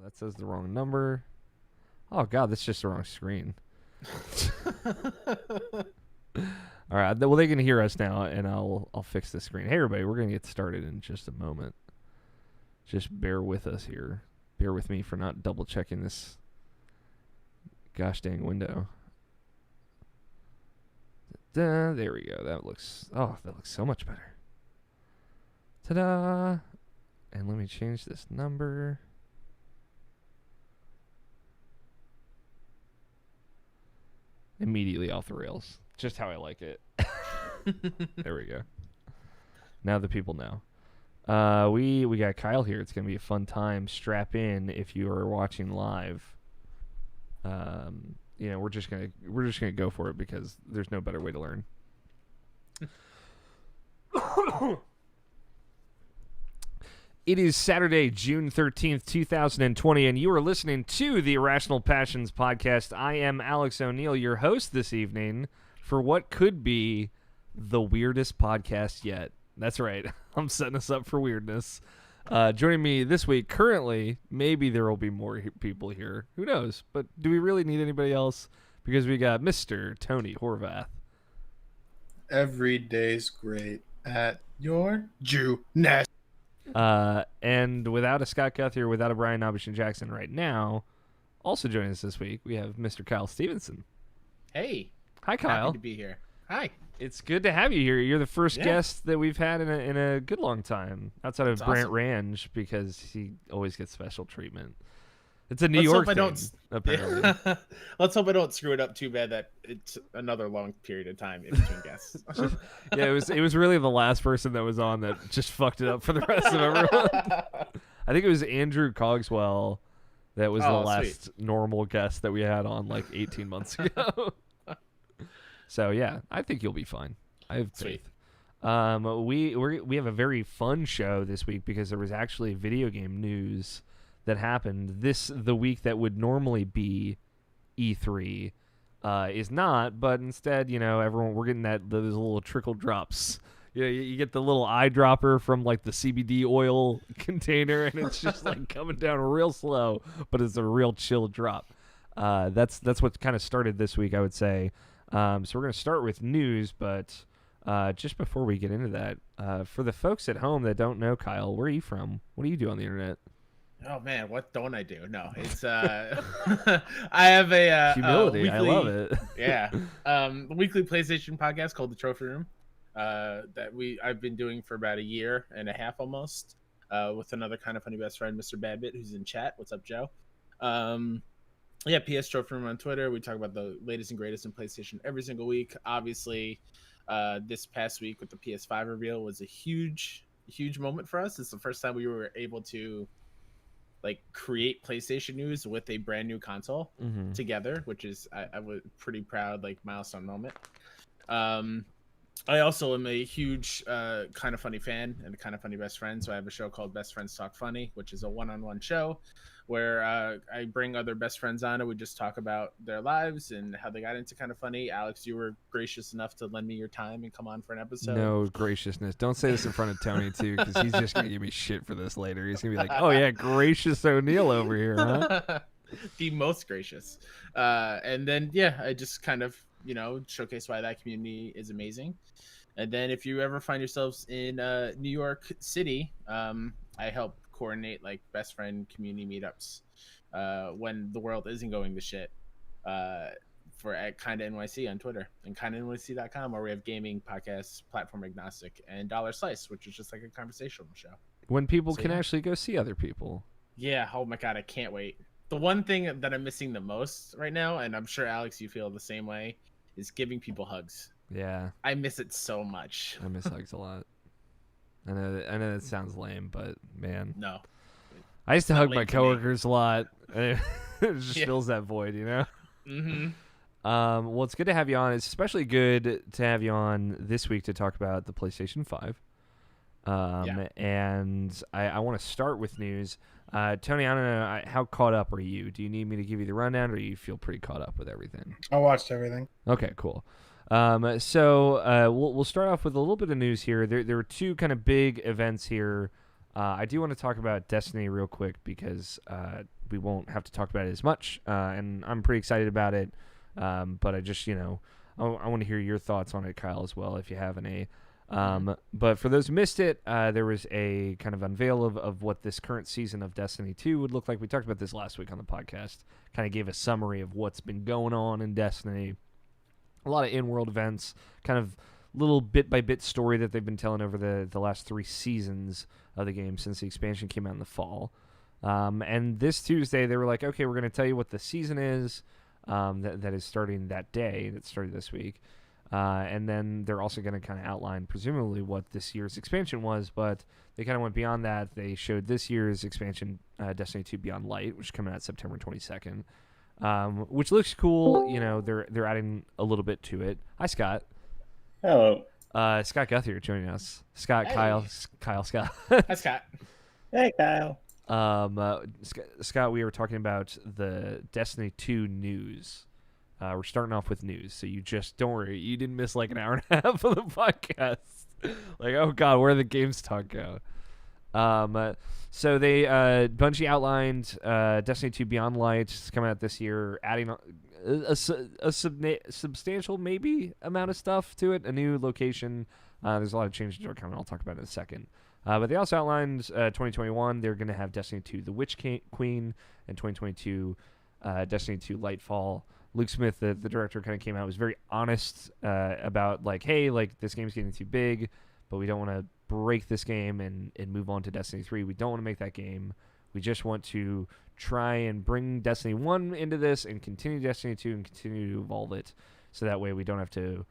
that says the wrong number. Oh, God, that's just the wrong screen. All right, well, they can hear us now, and I'll fix the screen. Hey, everybody, we're going to get started in just a moment. Just bear with us here. Bear with me for not double-checking this gosh dang window. There we go. That looks so much better. Ta-da! And let me change this number. Immediately off the rails. Just how I like it. There we go. Now the people know. We got Kyle here. It's gonna be a fun time. Strap in if you are watching live. We're just gonna go for it because there's no better way to learn. It is Saturday, June 13th, 2020, and you are listening to the Irrational Passions podcast. I am Alex O'Neill, your host this evening for what could be the weirdest podcast yet. That's right. I'm setting us up for weirdness. Joining me this week, currently, maybe there will be more people here. Who knows? But do we really need anybody else? Because we got Mr. Tony Horvath. Every day's great at your Jew-ness. And without a Scott Guthrie or without a Brian Nobishin Jackson right now, also joining us this week, we have Mr. Kyle Stephenson. Hey. Hi, Kyle. Happy to be here. Hi. It's good to have you here. You're the first guest that we've had in a good long time, outside of Brant Range, because he always gets special treatment. It's a New York thing, apparently. Let's hope I don't screw it up too bad that it's another long period of time in between guests. Yeah, it was really the last person that was on that just fucked it up for the rest of everyone. I think it was Andrew Cogswell that was the last normal guest that we had on like 18 months ago. So yeah, I think you'll be fine. I have faith. We have a very fun show this week because there was actually video game news that happened the week that would normally be E3 is not, but instead, everyone, we're getting those little trickle drops. You get the little eyedropper from like the CBD oil container, and it's just like coming down real slow, but it's a real chill drop. That's what kind of started this week, I would say. So we're going to start with news, but just before we get into that, for the folks at home that don't know Kyle, where are you from? What do you do on the internet? Oh man, what don't I do? No, it's I have a humility. weekly, I love it. Yeah, weekly PlayStation podcast called The Trophy Room that I've been doing for about a year and a half almost with another kind of funny best friend, Mr. Badbit, who's in chat. What's up, Joe? PS Trophy Room on Twitter. We talk about the latest and greatest in PlayStation every single week. Obviously, this past week with the PS5 reveal was a huge moment for us. It's the first time we were able to create PlayStation news with a brand new console together, which is I was pretty proud, milestone moment. I also am a huge Kind of Funny fan and a Kind of Funny best friend, so I have a show called Best Friends Talk Funny, which is a one-on-one show where I bring other best friends on and we just talk about their lives and how they got into Kind of Funny. Alex, you were gracious enough to lend me your time and come on for an episode. No graciousness. Don't say this in front of Tony, too, because he's just going to give me shit for this later. He's going to be like, oh, yeah, gracious O'Neill over here, huh? The most gracious. And then, I just kind of, showcase why that community is amazing. And then if you ever find yourselves in New York City, I help coordinate best friend community meetups when the world isn't going to shit for at Kinda NYC on Twitter and KindaNYC.com, where we have gaming, podcasts, platform agnostic, and Dollar Slice, which is just like a conversational show. When people can actually go see other people. Yeah. Oh my God, I can't wait. The one thing that I'm missing the most right now, and I'm sure Alex, you feel the same way, is giving people hugs. Yeah. I miss it so much. I miss hugs a lot. I know that sounds lame, but man. No. I used to hug my coworkers a lot. It just fills that void, Mm-hmm. Well, it's good to have you on. It's especially good to have you on this week to talk about the PlayStation 5. And I want to start with news. Tony, I don't know, how caught up are you? Do you need me to give you the rundown, or do you feel pretty caught up with everything? I watched everything. Okay, cool. So we'll start off with a little bit of news here. There were two kind of big events here. I do want to talk about Destiny real quick because we won't have to talk about it as much, and I'm pretty excited about it. But I just, I want to hear your thoughts on it, Kyle, as well, if you have any. But for those who missed it, there was a kind of unveil of what this current season of Destiny 2 would look like. We talked about this last week on the podcast. Kind of gave a summary of what's been going on in Destiny. A lot of in-world events, kind of little bit-by-bit story that they've been telling over the last 3 seasons of the game since the expansion came out in the fall. And this Tuesday, they were like, okay, we're going to tell you what the season is that is starting that day, that started this week. And then they're also going to kind of outline, presumably, what this year's expansion was, but they kind of went beyond that. They showed this year's expansion, Destiny 2 Beyond Light, which is coming out September 22nd, which looks cool. They're adding a little bit to it. Hi, Scott. Hello. Scott Guthrie joining us. Scott, Hey. Kyle, Scott. Hi, Scott. Hey, Kyle. Scott, we were talking about the Destiny 2 news. We're starting off with news, so you just don't worry. You didn't miss like an hour and a half of the podcast. Like, oh god, where did the games talk go? So they Bungie outlined Destiny 2 Beyond Light is coming out this year, adding a substantial maybe amount of stuff to it. A new location. There's a lot of changes that are coming. I'll talk about it in a second. But they also outlined 2021. They're going to have Destiny 2 The Witch Queen and 2022 Destiny 2 Lightfall. Luke Smith, the director, kind of came out, was very honest about, like, hey, like, this game's getting too big, but we don't want to break this game and move on to Destiny 3. We don't want to make that game. We just want to try and bring Destiny 1 into this and continue Destiny 2 and continue to evolve it so that way we don't have to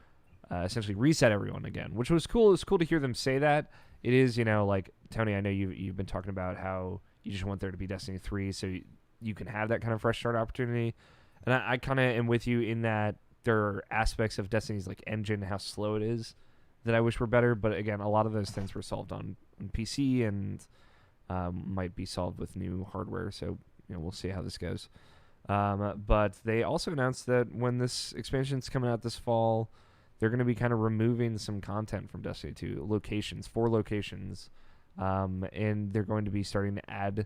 essentially reset everyone again, which was cool. It was cool to hear them say that. It is, like, Tony, I know you've been talking about how you just want there to be Destiny 3 so you can have that kind of fresh start opportunity. And I kind of am with you in that there are aspects of Destiny's like engine, how slow it is, that I wish were better. But again, a lot of those things were solved on PC and might be solved with new hardware. So we'll see how this goes. But they also announced that when this expansion's coming out this fall, they're going to be kind of removing some content from Destiny 2 locations, 4 locations, and they're going to be starting to add.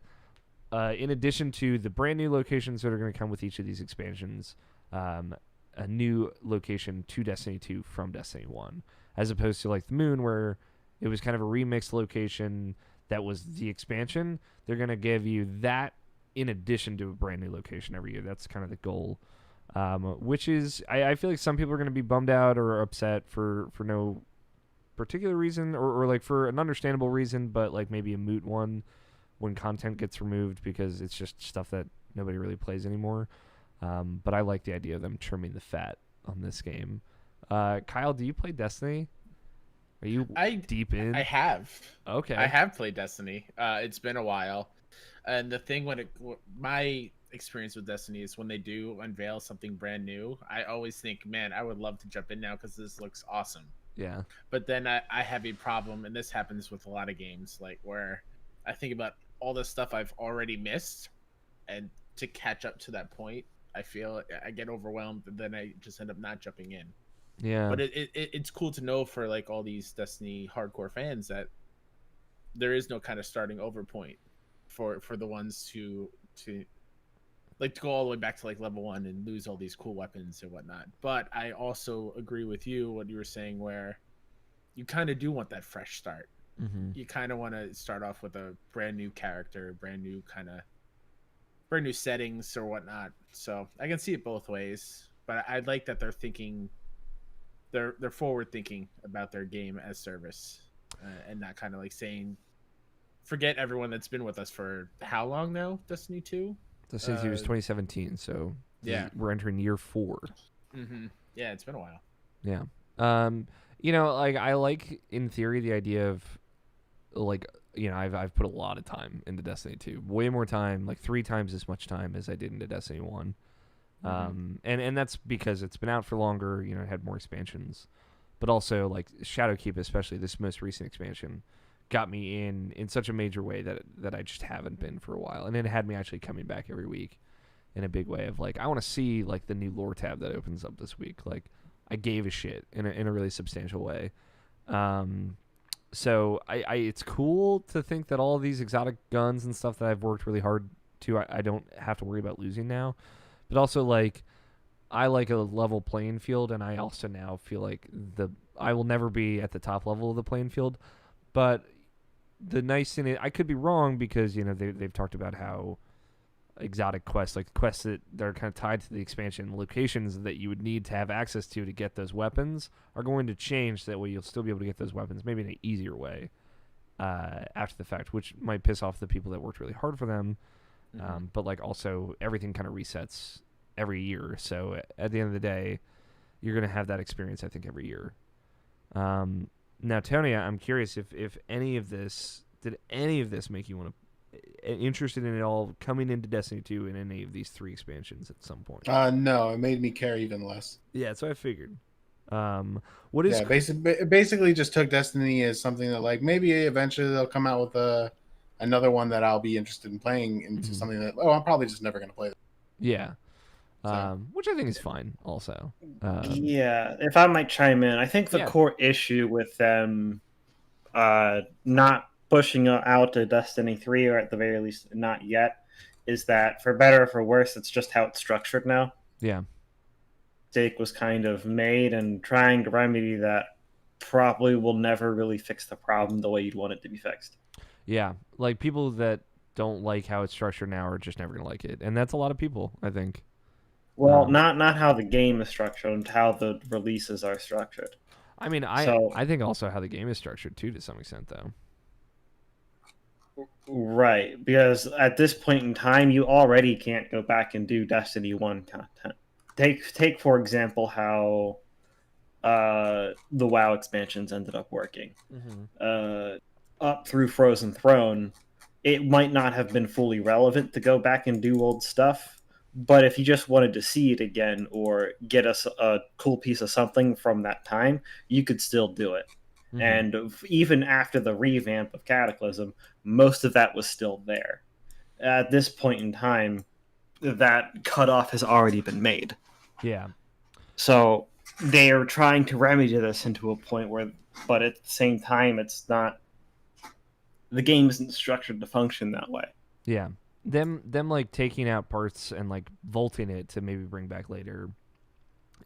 In addition to the brand new locations that are going to come with each of these expansions, a new location to Destiny 2 from Destiny 1, as opposed to like the Moon, where it was kind of a remixed location that was the expansion. They're going to give you that in addition to a brand new location every year. That's kind of the goal, which is, I feel like some people are going to be bummed out or upset for no particular reason or like for an understandable reason, but like maybe a moot one when content gets removed because it's just stuff that nobody really plays anymore. But I like the idea of them trimming the fat on this game. Kyle, do you play Destiny? Are you deep in? I have. Okay. I have played Destiny. It's been a while. And the thing my experience with Destiny is when they do unveil something brand new, I always think, man, I would love to jump in now because this looks awesome. Yeah. But then I have a problem, and this happens with a lot of games, like where I think about all the stuff I've already missed, and to catch up to that point, I feel I get overwhelmed, and then I just end up not jumping in. Yeah. But it's cool to know for like all these Destiny hardcore fans that there is no kind of starting over point for the ones to like to go all the way back to like level 1 and lose all these cool weapons and whatnot. But I also agree with you what you were saying, where you kind of do want that fresh start. Mm-hmm. You kind of want to start off with a brand new character, brand new settings or whatnot. So I can see it both ways, but I like that they're thinking, they're forward thinking about their game as service, and not kind of like saying, forget everyone that's been with us for how long now? Destiny 2. Destiny 2 is 2017, so yeah, we're entering year 4. Mm-hmm. Yeah, it's been a while. Yeah. Like I like in theory the idea of like, I've put a lot of time into Destiny 2. Way more time, like 3 times as much time as I did into Destiny 1. Mm-hmm. And that's because it's been out for longer, it had more expansions. But also like Shadowkeep, especially this most recent expansion, got me in such a major way that I just haven't been for a while. And it had me actually coming back every week in a big way of like, I want to see like the new lore tab that opens up this week. Like I gave a shit in a really substantial way. So I it's cool to think that all of these exotic guns and stuff that I've worked really hard too. I don't have to worry about losing now, but also like I like a level playing field, and I also now feel like I will never be at the top level of the playing field, but the nice thing is, I could be wrong because they've talked about how exotic quests, like quests that are kind of tied to the expansion locations that you would need to have access to get those weapons, are going to change. That way you'll still be able to get those weapons, maybe in an easier way after the fact, which might piss off the people that worked really hard for them. But like also everything kind of resets every year, so at the end of the day you're going to have that experience, I think, every year. Now, Tony, I'm curious if any of this make you want to interested in it all coming into Destiny 2 in any of these 3 expansions at some point? No, it made me care even less. Yeah, so I figured. What is? Yeah, basically just took Destiny as something that like maybe eventually they'll come out with another one that I'll be interested in playing into something that I'm probably just never going to play. Yeah. So. Which I think is fine also. Yeah, if I might chime in, I think the core issue with them not pushing out to Destiny 3, or at the very least not yet, is that for better or for worse, it's just how it's structured now. Yeah. Mistake was kind of made, and trying to remedy that probably will never really fix the problem the way you'd want it to be fixed. Yeah, like people that don't like how it's structured now are just never going to like it. And that's a lot of people, I think. Well, not how the game is structured, and how the releases are structured. I mean, I think also how the game is structured too, to some extent, though. Right, because at this point in time, you already can't go back and do Destiny 1 content. Take for example how the WoW expansions ended up working. Up through Frozen Throne, it might not have been fully relevant to go back and do old stuff, but if you just wanted to see it again or get us a cool piece of something from that time, you could still do it. And even after the revamp of Cataclysm, most of that was still there. At this point in time, that cutoff has already been made. Yeah. So they are trying to remedy this into a point where, but at the same time, it's not. The game isn't structured to function that way. Yeah. Them like taking out parts and like vaulting it to maybe bring back later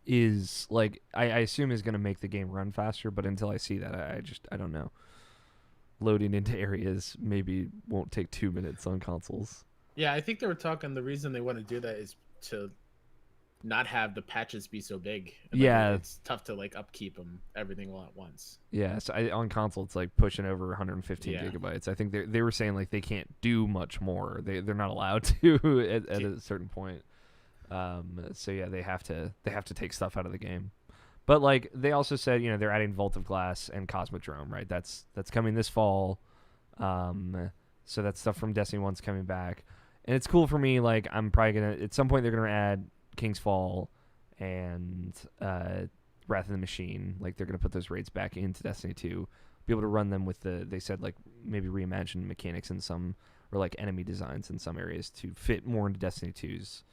is like I assume is going to make the game run faster, but until I see that, I don't know. Loading into areas maybe won't take 2 minutes on consoles. Yeah, I think they were talking. The reason they want to do that is to not have the patches be so big. Yeah, it's tough to like upkeep them everything all at once. Yeah, so on console it's like pushing over 115 gigabytes. I think they were saying like they can't do much more. They're not allowed to at a certain point. So yeah, they have to take stuff out of the game. But like they also said, they're adding Vault of Glass and Cosmodrome, right? That's coming this fall. So that stuff from Destiny 1's coming back. And it's cool for me, like I'm probably gonna at some point they're gonna add King's Fall and Wrath of the Machine. Like they're gonna put those raids back into Destiny 2. Be able to run them with they said like maybe reimagine mechanics in some, or like enemy designs in some areas to fit more into Destiny 2's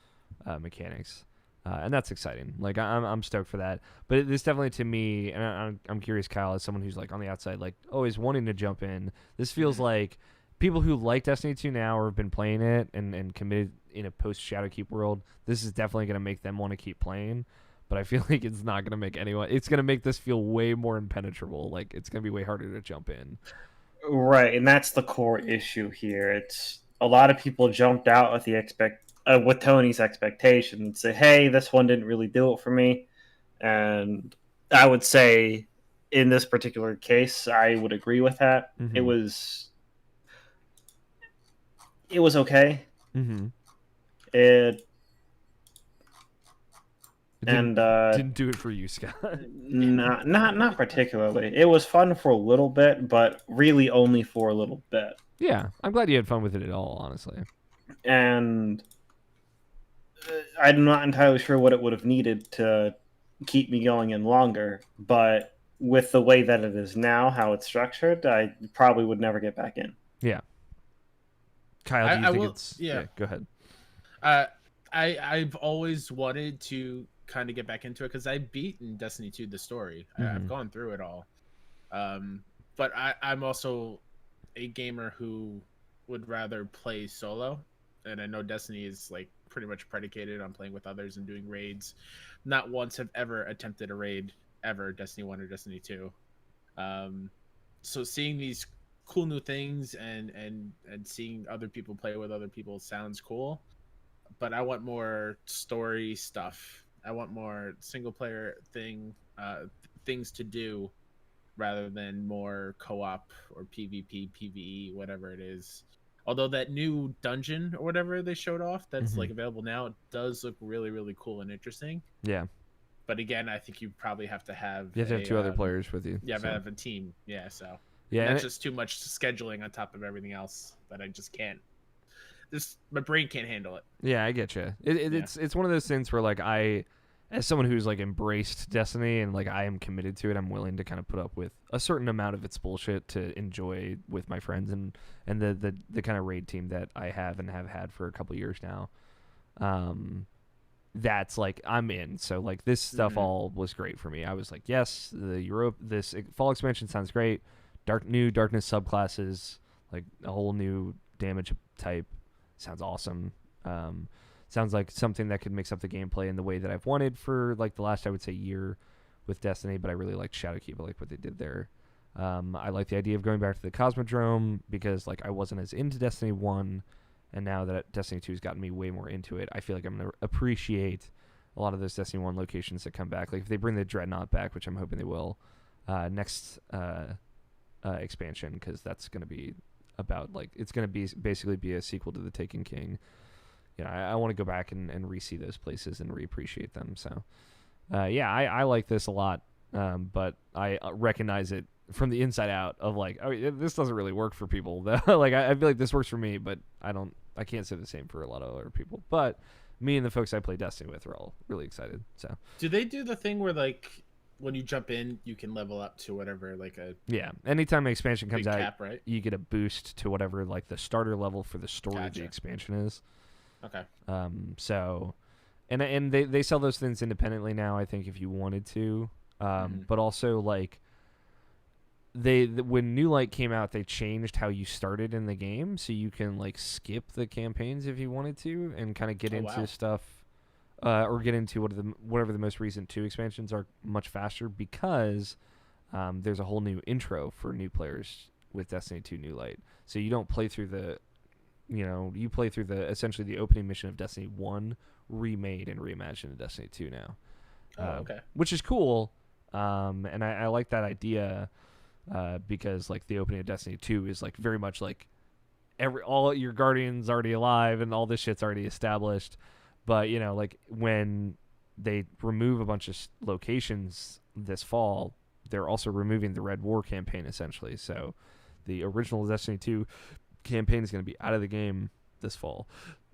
mechanics, and that's exciting. Like I'm stoked for that. But this definitely, to me, and I'm curious, Kyle, as someone who's like on the outside, like always wanting to jump in, this feels like people who like Destiny 2 now or have been playing it and committed in a post Shadowkeep world, this is definitely going to make them want to keep playing. But I feel like it's not going to make anyone. It's going to make this feel way more impenetrable. Like it's going to be way harder to jump in. Right, and that's the core issue here. It's a lot of people jumped out with with Tony's expectation and say, hey, this one didn't really do it for me. And I would say in this particular case, I would agree with that. It was okay. It didn't do it for you, Scott. not particularly. It was fun for a little bit, but really only for a little bit. Yeah, I'm glad you had fun with it at all, honestly. And I'm not entirely sure what it would have needed to keep me going in longer, but with the way that it is now, how it's structured, I probably would never get back in. Yeah. Kyle, do you think it's... Yeah, go ahead. I've always wanted to kind of get back into it because I've beaten Destiny 2, the story. I've gone through it all. But I'm also a gamer who would rather play solo and I know Destiny is like pretty much predicated on playing with others and doing raids. Not once have ever attempted a raid ever, Destiny 1 or Destiny 2. So seeing these cool new things and seeing other people play with other people sounds cool, but I want more story stuff. I want more single player things to do rather than more co-op or PvP, PvE, whatever it is. Although that new dungeon or whatever they showed off that's like available now does look really, really cool and interesting. Yeah. But again, I think you probably have to have two other players with you. Yeah, so. Have a team. Yeah, so yeah, that's just too much scheduling on top of everything else that I just can't. My brain can't handle it. Yeah, I get you. It's one of those things where like as someone who's like embraced Destiny and like I am committed to it, I'm willing to kind of put up with a certain amount of its bullshit to enjoy with my friends and the kind of raid team that I have and have had for a couple years now. That's like I'm in. So like this stuff all was great for me. I was like, yes, this fall expansion sounds great. New darkness subclasses, like a whole new damage type, sounds awesome. Sounds like something that could mix up the gameplay in the way that I've wanted for like the last, I would say, year with Destiny, but I really liked Shadowkeep. I like what they did there. I like the idea of going back to the Cosmodrome because like I wasn't as into Destiny 1, and now that Destiny 2 has gotten me way more into it, I feel like I'm going to appreciate a lot of those Destiny 1 locations that come back. Like if they bring the Dreadnought back, which I'm hoping they will, next expansion, because that's going to be about like it's going to be basically be a sequel to the Taken King. You know, I want to go back and re-see those places and reappreciate them. So, yeah, I like this a lot, but I recognize it from the inside out of like, oh, this doesn't really work for people. Like, I feel like this works for me, but I can't say the same for a lot of other people. But me and the folks I play Destiny with are all really excited. So, do they do the thing where like when you jump in, you can level up to whatever like a anytime an expansion comes out, cap, right? You get a boost to whatever like the starter level for the story of the expansion is. Okay. So, and they sell those things independently now, I think, if you wanted to. But also like when New Light came out, they changed how you started in the game, so you can like skip the campaigns if you wanted to, and kind of get into stuff, or get into whatever the most recent 2 expansions are much faster because there's a whole new intro for new players with Destiny 2 New Light. So you don't play through you play through essentially the opening mission of Destiny 1 remade and reimagined in Destiny 2 now. Okay. Which is cool. And I like that idea because like the opening of Destiny 2 is like very much like all your Guardians already alive and all this shit's already established. But, you know, like when they remove a bunch of locations this fall, they're also removing the Red War campaign essentially. So the original Destiny 2 campaign is going to be out of the game this fall,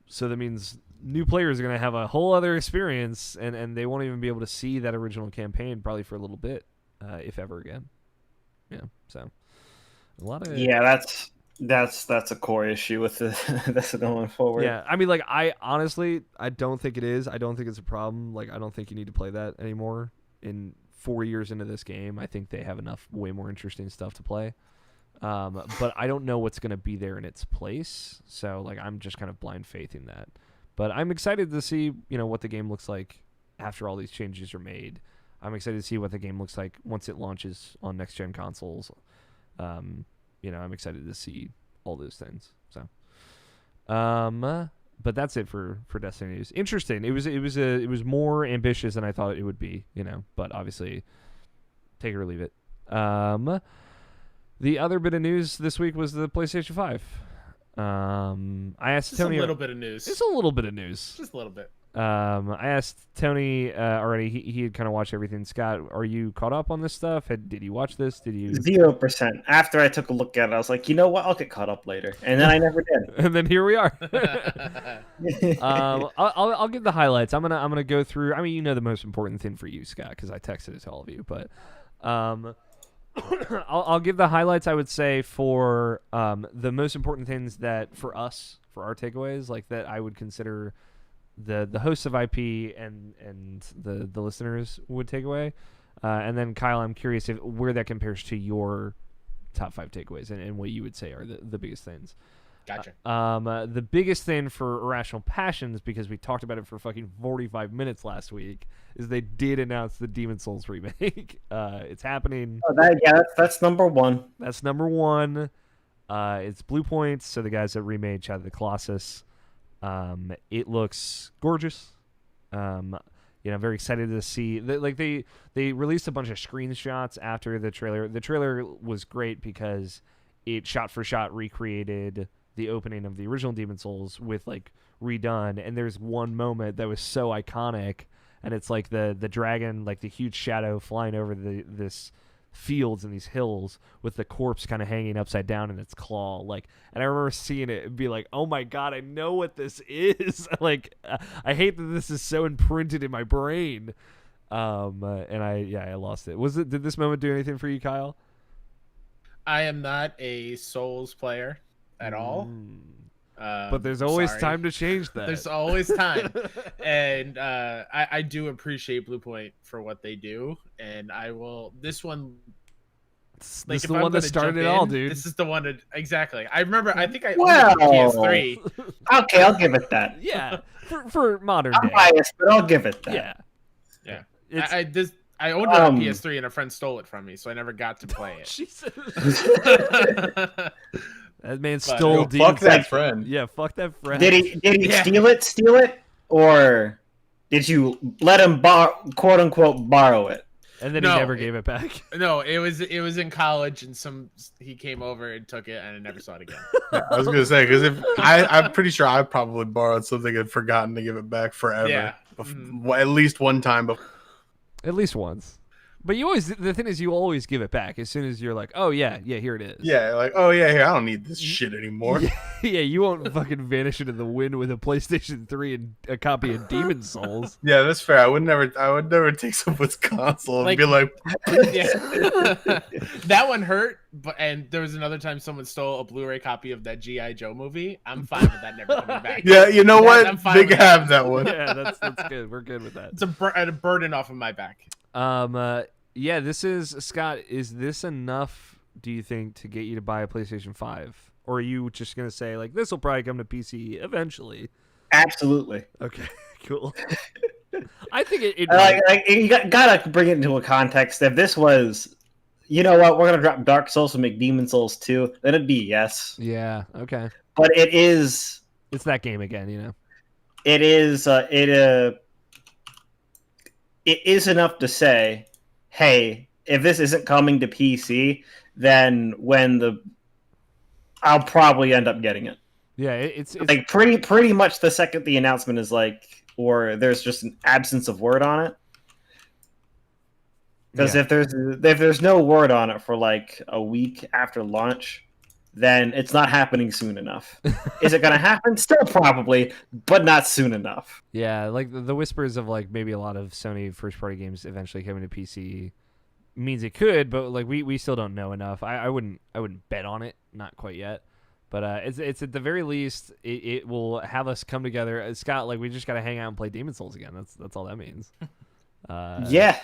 so that means new players are going to have a whole other experience, and they won't even be able to see that original campaign probably for a little bit, if ever again. So a lot of that's a core issue with this going forward. I mean, like I don't think it is. I don't think it's a problem. Like I don't think you need to play that anymore. In 4 years into this game, I think they have enough way more interesting stuff to play. But I don't know what's going to be there in its place. So like, I'm just kind of blind faithing that, but I'm excited to see, what the game looks like after all these changes are made. I'm excited to see what the game looks like once it launches on next gen consoles. I'm excited to see all those things. So, but that's it for Destiny news. Interesting. It was more ambitious than I thought it would be, but obviously take it or leave it. The other bit of news this week was the PlayStation 5. I asked Tony. A little bit of news. It's a little bit of news. Just a little bit. I asked Tony already. He had kind of watched everything. Scott, are you caught up on this stuff? Did you watch this? Did you? 0%. After I took a look at it, I was like, you know what? I'll get caught up later, and then I never did. And then here we are. I'll give the highlights. I'm gonna go through. I mean, the most important thing for you, Scott, because I texted it to all of you, but I'll give the highlights, I would say, for the most important things that for us, for our takeaways, like that I would consider the hosts of IP and the listeners would take away. And then Kyle, I'm curious where that compares to your top 5 takeaways and what you would say are the biggest things. Gotcha. The biggest thing for Irrational Passions, because we talked about it for fucking 45 minutes last week, is they did announce the Demon Souls remake. It's happening. Oh, that's number one. That's number one. It's Blue Points, so the guys that remade Shadow of the Colossus. It looks gorgeous. I'm very excited to see. They released a bunch of screenshots after the trailer. The trailer was great because it shot for shot recreated the opening of the original Demon Souls with like redone, and there's one moment that was so iconic, and it's like the dragon, like the huge shadow flying over this fields and these hills with the corpse kind of hanging upside down in its claw, like, and I remember seeing it and be like, oh my god, I know what this is. Like, I hate that this is so imprinted in my brain. And I lost it. Did this moment do anything for you, Kyle? I am not a Souls player at all. But there's always time to change that. There's always time. And I do appreciate Blue Point for what they do. And this one... This is the one that started it all, dude. This is the one that... Exactly. I remember, I think I Well, owned it on PS3. Okay, I'll give it that. Yeah, for modern I'm day. biased, but I'll give it that. Yeah. It's, I owned it on PS3 and a friend stole it from me, so I never got to play it. Jesus. That man stole Fuck Demon's that friend. Yeah, fuck that friend. Did he steal it, or did you let him quote unquote borrow it? And then he never gave it back. No, it was in college, and he came over and took it, and I never saw it again. Yeah, I was gonna say, because I'm pretty sure I probably borrowed something and forgotten to give it back forever. Yeah. At least one time before. At least once. But the thing is, you always give it back as soon as you're like, oh yeah, here it is. Yeah, like, oh yeah, here, I don't need this shit anymore. Yeah, you won't fucking vanish into the wind with a PlayStation 3 and a copy of Demon Souls. Yeah, that's fair. I would never take someone's console and be like, that one hurt. And there was another time someone stole a Blu-ray copy of that G.I. Joe movie. I'm fine with that never coming back. yeah, you know what? I'm fine They with have that one. Yeah, that's good. We're good with that. It's a burden off of my back. Yeah, this is Scott. Is this enough? Do you think to get you to buy a PlayStation 5, or are you just gonna say like this will probably come to PC eventually? Absolutely. Okay, cool. I think it you gotta bring it into a context. If this was, you know what, we're gonna drop Dark Souls and make Demon Souls 2, then it'd be yes. Yeah. Okay. But it's that game again, you know. It is enough to say, hey, if this isn't coming to PC, then I'll probably end up getting it. Yeah, it's like pretty much the second the announcement is like, or there's just an absence of word on it. Because if there's no word on it for like a week after launch, then it's not happening soon enough. Is it going to happen? Still probably, but not soon enough. Yeah, like the whispers of like maybe a lot of Sony first-party games eventually coming to PC means it could, but like we still don't know enough. I wouldn't bet on it, not quite yet. But it's at the very least it will have us come together. Scott, like we just got to hang out and play Demon Souls again. That's all that means. Yeah.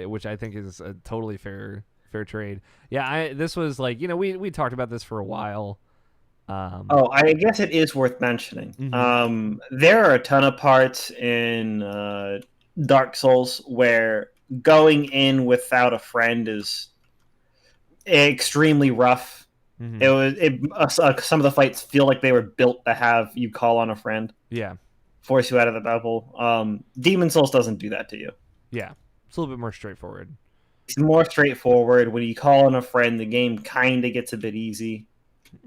Which I think is a totally fair trade. Yeah, this was like, you know, we talked about this for a while. I guess it is worth mentioning. Mm-hmm. There are a ton of parts in Dark Souls where going in without a friend is extremely rough. Mm-hmm. Some of the fights feel like they were built to have you call on a friend. Yeah. Force you out of the bubble. Demon Souls doesn't do that to you. Yeah. It's a little bit more straightforward. It's more straightforward. When you call on a friend, the game kind of gets a bit easy.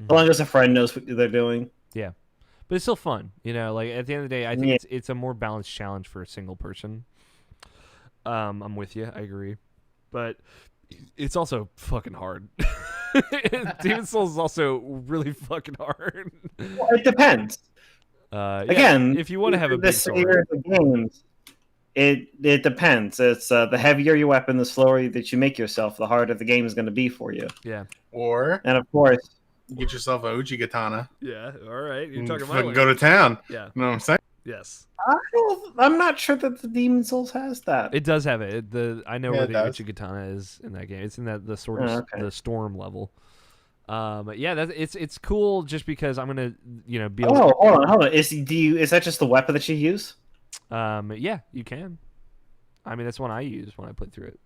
As long as a friend knows what they're doing. Yeah. But it's still fun. You know, like at the end of the day, I think it's a more balanced challenge for a single person. I'm with you. I agree. But it's also fucking hard. Demon Souls is also really fucking hard. Well, it depends. Again, if you want to have a big sword. Games, it depends. It's the heavier your weapon, the slower that you make yourself, the harder the game is going to be for you. Yeah. And of course, get yourself a Uchi Katana. Yeah. All right. You're talking about go to town. Yeah. You know what I'm saying? Yes. I'm not sure that the Demon Souls has that. It does have it. I know where the Uchi Katana is in that game. It's in the Storm level. Yeah, it's cool just because I'm gonna be able. Oh, hold on. Is that just the weapon that you use? Yeah, you can. I mean, that's one I use when I play through it.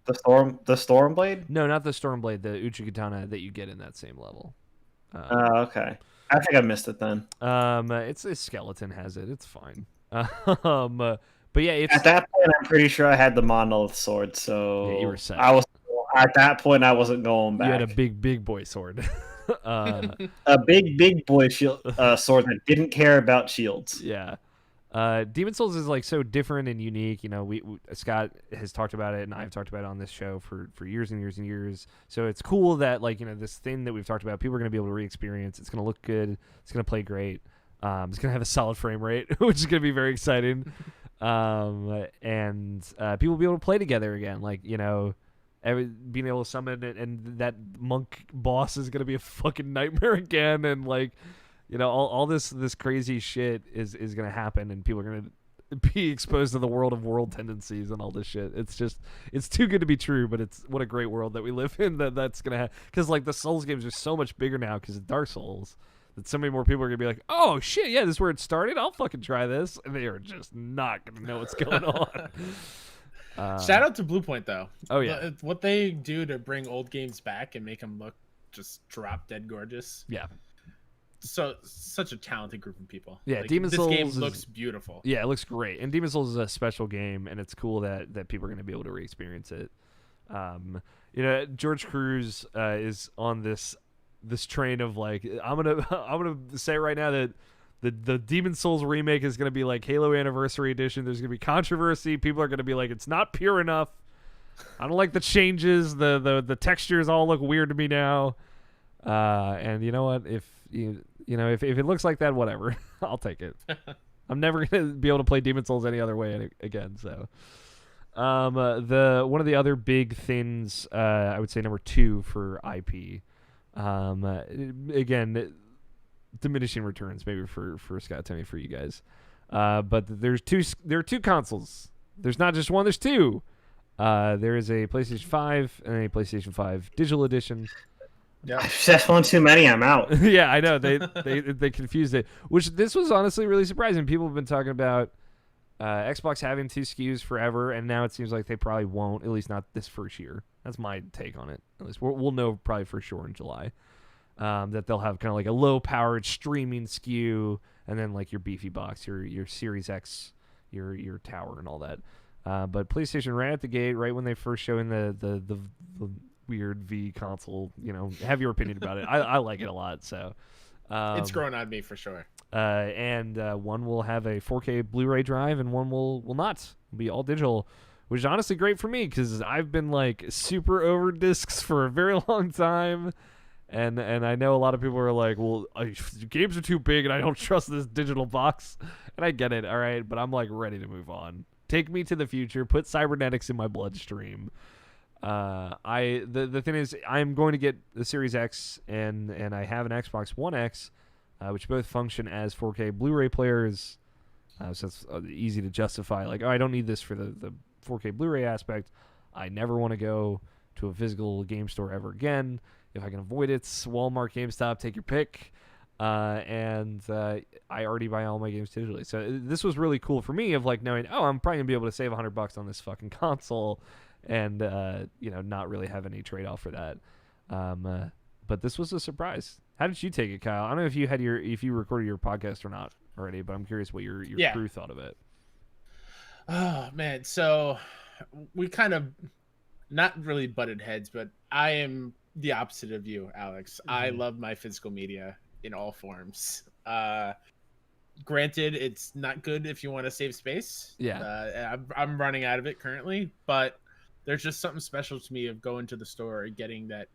The storm blade? No, not the Stormblade, the Uchikatana that you get in that same level. Okay. I think I missed it then. It's a skeleton has it. It's fine. But yeah, it's At that point, I'm pretty sure I had the monolith sword, so yeah, you were set. At that point, I wasn't going back. You had a big boy sword. A big boy shield sword that didn't care about shields. Yeah. Demon Souls is like so different and unique. We Scott has talked about it, and I've talked about it on this show for years and years and years. So it's cool that this thing that we've talked about, people are gonna be able to re-experience. It's gonna look good. It's gonna play great. It's gonna have a solid frame rate, which is gonna be very exciting. And people will be able to play together again. Being able to summon it, and that monk boss is gonna be a fucking nightmare again, and all this crazy shit is gonna happen, and people are gonna be exposed to the world of world tendencies and all this shit. It's too good to be true, but what a great world that we live in. That's gonna happen because the Souls games are so much bigger now because of Dark Souls. That so many more people are gonna be like, oh shit, yeah, this is where it started. I'll fucking try this, and they are just not gonna know what's going on. Shout out to Bluepoint though. Oh yeah, what they do to bring old games back and make them look just drop dead gorgeous. Yeah. So such a talented group of people. Yeah, Demon Souls. This game looks beautiful. Yeah, it looks great, and Demon Souls is a special game, and it's cool that people are gonna be able to re-experience it. George Cruz is on this train of I'm gonna say right now that the Demon Souls remake is gonna be like Halo Anniversary Edition. There's gonna be controversy. People are gonna be like, it's not pure enough. I don't like the changes. The textures all look weird to me now. And you know what? If if it looks like that, whatever. I'll take it. I'm never gonna be able to play Demon Souls any other way again. So, one of the other big things, I would say number 2 for IP. Again, diminishing returns maybe for Scott, Tony, for you guys. But there are 2 consoles. There's not just one. There's 2. There is a PlayStation 5 and a PlayStation 5 Digital Edition. Yeah, that's one too many. I'm out. Yeah, I know they confused it. Which this was honestly really surprising. People have been talking about Xbox having 2 SKUs forever, and now it seems like they probably won't. At least not this first year. That's my take on it. At least we'll know probably for sure in July that they'll have kind of like a low-powered streaming SKU, and then your beefy box, your Series X, your tower, and all that. But PlayStation right at the gate, right when they first show in the weird V console, have your opinion about it. I like it a lot. So it's growing on me for sure. And one will have a 4K Blu-ray drive, and one will not. It'll be all digital, which is honestly great for me because I've been super over discs for a very long time, and I know a lot of people are like, well, games are too big and I don't trust this digital box, and I get it, all right, but I'm ready to move on. Take me to the future. Put cybernetics in my bloodstream. The thing is, I'm going to get the Series X, and I have an Xbox One X, which both function as 4K Blu-ray players, so it's easy to justify. I don't need this for the 4K Blu-ray aspect. I never want to go to a physical game store ever again. If I can avoid it, Walmart, GameStop, take your pick. And I already buy all my games digitally. So this was really cool for me of knowing, I'm probably going to be able to save $100 on this fucking console, and not really have any trade-off for that. But this was a surprise. How did you take it, Kyle? I don't know if you recorded your podcast or not already, but I'm curious what your crew thought of it. Oh man, so we kind of not really butted heads, but I am the opposite of you, Alex. Mm-hmm. I love my physical media in all forms. Granted, it's not good if you want to save space. Yeah, I'm running out of it currently, but there's just something special to me of going to the store and getting that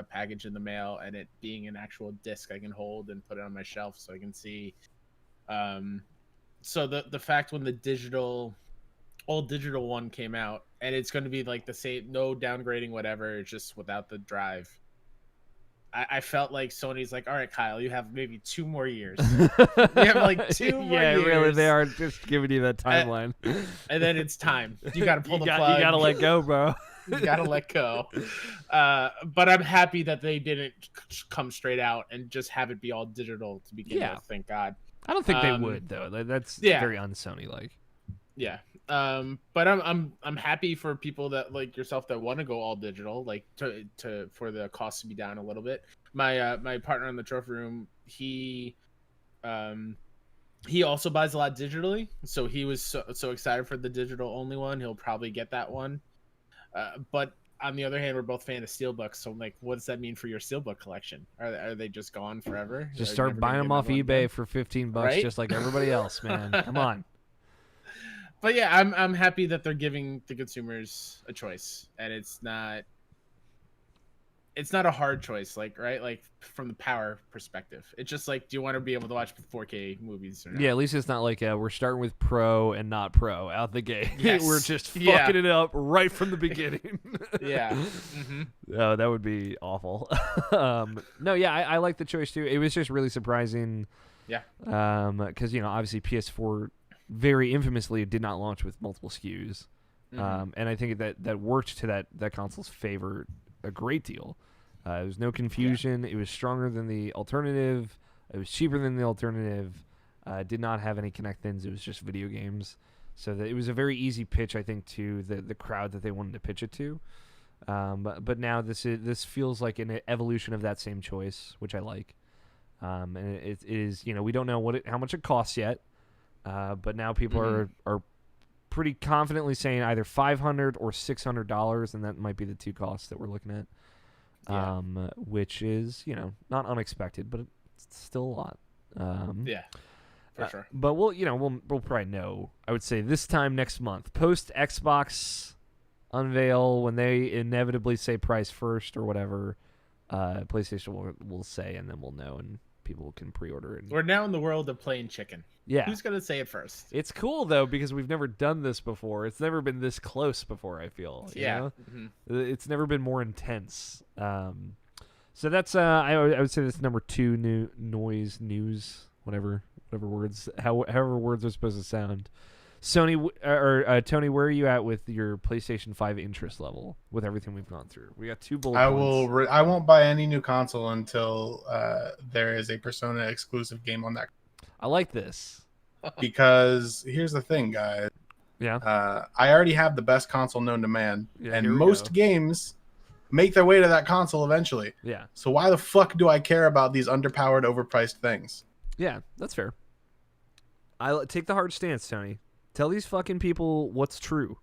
package in the mail and it being an actual disc I can hold and put it on my shelf so I can see. So the fact when the old digital one came out, and it's going to be the same, no downgrading, whatever, just without the drive. I felt like Sony's all right, Kyle, you have maybe 2 more years. You have 2 more years. Yeah, really, they are just giving you that timeline. And then it's time. You got to pull the plug. You got to let go, bro. You gotta let go. But I'm happy that they didn't come straight out and just have it be all digital to begin with. Thank God. I don't think they would though. That's very un-Sony like. Yeah. But I'm happy for people that like yourself that want to go all digital, like to for the cost to be down a little bit. My partner in the trophy room, he also buys a lot digitally, so he was so excited for the digital only one. He'll probably get that one. But on the other hand, we're both fans of steelbooks, so like, what does that mean for your steelbook collection? Are they just gone forever? Just start buying them off eBay for $15, right? Just like everybody else, man. Come on. But yeah, I'm happy that they're giving the consumers a choice, and it's not a hard choice, like, right? Like from the power perspective, it's just like, do you want to be able to watch 4K movies or not? Yeah, at least it's not like we're starting with pro and not pro out the gate. Yes. We're just fucking it up right from the beginning. Yeah. Mm-hmm. Oh, that would be awful. No, yeah, I like the choice too. It was just really surprising. Yeah. Because obviously PS4 very infamously did not launch with multiple SKUs, and I think that worked to that console's favor a great deal. There was no confusion. Yeah. It was stronger than the alternative. It was cheaper than the alternative. Did not have any Connect-ins. It was just video games. So it was a very easy pitch, I think, to the crowd that they wanted to pitch it to. But now this feels like an evolution of that same choice, which I like. And it is, we don't know how much it costs yet. But now people are pretty confidently saying either $500 or $600, and that might be the two costs that we're looking at. Yeah. Which is, not unexpected, but it's still a lot. Yeah, for sure. But we'll probably know, I would say this time next month, post Xbox unveil, when they inevitably say price first or whatever, PlayStation will say, and then we'll know, and people can pre-order it. We're now in the world of playing chicken. Yeah. Who's gonna say it first? It's cool though, because we've never done this before. It's never been this close before, I feel. Yeah. It's never been more intense. So that's I would say that's number 2 news, whatever words, however words are supposed to sound. Sony or Tony, where are you at with your PlayStation 5 interest level with everything we've gone through? We got 2 bullet points. I won't buy any new console until there is a Persona exclusive game on that. I like this. Because here's the thing, guys. Yeah. I already have the best console known to man, and most go. Games make their way to that console eventually. Yeah. So why the fuck do I care about these underpowered, overpriced things? Yeah, that's fair. I take the hard stance, Tony. Tell these fucking people what's true.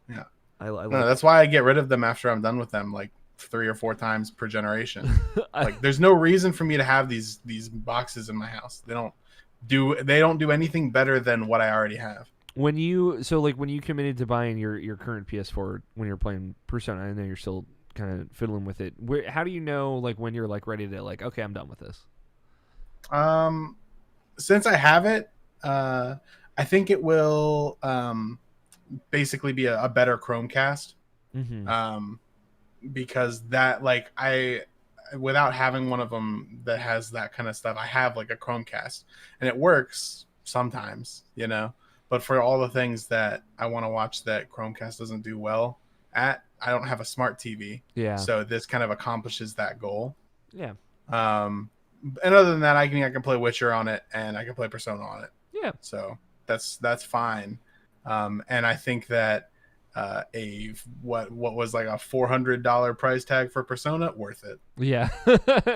Yeah. No, that's why I get rid of them after I'm done with them, like 3 or 4 times per generation. Like, there's no reason for me to have these boxes in my house. They don't do anything better than what I already have. When you committed to buying your current PS4 when you're playing Persona, I know you're still kind of fiddling with it. How do you know like when you're like ready to like, okay, I'm done with this? Since I have it, I think it will basically be a better Chromecast. Because that, like, without having one of them that has that kind of stuff, I have like a Chromecast, and it works sometimes, but for all the things that I want to watch that Chromecast doesn't do well at, I don't have a smart TV. Yeah. So this kind of accomplishes that goal. Yeah. And other than that, I can play Witcher on it, and I can play Persona on it. Yeah. So that's fine. And I think that what was like a $400 price tag for Persona, worth it. Yeah.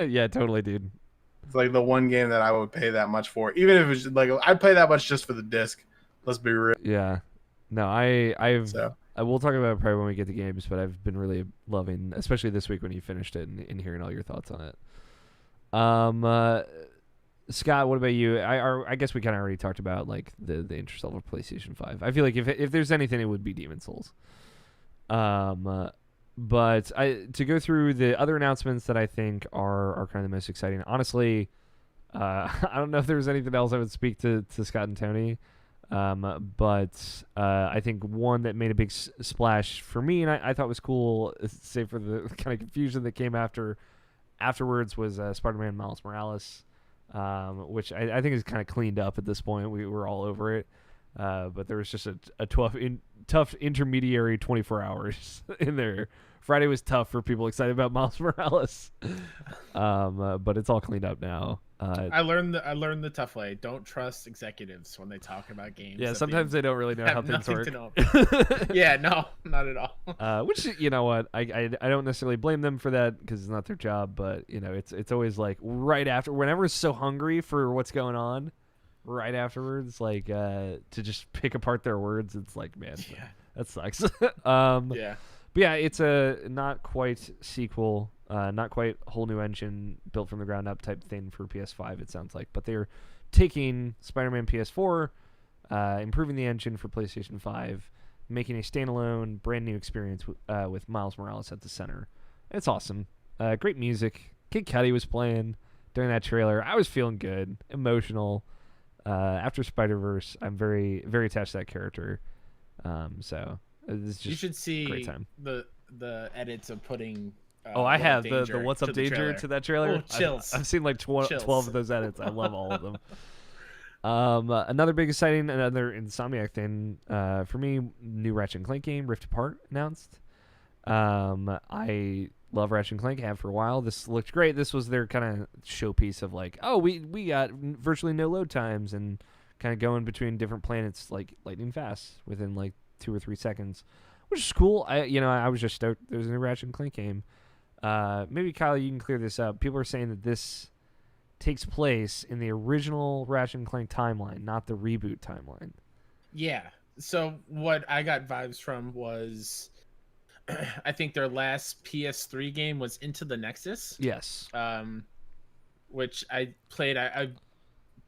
Yeah, totally, dude. It's like the one game that I would pay that much for, even if it's like I'd pay that much just for the disc. Let's be real. Yeah. No, I will talk about it probably when we get to games, but I've been really loving, especially this week when you finished it and hearing all your thoughts on it. Scott, what about you? I guess we kind of already talked about like the interest level of PlayStation 5. I feel like if there's anything, it would be Demon's Souls. But to go through the other announcements that I think are kind of the most exciting. Honestly, I don't know if there's anything else I would speak to Scott and Tony. But I think one that made a big splash for me, and I thought was cool, save for the kind of confusion that came afterwards, was Spider-Man Miles Morales. Which I think is kind of cleaned up at this point. We're all over it. But there was just a tough intermediary 24 hours in there. Friday was tough for people excited about Miles Morales, but it's all cleaned up now. I learned the tough way. Don't trust executives when they talk about games. Yeah, sometimes they don't really know how things work. Yeah, no, not at all. Which, you know what, I don't necessarily blame them for that because it's not their job. But you know, it's always like right after, whenever it's so hungry for what's going on, right afterwards, like to just pick apart their words. It's like, man, that sucks. Yeah. But yeah, it's a not quite sequel, not quite whole new engine built from the ground up type thing for PS5, it sounds like. But they're taking Spider-Man PS4, improving the engine for PlayStation 5, making a standalone, brand new experience with Miles Morales at the center. It's awesome. Great music. Kid Cudi was playing during that trailer. I was feeling good, emotional. After Spider-Verse, I'm very, very attached to that character. So it's just you should see great time. the edits of putting. I have the What's Up Danger to that trailer. Oh, chills. I've seen like 12 of those edits. I love all of them. Another big exciting, another Insomniac thing for me, new Ratchet & Clank game, Rift Apart, announced. I love Ratchet & Clank, have for a while. This looked great. This was their kind of showpiece of like, oh, we got virtually no load times and kind of going between different planets like lightning fast within like 2 or 3 seconds, which is cool. I was just stoked there's a new Ratchet & Clank game. Maybe Kyle, you can clear this up. People are saying that this takes place in the original Ratchet & Clank timeline, not the reboot timeline. Yeah. So what I got vibes from was, I think their last PS3 game was Into the Nexus. Yes. Which I played. I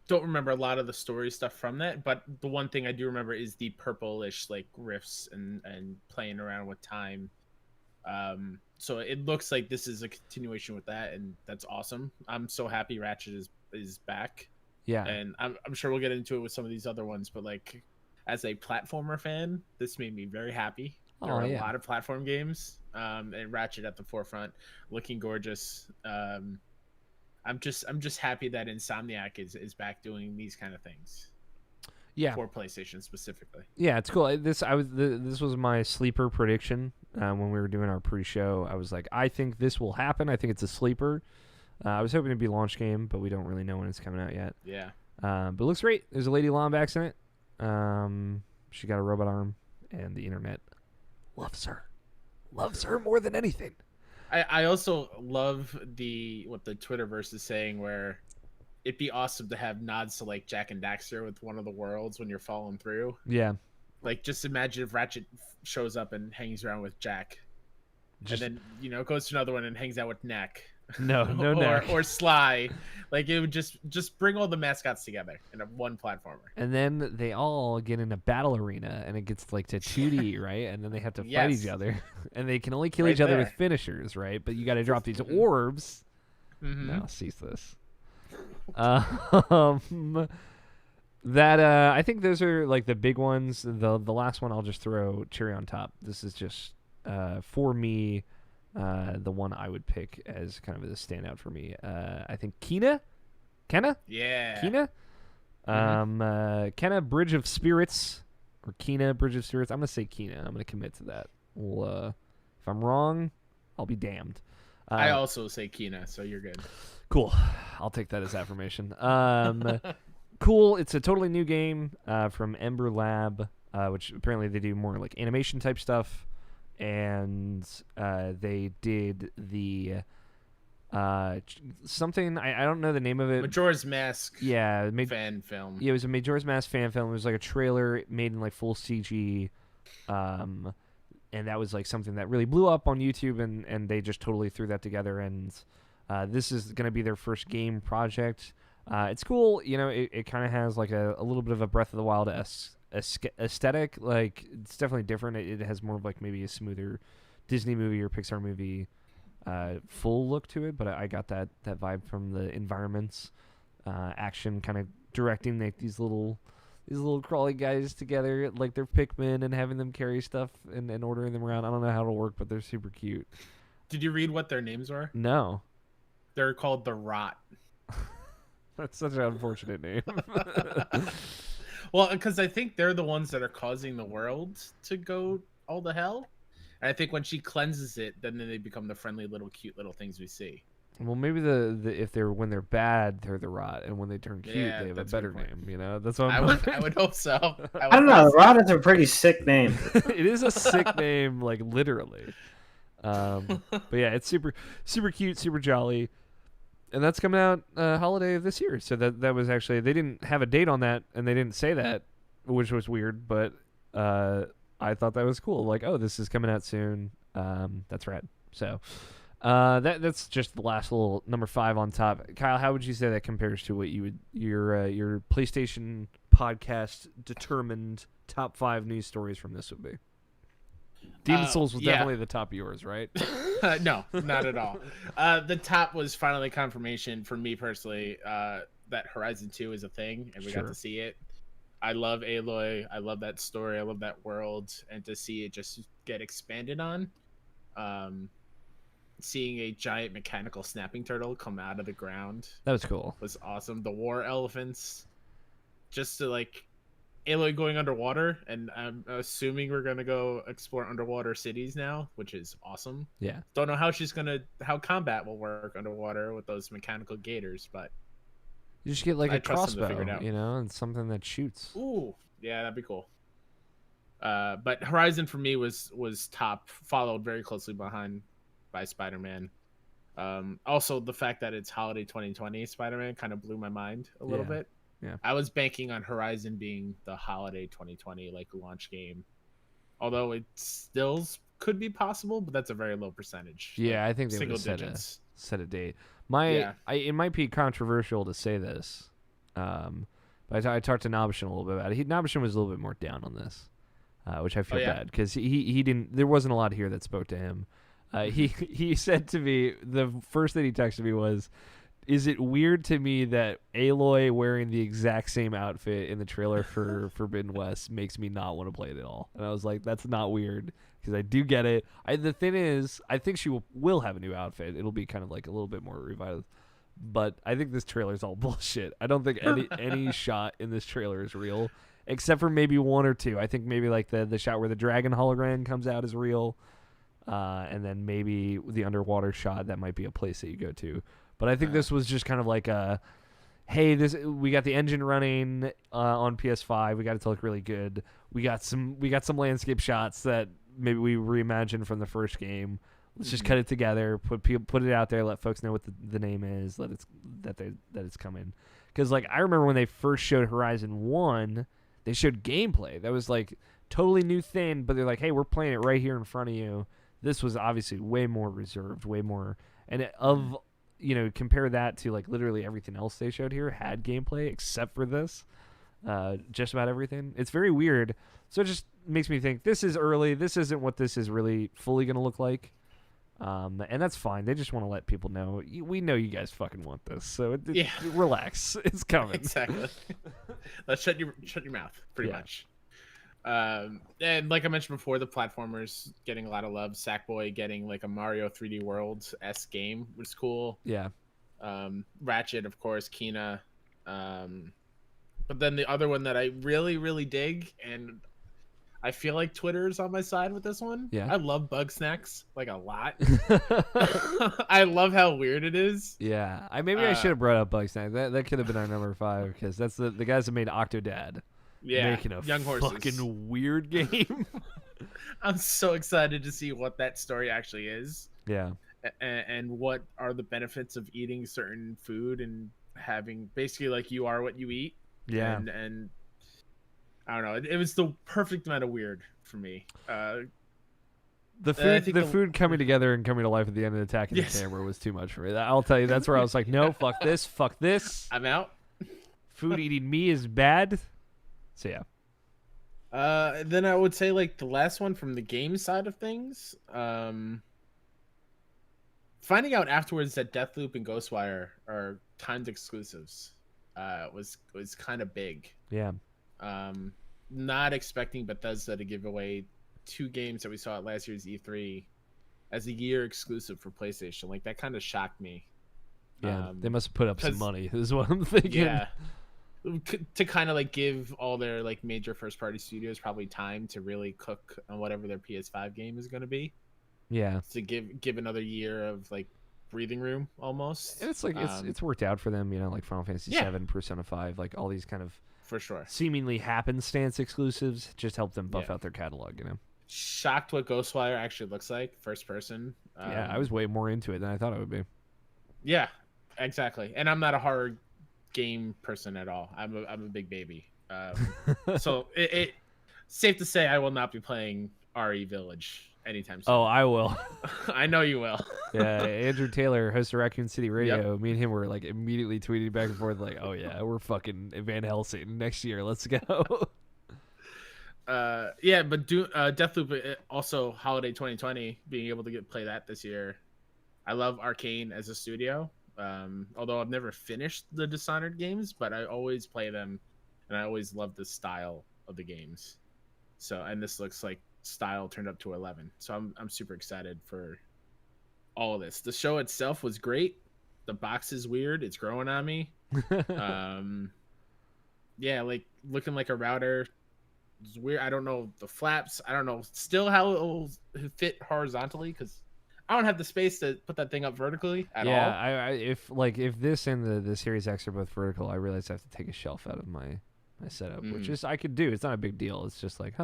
don't remember a lot of the story stuff from that, but the one thing I do remember is the purplish like riffs and playing around with time. So it looks like this is a continuation with that, and that's awesome. I'm so happy Ratchet is back. Yeah. And I'm sure we'll get into it with some of these other ones, but like as a platformer fan, this made me very happy. There are a lot of platform games, and Ratchet at the forefront, looking gorgeous. I'm just happy that Insomniac is back doing these kind of things. Yeah. For PlayStation specifically. Yeah, it's cool. This was my sleeper prediction when we were doing our pre-show. I was like, I think this will happen. I think it's a sleeper. I was hoping it'd be a launch game, but we don't really know when it's coming out yet. Yeah. But it looks great. There's a Lady Lombax in it. She got a robot arm, and the internet loves her. Loves her more than anything. I also love what the Twitterverse is saying, where it'd be awesome to have nods to like Jak and Daxter with one of the worlds when you're falling through. Yeah. Like, just imagine if Ratchet shows up and hangs around with Jak. And then, goes to another one and hangs out with Neck. No, Neck. Or Sly. Like, it would just bring all the mascots together in one platformer. And then they all get in a battle arena, and it gets like to 2D, right? And then they have to fight each other. And they can only kill each other with finishers, right? But you got to drop these orbs. Mm-hmm. Now, cease this. I think those are like the big ones. The last one I'll just throw cherry on top. This is just for me the one I would pick as kind of a standout for me. I think Kenna? Yeah. Kenna? Kenna Bridge of Spirits, or Kenna Bridge of Spirits. I'm gonna say Kenna. I'm gonna commit to that. Well, if I'm wrong, I'll be damned. I also say Kenna, so you're good. Cool. I'll take that as affirmation. Cool. It's a totally new game from Ember Lab, which apparently they do more like animation type stuff. And they did the something, I don't know the name of it. Majora's Mask. Yeah. Fan film. Yeah, it was a Majora's Mask fan film. It was like a trailer made in like full CG. And that was like something that really blew up on YouTube, and they just totally threw that together. And this is going to be their first game project. It's cool. It kind of has like a little bit of a Breath of the Wild aesthetic. Like, it's definitely different. It has more of like maybe a smoother Disney movie or Pixar movie full look to it. But I got that vibe from the environments, action kind of directing like these little crawly guys together like they're Pikmin and having them carry stuff and ordering them around. I don't know how it'll work, but they're super cute. Did you read what their names were? No. They're called the Rot. That's such an unfortunate name. Well, because I think they're the ones that are causing the world to go all to hell. And I think when she cleanses it, then they become the friendly little cute little things we see. Well, maybe if when they're bad, they're the rot, and when they turn cute, Yeah, they have a that's a better good point. name. You know, that's what I I'm would hoping. I would hope so. I don't know. Rod is a pretty sick name. It is a sick name, like literally. But yeah, it's super cute, super jolly, and that's coming out holiday of this year. So that was actually, they didn't have a date on that, and they didn't say that, which was weird. But I thought that was cool. Like, oh, this is coming out soon. That's rad. So that's just the last little number 5 on top. Kyle, how would you say that compares to what your PlayStation podcast determined top 5 news stories from this would be? Demon Souls was definitely the top of yours, right? No, not at all. The top was finally confirmation for me personally that Horizon 2 is a thing, and we got to see it. I love Aloy. I love that story. I love that world, and to see it just get expanded on. Seeing a giant mechanical snapping turtle come out of the ground, that was cool. Was awesome. The war elephants, just to like Aloy going underwater, and I'm assuming we're gonna go explore underwater cities now, which is awesome. Yeah. Don't know how combat will work underwater with those mechanical gators, but you just get like a crossbow, out. you know, and something that shoots. Ooh, yeah, that'd be cool. But Horizon for me was top, followed very closely behind by Spider-Man. Also the fact that it's holiday 2020 Spider-Man kind of blew my mind a little bit. Yeah. I was banking on Horizon being the holiday 2020 like launch game. Although it still could be possible, but that's a very low percentage. Yeah, like I think they single would digits. Set a date. It might be controversial to say this. But I talked to Nobishin a little bit about it. Nobishin was a little bit more down on this. Which I feel bad because he didn't. There wasn't a lot here that spoke to him. He said to me, the first thing he texted me was, "Is it weird to me that Aloy wearing the exact same outfit in the trailer for Forbidden West makes me not want to play it at all?" And I was like, "That's not weird because I do get it." The thing is, I think she will have a new outfit. It'll be kind of like a little bit more revitalized. But I think this trailer is all bullshit. I don't think any shot in this trailer is real. Except for maybe 1 or 2. I think maybe like the shot where the dragon hologram comes out is real. And then maybe the underwater shot, that might be a place that you go to. But I think this was just kind of like hey, we got the engine running on PS5. We got it to look really good. We got some landscape shots that maybe we reimagined from the first game. Let's just cut it together, put it out there, let folks know what the name is, that it's coming. Because like I remember when they first showed Horizon 1, they showed gameplay. That was like totally new thing, but they're like, hey, we're playing it right here in front of you. This was obviously way more reserved, way more. And compare that to like literally everything else they showed here had gameplay except for this. Just about everything. It's very weird. So it just makes me think this is early. This isn't what this is really fully going to look like. And that's fine. They just want to let people know. We know you guys fucking want this, so relax. It's coming. Exactly. Let's shut your mouth, pretty much. And like I mentioned before, the platformers getting a lot of love. Sackboy getting like a Mario 3D World-esque game was cool. Yeah. Ratchet, of course, Kina. But then the other one that I really, really dig, and I feel like Twitter's on my side with this one. Yeah. I love Bug Snacks like a lot. I love how weird it is. Yeah. I should have brought up Bug Snacks. That could have been our number 5 because that's the guys that made Octodad. Yeah. Making a Young Horses. fucking weird game. I'm so excited to see what that story actually is. Yeah. And what are the benefits of eating certain food and having basically like you are what you eat. Yeah. And I don't know. It was the perfect amount of weird for me. The food coming together and coming to life at the end of attacking the camera was too much for me. I'll tell you, that's where I was like, no, fuck this. I'm out. Food eating me is bad. So yeah. Then I would say like the last one from the game side of things. Finding out afterwards that Deathloop and Ghostwire are timed exclusives was kind of big. Yeah. Not expecting Bethesda to give away 2 games that we saw at last year's E3 as a year exclusive for PlayStation. Like that kind of shocked me. Yeah, they must have put up some money is what I'm thinking. Yeah. to kind of like give all their like major first party studios probably time to really cook on whatever their PS5 game is going to be. Yeah. To give another year of like breathing room almost. And it's like it's worked out for them, like Final Fantasy VII, Persona 5, like all these kind of for sure seemingly happenstance exclusives just help them buff out their catalog, Shocked what Ghostwire actually looks like first person. Yeah, I was way more into it than I thought I would be. Yeah, exactly. And I'm not a horror game person at all. I'm a big baby. So it safe to say I will not be playing RE Village anytime soon. Oh, I will. I know you will. Yeah, Andrew Taylor, host of Raccoon City Radio. Me and him were like immediately tweeting back and forth like, "Oh yeah, we're fucking Van Helsing next year. Let's go." Yeah, but Deathloop also holiday 2020 being able to play that this year. I love Arcane as a studio. Although I've never finished the Dishonored games, but I always play them, and I always love the style of the games. So, and this looks like style turned up to 11. So I'm super excited for all of this. The show itself was great. The box is weird. It's growing on me. Yeah, like looking like a router. It's weird. I don't know the flaps. I don't know still how it will fit horizontally because I don't have the space to put that thing up vertically at all. Yeah, if this and the Series X are both vertical, I realize I have to take a shelf out of my setup, which is I could do. It's not a big deal. It's just like,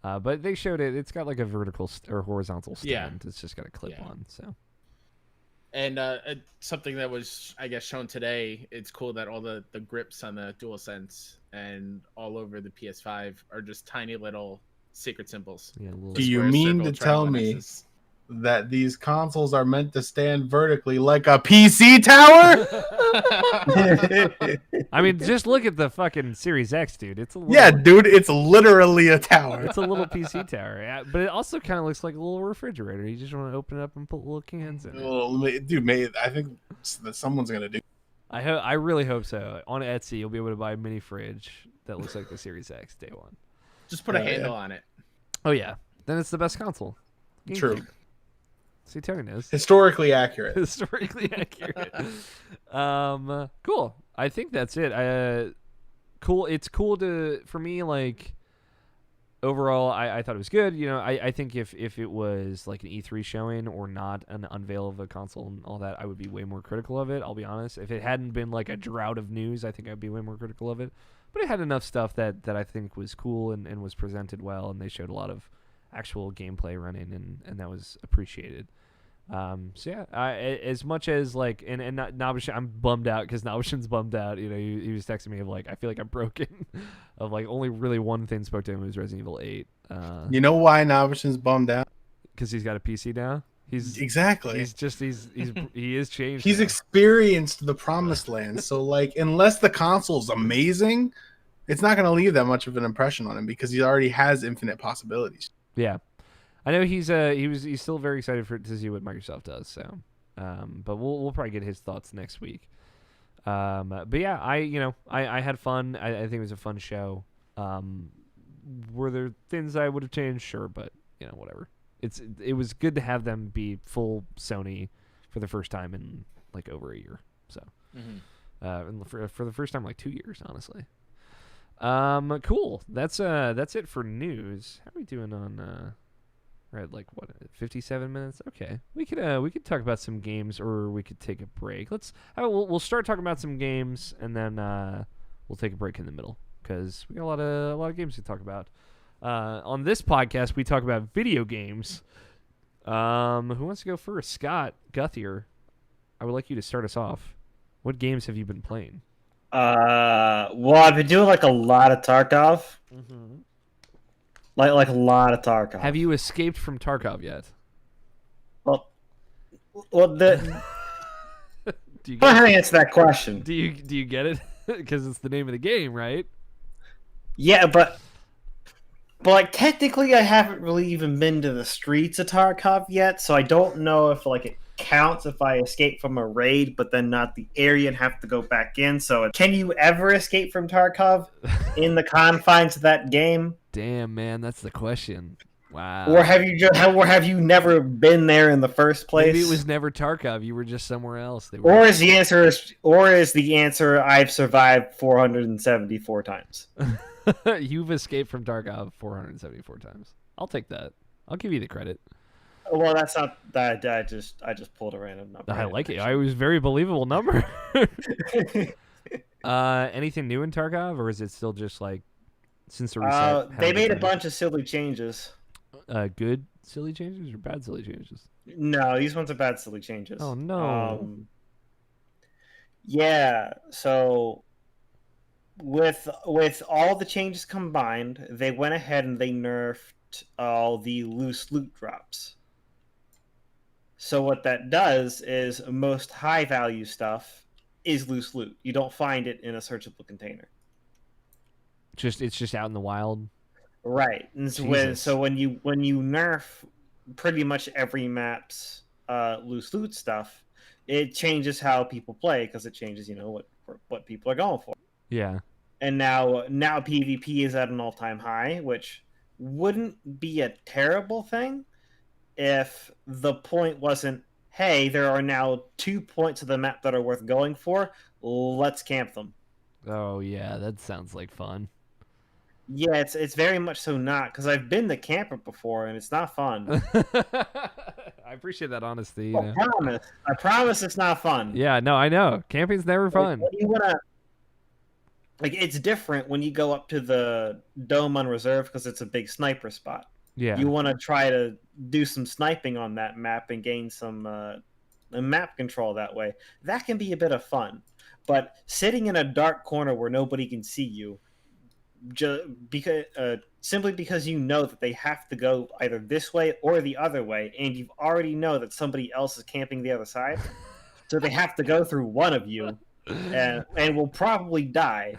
but they showed it. It's got like a vertical or horizontal stand. Yeah. It's just got a clip on. So. And something that was, I guess, shown today, it's cool that all the grips on the DualSense and all over the PS5 are just tiny little secret symbols. Yeah, do you mean to tell me that these consoles are meant to stand vertically like a PC tower? I mean, just look at the fucking Series X, dude. It's a little, dude, it's literally a tower. It's a little PC tower, but it also kind of looks like a little refrigerator. You just want to open it up and put little cans in it. Dude, I think that someone's gonna do. I really hope so. On Etsy, you'll be able to buy a mini fridge that looks like the Series X day one. Just put a handle on it. Oh yeah, then it's the best console. True. See, Tony knows. Historically accurate. Historically accurate. Cool. I think that's it. Cool. It's cool for me, like, overall, I thought it was good. I think if it was like an E3 showing or not an unveil of a console and all that, I would be way more critical of it. I'll be honest. If it hadn't been like a drought of news, I think I'd be way more critical of it. But it had enough stuff that I think was cool and was presented well, and they showed a lot of actual gameplay running, and that was appreciated. So yeah, as much as like, and Nabishin, I'm bummed out because Nabishin's bummed out. He was texting me of like, I feel like I'm broken. Of like, only really one thing spoke to him was Resident Evil 8. You know why Nabishin's bummed out? Because he's got a PC now. He is changed. He's experienced the promised land. So like, unless the console's amazing, it's not going to leave that much of an impression on him because he already has infinite possibilities. Yeah. I know he's still very excited to see what Microsoft does. So, but we'll probably get his thoughts next week. But yeah, I had fun. I think it was a fun show. Were there things I would have changed? Sure, but whatever. It was good to have them be full Sony for the first time in like over a year. So, and for the first time in like 2 years, honestly. Cool. That's it for news. How are we doing on? We're at like 57 minutes. Okay, we could talk about some games, or we could take a break. We'll start talking about some games, and then we'll take a break in the middle because we got a lot of games to talk about. On this podcast, we talk about video games. Who wants to go first? Scott Guthier, I would like you to start us off. What games have you been playing? Well, I've been doing like a lot of Tarkov. Mm-hmm. Like a lot of Tarkov. Have you escaped from Tarkov yet? Well, the. Do you I don't know how to answer that question. Do you get it? Because it's the name of the game, right? Yeah, but like technically, I haven't really even been to the streets of Tarkov yet, so I don't know if like it counts if I escape from a raid, but then not the area and have to go back in. So, can you ever escape from Tarkov in the confines of that game? Damn, man, that's the question. Wow. Or have you never been there in the first place? Maybe it was never Tarkov. You were just somewhere else. Or is the answer I've survived 474 times? You've escaped from Tarkov 474 times. I'll take that. I'll give you the credit. Well, that's not that. I just pulled a random number. I like it. It was a very believable number. Anything new in Tarkov, or is it still just like since the reset? They made a bunch of silly changes. Good silly changes or bad silly changes? No, these ones are bad silly changes. Oh no. Yeah. So with all the changes combined, they went ahead and they nerfed all the loose loot drops. So what that does is most high value stuff is loose loot. You don't find it in a searchable container. It's just out in the wild. Right. And so when you nerf pretty much every map's loose loot stuff, it changes how people play because it changes, what people are going for. Yeah. And now PvP is at an all-time high, which wouldn't be a terrible thing if the point wasn't, hey, there are now 2 points of the map that are worth going for. Let's camp them. Oh yeah, that sounds like fun. Yeah, it's very much so not, because I've been the camper before and it's not fun. I appreciate that honesty. I promise it's not fun. Yeah, no, I know. Camping's never fun. It's different when you go up to the Dome on Reserve because it's a big sniper spot. Yeah. You want to try to do some sniping on that map and gain some map control that way. That can be a bit of fun. But sitting in a dark corner where nobody can see you, simply because you know that they have to go either this way or the other way, and you already know that somebody else is camping the other side, so they have to go through one of you, and will probably die.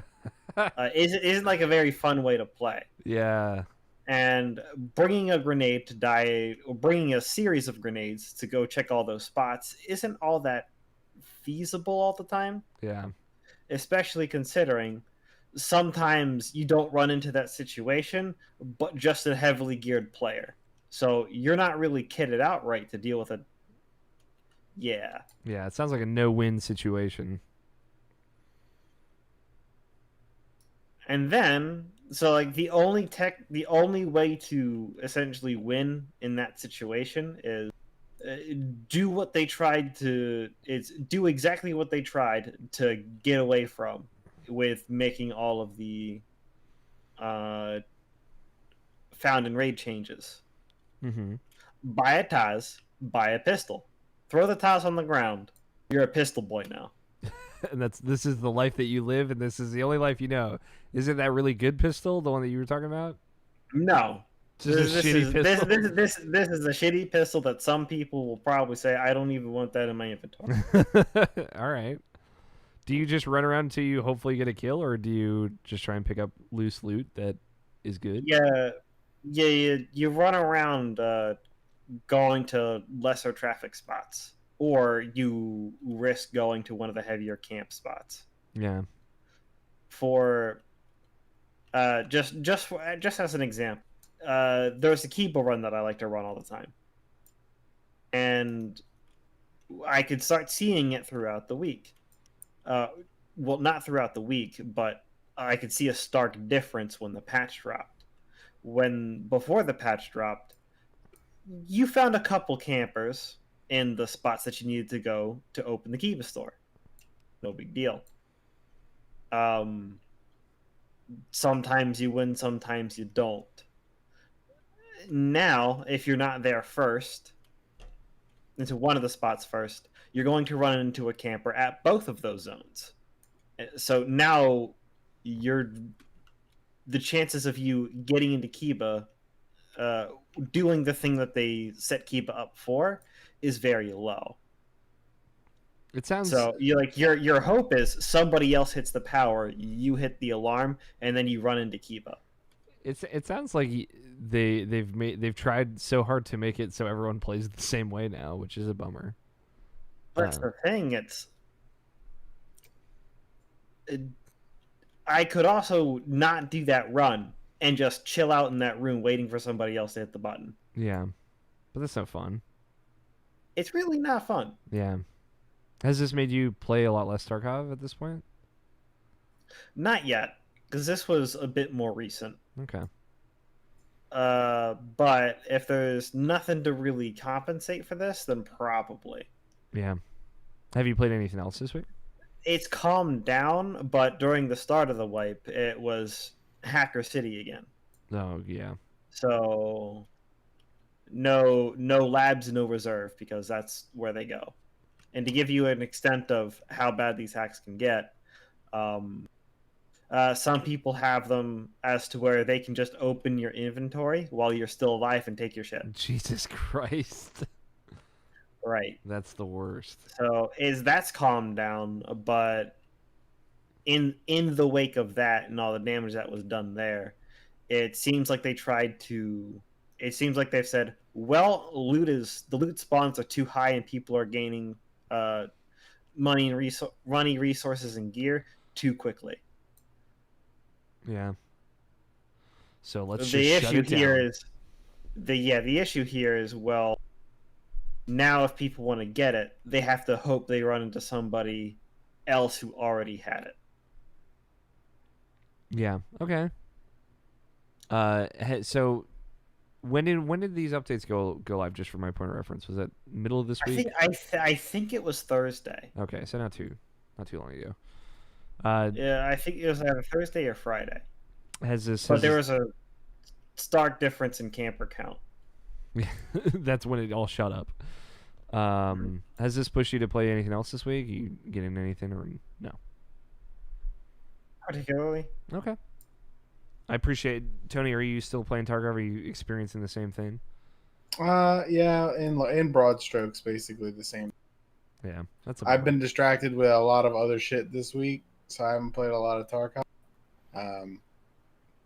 Isn't like a very fun way to play. Yeah. And bringing a grenade to die, or bringing a series of grenades to go check all those spots, isn't all that feasible all the time. Yeah. Especially considering sometimes you don't run into that situation, but just a heavily geared player. So you're not really kitted out right to deal with it. Yeah. Yeah, it sounds like a no-win situation. And then, so like the only way to essentially win in that situation is do exactly what they tried to get away from with making all of the found and raid changes. Mm-hmm. Buy a Taz, buy a pistol, throw the Taz on the ground. You're a pistol boy now. And this is the life that you live, and this is the only life you know. Isn't that really good pistol, the one that you were talking about? No. This is a shitty pistol that some people will probably say, I don't even want that in my inventory. All right. Do you just run around until you hopefully get a kill, or do you just try and pick up loose loot that is good? Yeah. You run around going to lesser traffic spots, or you risk going to one of the heavier camp spots. Yeah. For just as an example, there's a Kiba run that I like to run all the time, and I could start seeing it throughout the week. Well, not throughout the week, but I could see a stark difference when the patch dropped. Before the patch dropped, you found a couple campers in the spots that you needed to go to open the Kiba store. No big deal. Sometimes you win, sometimes you don't. Now, if you're not there first, into one of the spots first, you're going to run into a camper at both of those zones. So now the chances of you getting into Kiba, doing the thing that they set Kiba up for, is very low. It sounds so. Your hope is somebody else hits the power, you hit the alarm, and then you run into Kiba. It sounds like they've tried so hard to make it so everyone plays the same way now, which is a bummer. That's the thing. I could also not do that run and just chill out in that room waiting for somebody else to hit the button. Yeah, but that's no fun. It's really not fun. Yeah. Has this made you play a lot less Tarkov at this point? Not yet, because this was a bit more recent. Okay. But if there's nothing to really compensate for this, then probably. Yeah. Have you played anything else this week? It's calmed down, but during the start of the wipe, it was Hacker City again. Oh, yeah. So no labs, no reserve, because that's where they go. And to give you an extent of how bad these hacks can get, some people have them as to where they can just open your inventory while you're still alive and take your shit. Jesus Christ. Right. That's the worst. So that's calmed down, but in the wake of that and all the damage that was done there, it seems like they've said, well, the loot spawns are too high and people are gaining money and money, resources, and gear too quickly. Yeah. So let's The just shut issue it down. here is the issue here is, well, now if people want to get it, they have to hope they run into somebody else who already had it. Yeah. Okay. So when did these updates go live? Just for my point of reference, was that middle of this week? I think it was Thursday. Okay, so not too long ago. Yeah, I think it was either Thursday or Friday. But there was a stark difference in camper count. That's when it all shut up. Has this pushed you to play anything else this week? You getting anything or no? Particularly. Okay. I appreciate Tony. Are you still playing Tarkov? Are you experiencing the same thing? Yeah, in broad strokes, basically the same. Yeah, I've been distracted with a lot of other shit this week, so I haven't played a lot of Tarkov.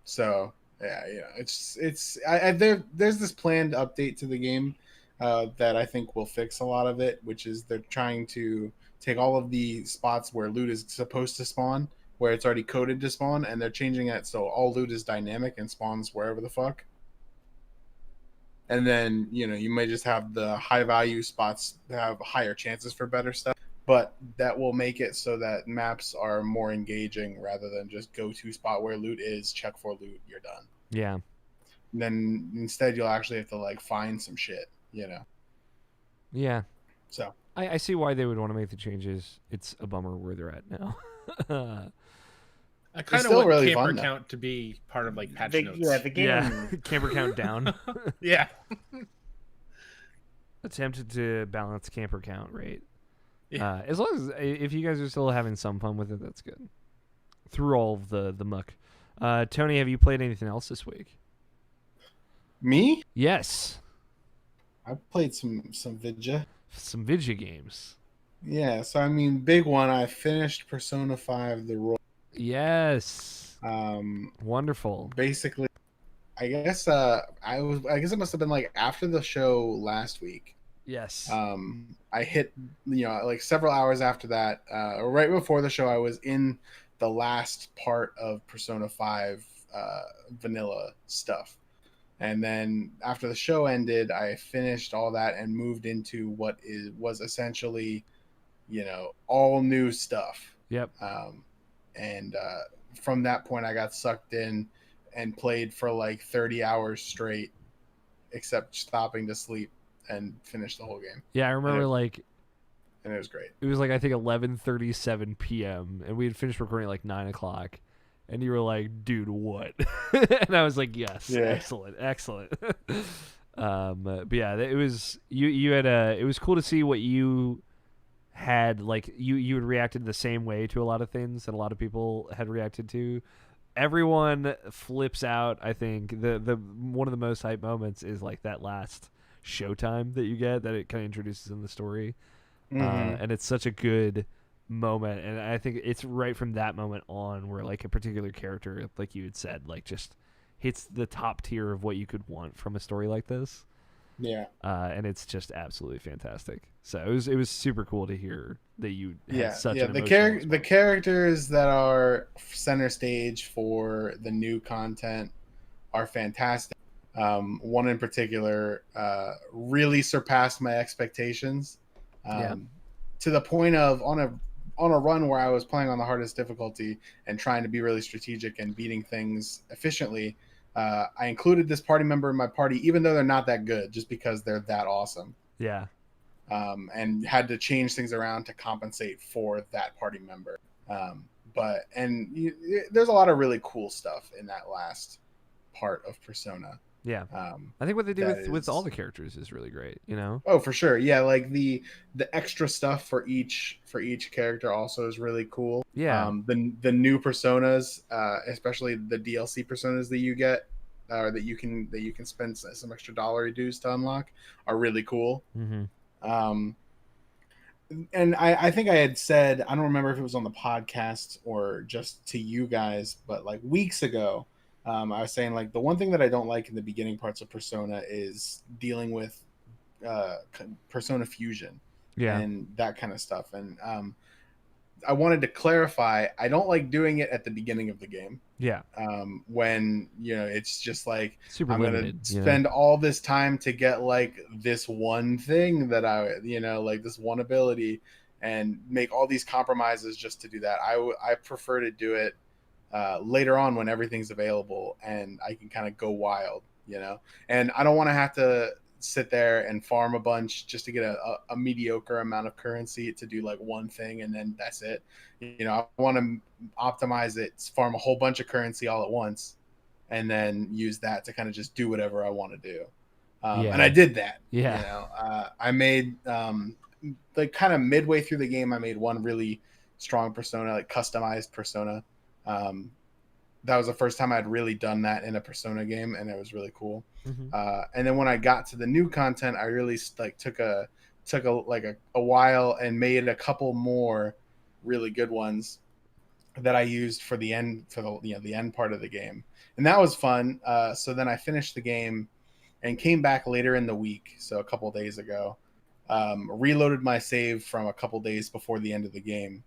So yeah, there's this planned update to the game that I think will fix a lot of it, which is they're trying to take all of the spots where loot is supposed to spawn, where it's already coded to spawn, and they're changing it so all loot is dynamic and spawns wherever the fuck. And then, you may just have the high value spots that have higher chances for better stuff, but that will make it so that maps are more engaging rather than just go to spot where loot is, check for loot, you're done. Yeah. And then instead you'll actually have to find some shit, Yeah. So I see why they would want to make the changes. It's a bummer where they're at now. I kind of want really camper count to be part of patch notes. Yeah, the game. Yeah, camper count down. Yeah. Attempted to balance camper count rate. Yeah. As long as if you guys are still having some fun with it, that's good. Through all of the muck. Tony, have you played anything else this week? Me? Yes. I played some Vidya. Some Vidya games. Yeah, so big one. I finished Persona 5 the Royal. Yes. Wonderful. Basically, I guess it must have been after the show last week. Yes. I hit several hours after that, or right before the show, I was in the last part of Persona 5 vanilla stuff. And then after the show ended, I finished all that and moved into what was essentially, all new stuff. Yep. And from that point, I got sucked in and played for 30 hours straight, except stopping to sleep, and finished the whole game. Yeah, I remember and it was great. It was I think 11:37 p.m. and we had finished recording at 9 o'clock, and you were like, "Dude, what?" And I was like, "Yes, yeah. excellent." But yeah, it was you had it was cool to see what you had you had reacted the same way to a lot of things that a lot of people had reacted to. Everyone flips out. I think the one of the most hype moments is that last showtime that you get that it kind of introduces in the story. And it's such a good moment, and I think it's right from that moment on where a particular character, like you had said, just hits the top tier of what you could want from a story like this. Yeah. And it's just absolutely fantastic. So it was super cool to hear that you had such an emotional the characters that are center stage for the new content are fantastic. One in particular really surpassed my expectations, Yeah. to the point of on a run where I was playing on the hardest difficulty and trying to be really strategic and beating things efficiently. I included this party member in my party, even though they're not that good, just because they're that awesome. Yeah. And had to change things around to compensate for that party member. There's a lot of really cool stuff in that last part of Persona. Yeah. I think what they do with all is- the characters is really great, you know? Oh, for sure. Yeah, like the extra stuff for each character also is really cool. Yeah. The new personas, especially the DLC personas that you get, or that you can spend some extra dollary dues to unlock, are really cool. Mm-hmm. And I think I had said, I don't remember if it was on the podcast or just to you guys, but like weeks ago, I was saying like the one thing that I don't like in the beginning parts of Persona is dealing with Persona Fusion, Yeah. and that kind of stuff. And I wanted to clarify, I don't like doing it at the beginning of the game. Yeah. When it's just like Super I'm limited. gonna spend all this time to get like this one thing that like this one ability, and make all these compromises just to do that. I prefer to do it later on when everything's available and I can kind of go wild, and I don't want to have to sit there and farm a bunch just to get a mediocre amount of currency to do like one thing and then that's it. I want to optimize it, farm a whole bunch of currency all at once, and then use that to kind of just do whatever I want to do. And I did that. I made like kind of midway through the game, I made one really strong persona, like customized persona. That was the first time I'd really done that in a Persona game, and it was really cool. Mm-hmm. And then when I got to the new content, I really like took a while and made a couple more really good ones that I used for the end, the end part of the game, and that was fun. So then I finished the game and came back later in the week, so a couple days ago, reloaded my save from a couple days before the end of the game.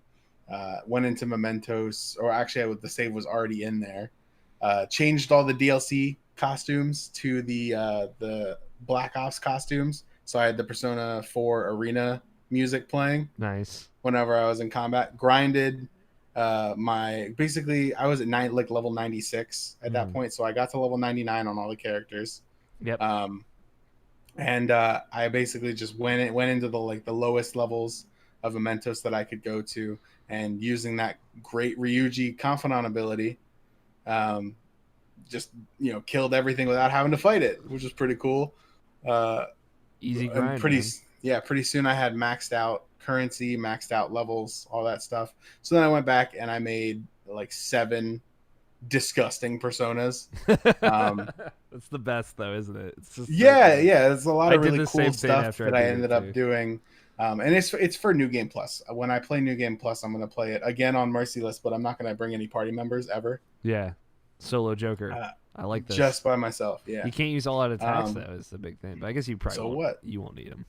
Went into Mementos, or actually the save was already in there. Changed all the DLC costumes to the Black Ops costumes, so I had the Persona 4 Arena music playing. Nice. Whenever I was in combat, grinded I was at level 96 at that point, so I got to level 99 on all the characters. Yep. And I basically just went into the lowest levels of Mementos that I could go to, and using that great Ryuji Confidant ability, just killed everything without having to fight it, which was pretty cool. Easy grind. Pretty soon I had maxed out currency, maxed out levels, all that stuff. So then I went back and I made like 7 disgusting personas. That's the best though, isn't it? It's just there's a lot of really cool stuff that I ended up doing. doing. And it's for New Game Plus. When I play New Game Plus, I'm going to play it again on Merciless, but I'm not going to bring any party members ever. Yeah. Solo Joker. I like this. Just by myself, yeah. You can't use all out attacks, though, is the big thing. But I guess you probably So won't. what? You won't need them.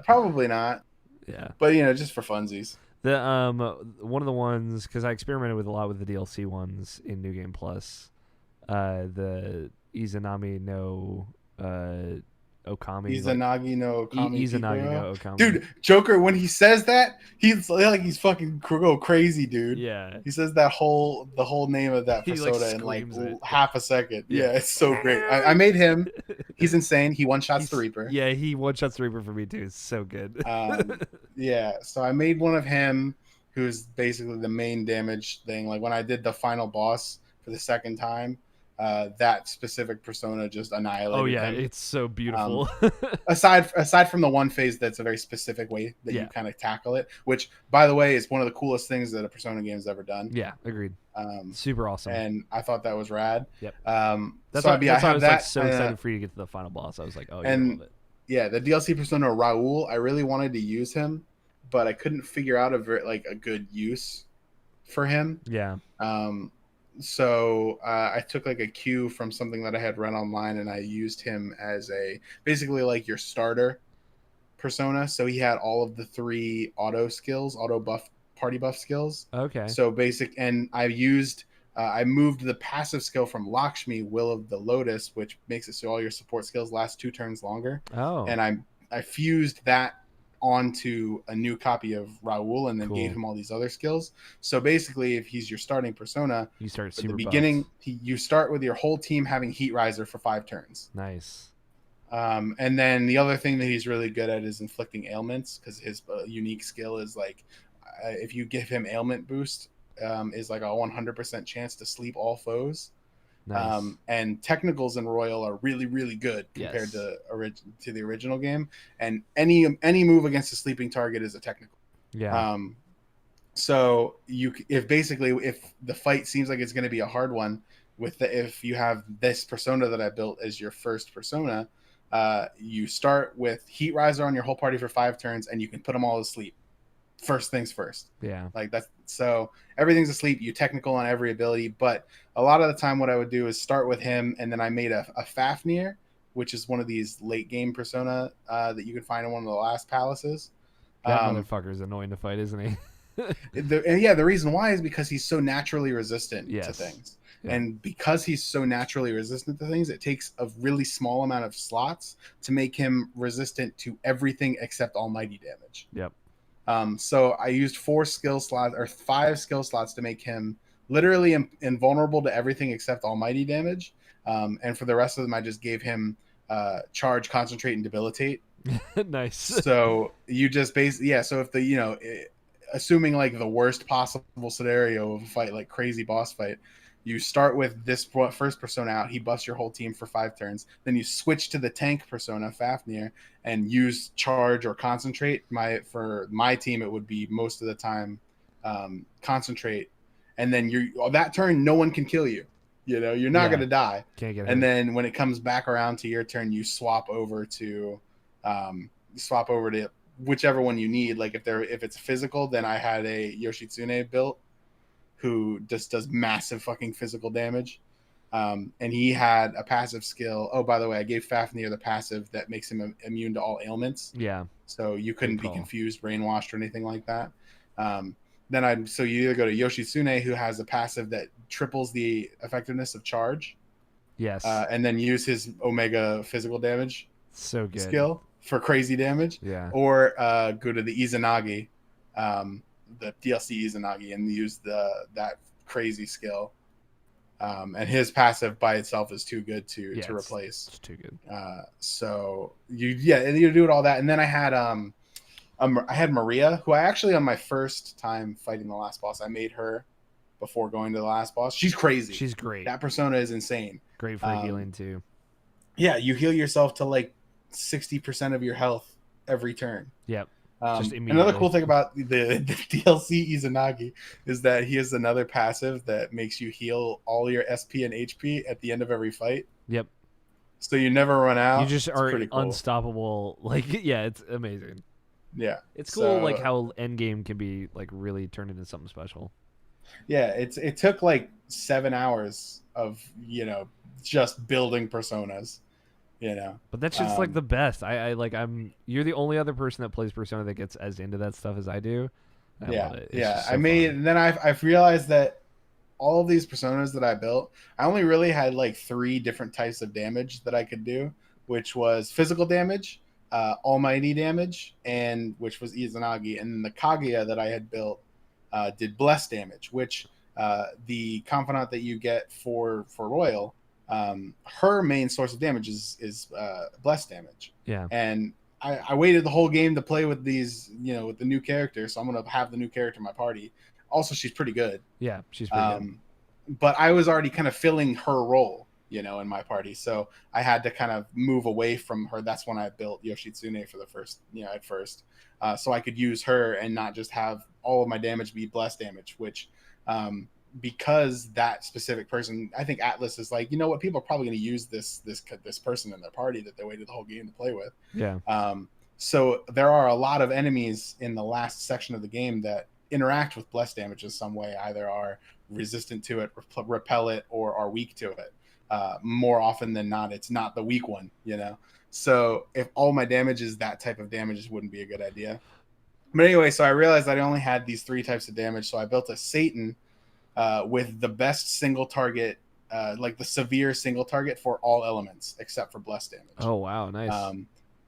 Probably not. Yeah. But, just for funsies. The one of the ones, because I experimented with a lot with the DLC ones in New Game Plus, the Izanami no Okami. Izanagi no Okami. Izanagi no Okami. Dude, Joker, when he says that, he's fucking go crazy, dude. Yeah. He says the whole name of that He, persona in screams it. half a second. Yeah. Yeah, it's so great. I made him. He's insane. He one-shots the Reaper. Yeah, he one-shots the Reaper for me, too. It's so good. Yeah, so I made one of him who's basically the main damage thing. Like when I did the final boss for the second time, that specific persona just annihilated him. It's so beautiful. Aside from the one phase that's a very specific way that you kind of tackle it, which, by the way, is one of the coolest things that a Persona game has ever done. Yeah, agreed. Super awesome. And I thought that was rad. Yep. That's why I was like so excited for you to get to the final boss. I was like, oh, and love it. Yeah, the DLC persona Raul, I really wanted to use him, but I couldn't figure out a good use for him. Yeah. So I took like a cue from something that I had read online, and I used him as basically like your starter persona. So he had all of the 3 auto buff, party buff skills. Okay. So and I used I moved the passive skill from Lakshmi, Will of the Lotus, which makes it so all your support skills last 2 turns longer. Oh. And I fused that onto a new copy of Raul and then gave him all these other skills. So basically, if he's your starting persona, you start at super the beginning, buffed. you start with your whole team having Heat Riser for 5 turns. Nice. And then the other thing that he's really good at is inflicting ailments, because his unique skill is like if you give him ailment boost, is like a 100% chance to sleep all foes. Nice. And technicals in Royal are really, really good compared to the original game. And any move against a sleeping target is a technical. Yeah. So if the fight seems like it's going to be a hard one, if you have this persona that I built as your first persona, you start with Heat Riser on your whole party for 5 turns, and you can put them all to sleep. First things first. Yeah. Like that's so everything's asleep. You technical on every ability, but a lot of the time what I would do is start with him, and then I made a Fafnir, which is one of these late game persona that you can find in one of the last palaces. That motherfucker's annoying to fight, isn't he? The reason why is because he's so naturally resistant to things. Yeah. And because he's so naturally resistant to things, it takes a really small amount of slots to make him resistant to everything except almighty damage. Yep. So I used 5 skill slots to make him literally invulnerable to everything except almighty damage. And for the rest of them, I just gave him charge, concentrate, and debilitate. Nice. So you just so if assuming like the worst possible scenario of a fight, like crazy boss fight, you start with this first persona out. He busts your whole team for 5 turns. Then you switch to the tank persona, Fafnir, and use charge or concentrate. For my team, it would be most of the time concentrate. And then that turn, no one can kill you. You're not going to die. Can't get hurt. And then when it comes back around to your turn, you swap over to whichever one you need. Like if it's physical, then I had a Yoshitsune built who just does massive fucking physical damage. And he had a passive skill. Oh, by the way, I gave Fafnir the passive that makes him immune to all ailments. Yeah. So you couldn't be confused, brainwashed, or anything like that. So you either go to Yoshitsune, who has a passive that triples the effectiveness of charge. Yes. And then use his Omega physical damage skill for crazy damage. Yeah. Or go to the Izanagi, the DLC Izanagi, and use that crazy skill. And his passive by itself is too good to replace. It's too good. So you do it all that, and then I had Maria, who I actually on my first time fighting the last boss, I made her before going to the last boss. She's crazy. She's great. That persona is insane. Great for healing too. Yeah, you heal yourself to like 60% of your health every turn. Yep. Another cool thing about the DLC Izanagi is that he has another passive that makes you heal all your SP and HP at the end of every fight. Yep. So you never run out. You just are cool. Unstoppable. Like, yeah, it's amazing. Yeah. It's cool, like how endgame can be like really turned into something special. Yeah, it took like 7 hours of just building personas. But that's just like the best. You're the only other person that plays Persona that gets as into that stuff as I do. I love it. It's so fun. And then I've realized that all of these personas that I built, I only really had like 3 different types of damage that I could do, which was physical damage, almighty damage, and which was Izanagi, and then the Kaguya that I had built did bless damage, which the confidant that you get for Royal, her main source of damage is bless damage. Yeah. And I waited the whole game to play with these, with the new character, so I'm gonna have the new character in my party. Also, she's pretty good. Yeah, she's pretty good. But I was already kind of filling her role, in my party, so I had to kind of move away from her. That's when I built Yoshitsune for the first, at first, so I could use her and not just have all of my damage be bless damage, which. Because that specific person, I think Atlas is like, what, people are probably going to use this person in their party that they waited the whole game to play with. Yeah. So there are a lot of enemies in the last section of the game that interact with bless damage in some way, either are resistant to it, repel it, or are weak to it. More often than not, it's not the weak one, So if all my damage is that type of damage, it wouldn't be a good idea. But anyway, so I realized I only had these 3 types of damage, so I built a Satan, with the best single target, like the severe single target for all elements except for bless damage. Oh wow, nice.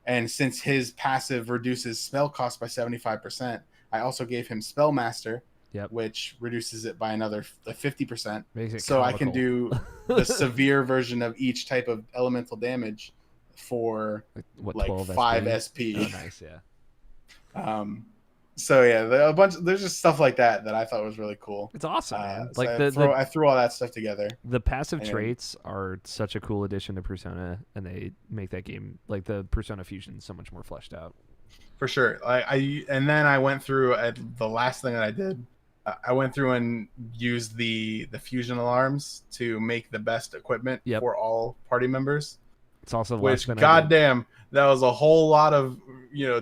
And since his passive reduces spell cost by 75%, I also gave him Spellmaster, which reduces it by another 50%. Makes it so comical. I can do the severe version of each type of elemental damage for like 5 SP. Oh, nice, yeah. So yeah, there's just stuff like that I thought was really cool. It's awesome, man. So Like I threw all that stuff together. The passive traits are such a cool addition to Persona, and they make that game, like the Persona Fusion, so much more fleshed out. For sure. And then I went through the last thing that I did. I went through and used the fusion alarms to make the best equipment for all party members. It's also which goddamn, that was a whole lot of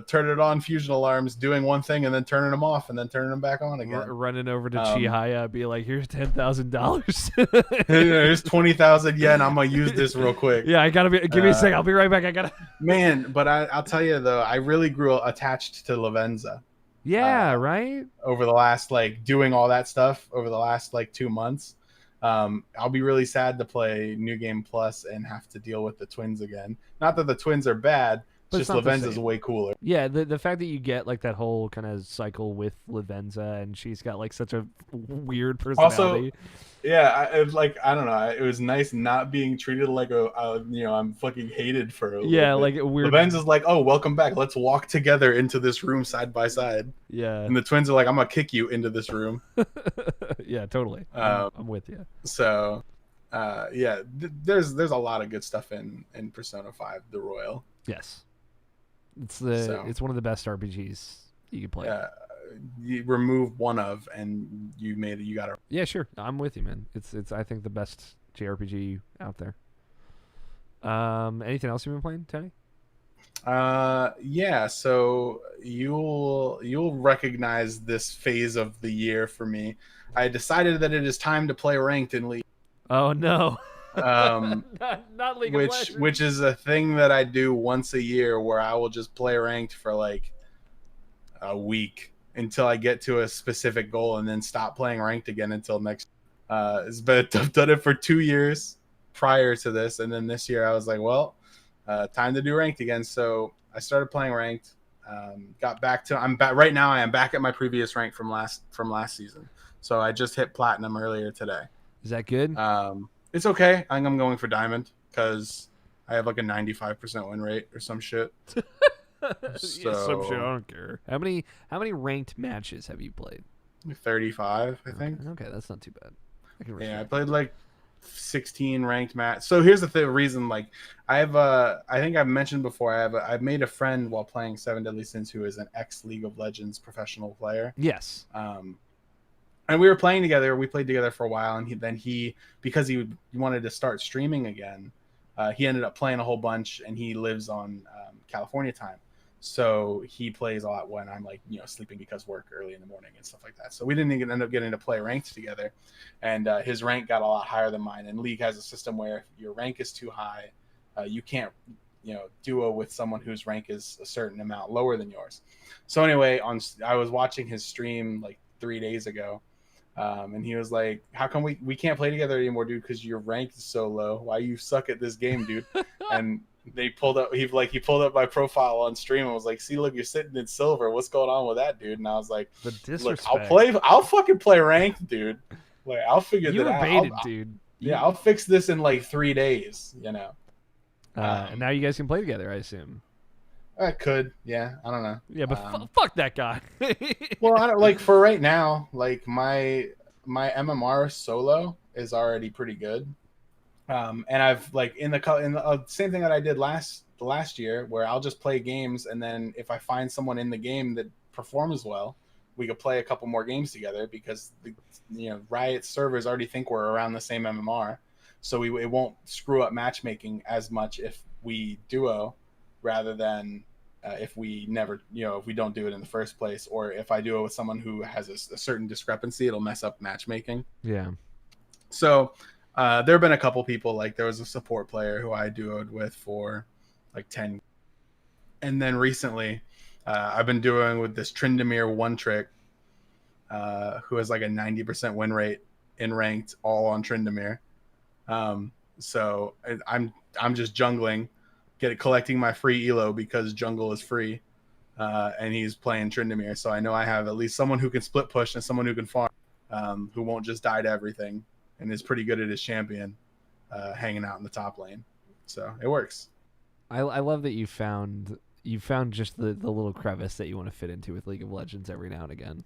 turn it on fusion alarms, doing one thing and then turning them off and then turning them back on again. Running over to Chihaya, be like, "Here's $10,000. Here's 20,000 yen. I'm gonna use this real quick." Yeah, I gotta give me a sec. I'll be right back. I gotta. Man, but I'll tell you though, I really grew attached to Lavenza. Yeah, right. Over the last doing all that stuff over the last 2 months. I'll be really sad to play New Game Plus and have to deal with the twins again. Not that the twins are bad, it's just Lavenza's way cooler. Yeah, the fact that you get like that whole kind of cycle with Lavenza, and she's got like such a weird personality. Also, yeah, I don't know. It was nice not being treated like I'm fucking hated for a little like bit. weird. Lavenza's like, "Oh, welcome back. Let's walk together into this room side by side." Yeah. And the twins are like, "I'm gonna kick you into this room." Yeah, totally. I'm with you. So, there's a lot of good stuff in Persona 5, the Royal. Yes. It's one of the best RPGs you can play. You remove one of, and you got it. Yeah, sure. I'm with you, man. It's I think the best JRPG out there. Anything else you've been playing, Tony? Yeah. So you'll recognize this phase of the year for me. I decided that it is time to play ranked in League. Oh no. Not League of Legends. Which is a thing that I do once a year, where I will just play ranked for a week until I get to a specific goal, and then stop playing ranked again until next. But I've done it for 2 years prior to this, and then this year I was like, well, time to do ranked again. So I started playing ranked. Got back to right now. I am back at my previous rank from last season. So I just hit platinum earlier today. Is that good? It's okay. I think I'm going for diamond because I have a 95% win rate or some shit. Some shit. I don't care. How many ranked matches have you played? 35, I think. Okay, that's not too bad. I played 16 ranked match. So here's the reason. I think I've mentioned before. I've made a friend while playing Seven Deadly Sins who is an ex League of Legends professional player. Yes. And we were playing together. We played together for a while, and he because he wanted to start streaming again, he ended up playing a whole bunch, and he lives on California time. So he plays a lot when I'm sleeping because work early in the morning and stuff like that. So we didn't even end up getting to play ranked together. And his rank got a lot higher than mine. And League has a system where if your rank is too high, you can't duo with someone whose rank is a certain amount lower than yours. So anyway, I was watching his stream 3 days ago. And he was like, "How come we can't play together anymore, dude? Because your rank is so low. Why you suck at this game, dude?" And they pulled up. He pulled up my profile on stream and was like, "See, look, you're sitting in silver. What's going on with that, dude?" And I was like, "The disrespect. Look, I'll fucking play ranked, dude. I'll figure that out. You were baited, dude. Yeah, I'll fix this in 3 days. And now you guys can play together, I assume. I could, yeah. I don't know. Yeah, but fuck that guy. Well, I don't for right now. My MMR solo is already pretty good. And I've in the same thing that I did last year, where I'll just play games, and then if I find someone in the game that performs well, we could play a couple more games together because Riot servers already think we're around the same MMR, so it won't screw up matchmaking as much if we duo rather than if we never if we don't do it in the first place, or if I do it with someone who has a certain discrepancy, it'll mess up matchmaking. Yeah. So there have been a couple people, there was a support player who I duoed with for 10, and then recently I've been doing with this Tryndamere one trick who has a 90% win rate, in ranked, all on Tryndamere. So I'm just jungling, collecting my free elo because jungle is free, and he's playing Tryndamere. So I know I have at least someone who can split push and someone who can farm, who won't just die to everything, and is pretty good at his champion, hanging out in the top lane. So it works. I love that you found just the little crevice that you want to fit into with League of Legends every now and again.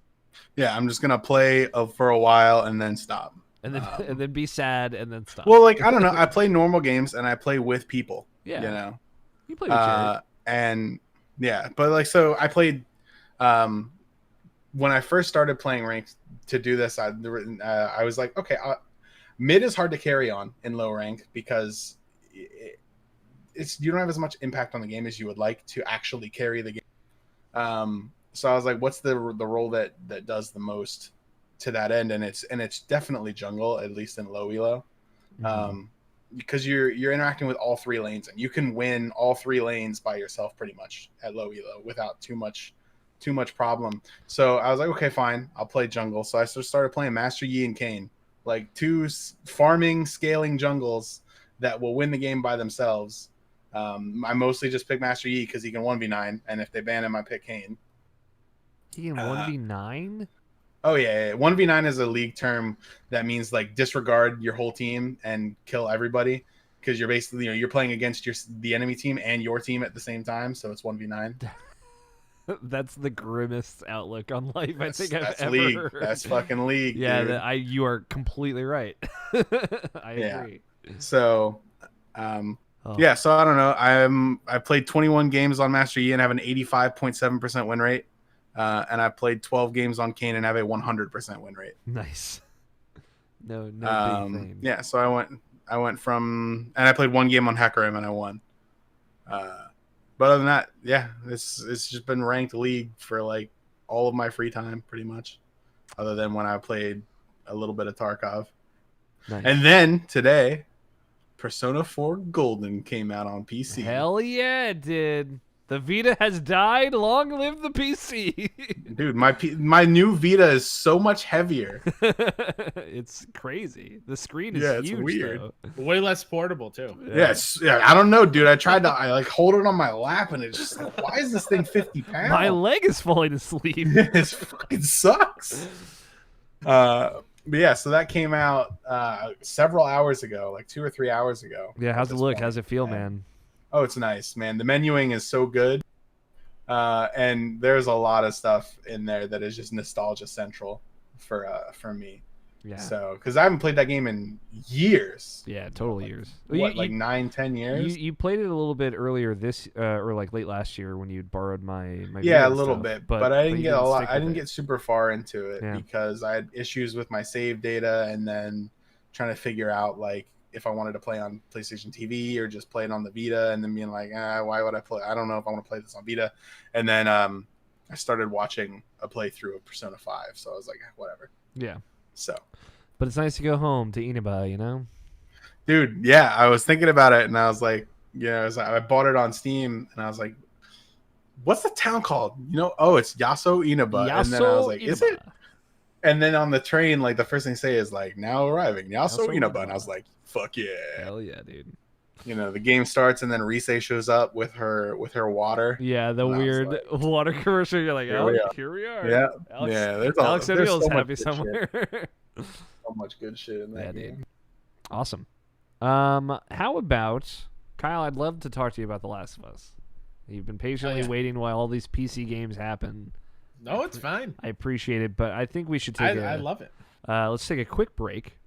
Yeah, I'm just gonna play for a while and then stop. And then and then be sad and then stop. Well, like I don't know. I play normal games and I play with people. Yeah. You know. You play with Jared. And yeah, but like so I played when I first started playing ranked to do this, I was like, okay, mid is hard to carry on in low rank because it's you don't have as much impact on the game as you would like to actually carry the game. So I was like, what's the role that does the most to that end? And it's definitely jungle, at least in low elo. Because you're interacting with all three lanes, and you can win all three lanes by yourself pretty much at low elo without too much problem. So I was like, okay, fine, I'll play jungle. So I just started playing Master Yi and Kayn, like two farming, scaling jungles that will win the game by themselves. I mostly just pick Master Yi because he can 1v9, and if they ban him, I pick Kayn. He can 1v9? Oh yeah, 1v9 is a league term that means like disregard your whole team and kill everybody, because you're basically you're playing against the enemy team and your team at the same time, so it's 1v9. That's the grimmest outlook on life I think I've ever league. heard. That's fucking league. Yeah, dude. you are completely right. I agree. So, yeah. So I don't know. I played 21 games on Master Yi and have an 85.7% win rate. And I played 12 games on Kayn and have a 100% win rate. Nice. No big fame. Yeah, so I went from, and I played one game on Hecarim and I won. But other than that, yeah, it's just been ranked league for like all of my free time, pretty much, other than when I played a little bit of Tarkov. Nice. And then today, Persona 4 Golden came out on PC. Hell yeah, it did. The Vita has died. Long live the PC. Dude, my new Vita is so much heavier. It's crazy. The screen is it's huge, weird. though. Way less portable too. Yeah, I don't know, dude. I tried to like hold it on my lap, and it's just like, why is this thing 50 pounds? My leg is falling asleep. It fucking sucks. But yeah, so that came out several hours ago, like 2 or 3 hours ago. Yeah, how's it look? How's it feel, man? Oh, it's nice, man. The menuing is so good. And there's a lot of stuff in there that is just nostalgia central for me. Yeah. So, because I haven't played that game in years. Yeah, total years. What, like 9-10 years? You played it a little bit earlier this or like late last year when you borrowed my yeah, a little bit, but I didn't get a lot. I didn't get get super far into it because I had issues with my save data, and then trying to figure out like if I wanted to play on PlayStation TV or just play it on the Vita, and then being like, why would I play? I don't know if I want to play this on Vita. And then I started watching a playthrough of Persona 5, so I was like, whatever. Yeah. So, but it's nice to go home to Inaba, you know? Dude, yeah, I was thinking about it, and I was like, I bought it on Steam, and I was like, what's the town called? It's Yaso Inaba. And then I was like, is it? And then on the train, like the first thing they say is like, now arriving, Yaso Inaba. And I was like, fuck yeah. Hell yeah, dude. The game starts, and then Rise shows up with her water. Yeah, the weird water commercial. You're like, here we are. Yeah, Alex O'Neill's so happy somewhere. So much good shit in that game. Dude. Awesome. How about Kyle? I'd love to talk to you about The Last of Us. You've been patiently waiting while all these PC games happen. No, it's fine. I appreciate it, but I think we should take I love it. Let's take a quick break.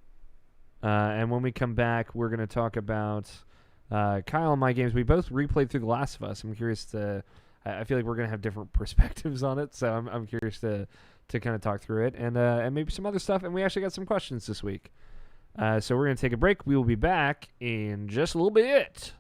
And when we come back, we're going to talk about Kyle and my games. We both replayed through The Last of Us. I'm curious to... I feel like we're going to have different perspectives on it, so I'm curious to kind of talk through it. And maybe some other stuff. And we actually got some questions this week. So we're going to take a break. We will be back in just a little bit.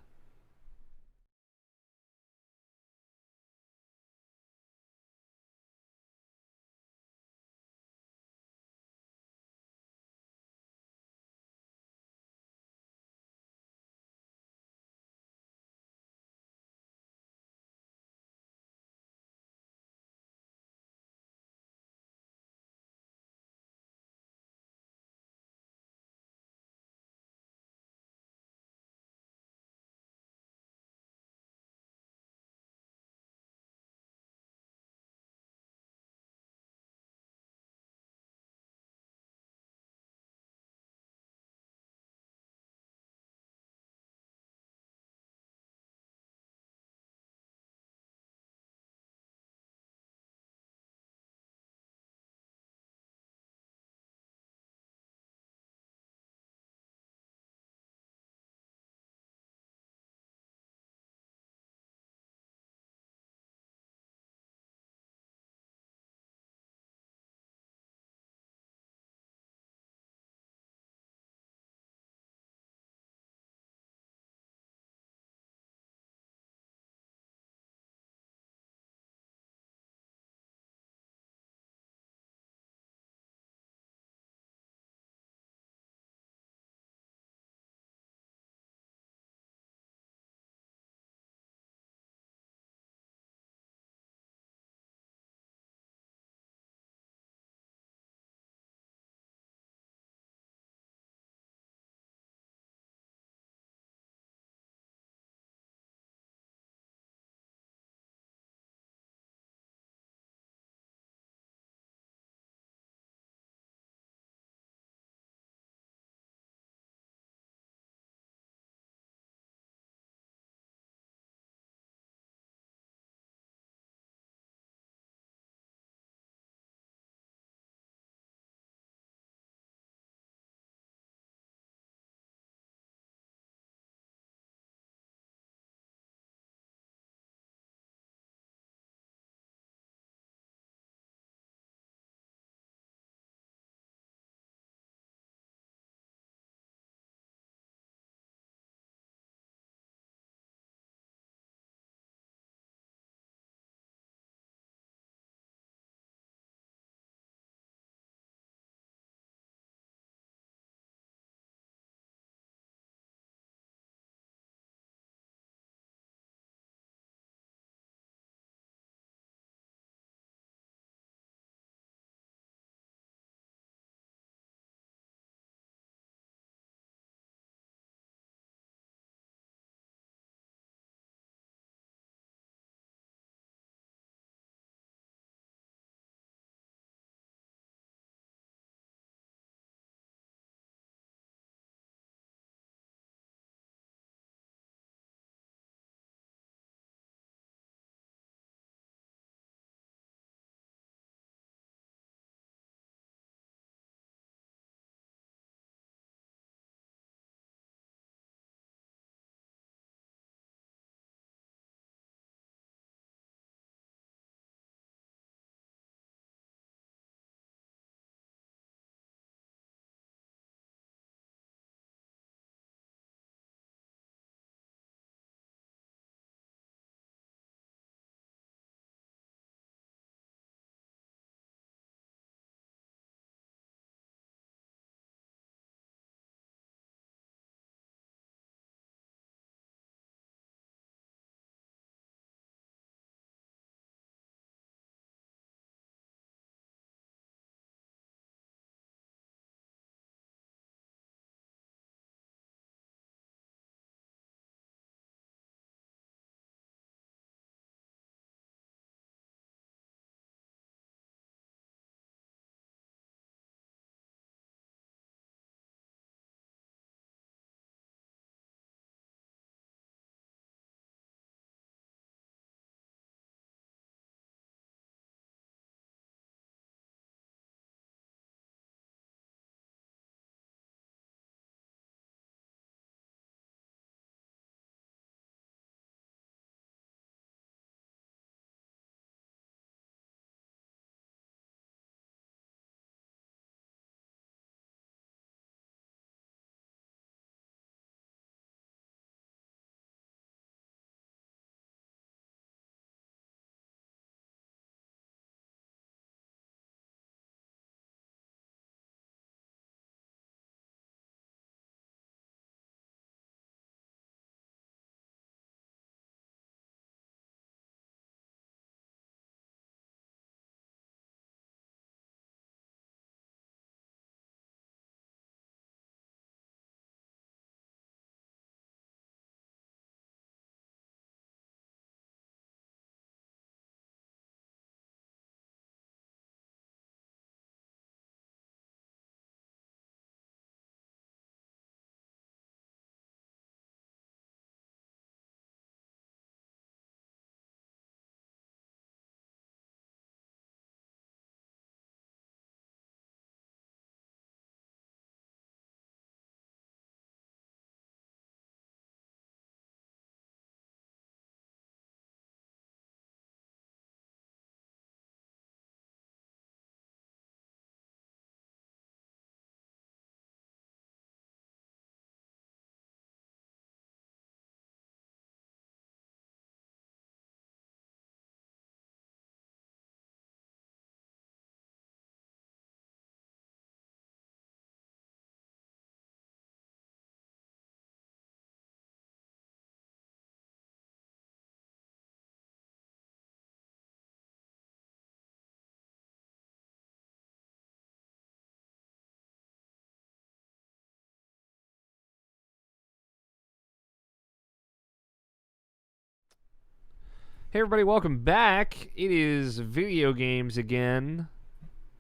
Hey everybody, welcome back. It is video games again.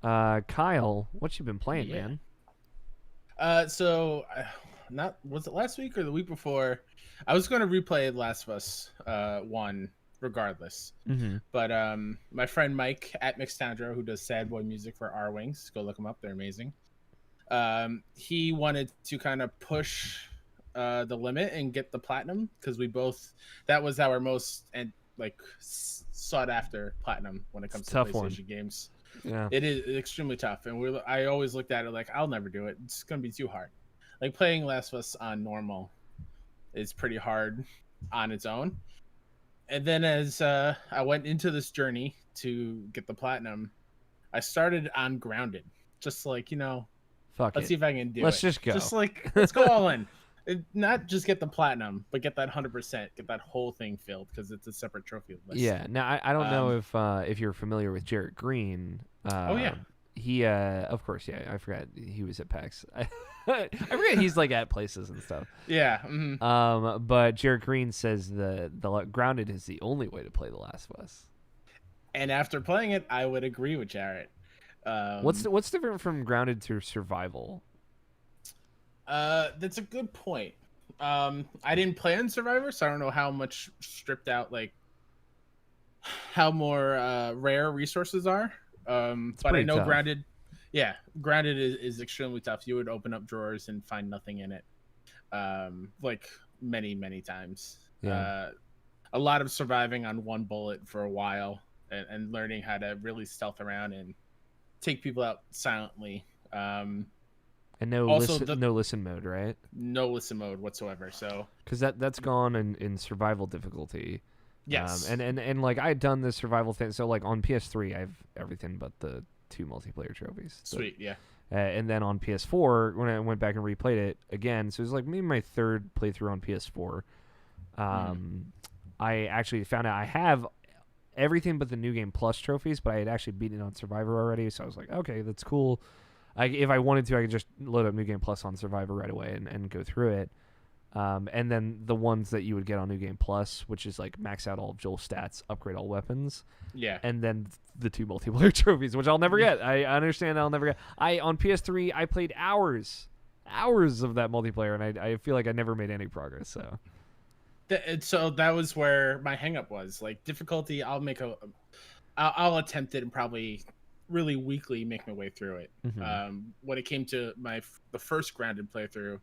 Kyle, what you been playing, man? Not was it last week or the week before? I was going to replay Last of Us 1 regardless. Mm-hmm. But my friend Mike at Mixtandro, who does sad boy music for R Wings, go look him up, they're amazing. He wanted to kind of push the limit and get the platinum because that was our most sought after platinum when it comes to PlayStation games. Yeah, it is extremely tough, and I always looked at it like I'll never do it. It's gonna be too hard. Like playing Last of Us on normal is pretty hard on its own. And then as I went into this journey to get the platinum, I started on Grounded, just like let's see if I can do it. Let's just go. Just like let's go all in. Not just get the platinum, but get that 100%, get that whole thing filled because it's a separate trophy list. Yeah. Now I don't know if you're familiar with Jarrett Green. Oh yeah. He of course, yeah. I forgot he was at PAX. I forget he's like at places and stuff. Yeah. Mm-hmm. But Jarrett Green says the Grounded is the only way to play The Last of Us. And after playing it, I would agree with Jarrett. What's different from Grounded to Survival? That's a good point. I didn't play on Survivor, so I don't know how much stripped out, like how more rare resources are. But I know tough. Grounded is extremely tough. You would open up drawers and find nothing in it, like many times. Yeah. A lot of surviving on one bullet for a while and learning how to really stealth around and take people out silently. And no listen mode, right? No listen mode whatsoever. So because that's gone in survival difficulty. Yes. And like I had done the survival thing, so like on PS3 I have everything but the 2 multiplayer trophies. Sweet, yeah. And then on PS4 when I went back and replayed it again, so it was like maybe my third playthrough on PS4. I actually found out I have everything but the New Game Plus trophies, but I had actually beaten it on Survivor already, so I was like, okay, that's cool. If I wanted to, I could just load up New Game Plus on Survivor right away and go through it. And then the ones that you would get on New Game Plus, which is like max out all of Joel's stats, upgrade all weapons. Yeah. And then the 2 multiplayer trophies, which I'll never get. I understand I'll never get. On PS3, I played hours of that multiplayer, and I feel like I never made any progress. So that was where my hang-up was. Like difficulty, I'll attempt it and probably really weakly make my way through it. Mm-hmm. When it came to the first Grounded playthrough,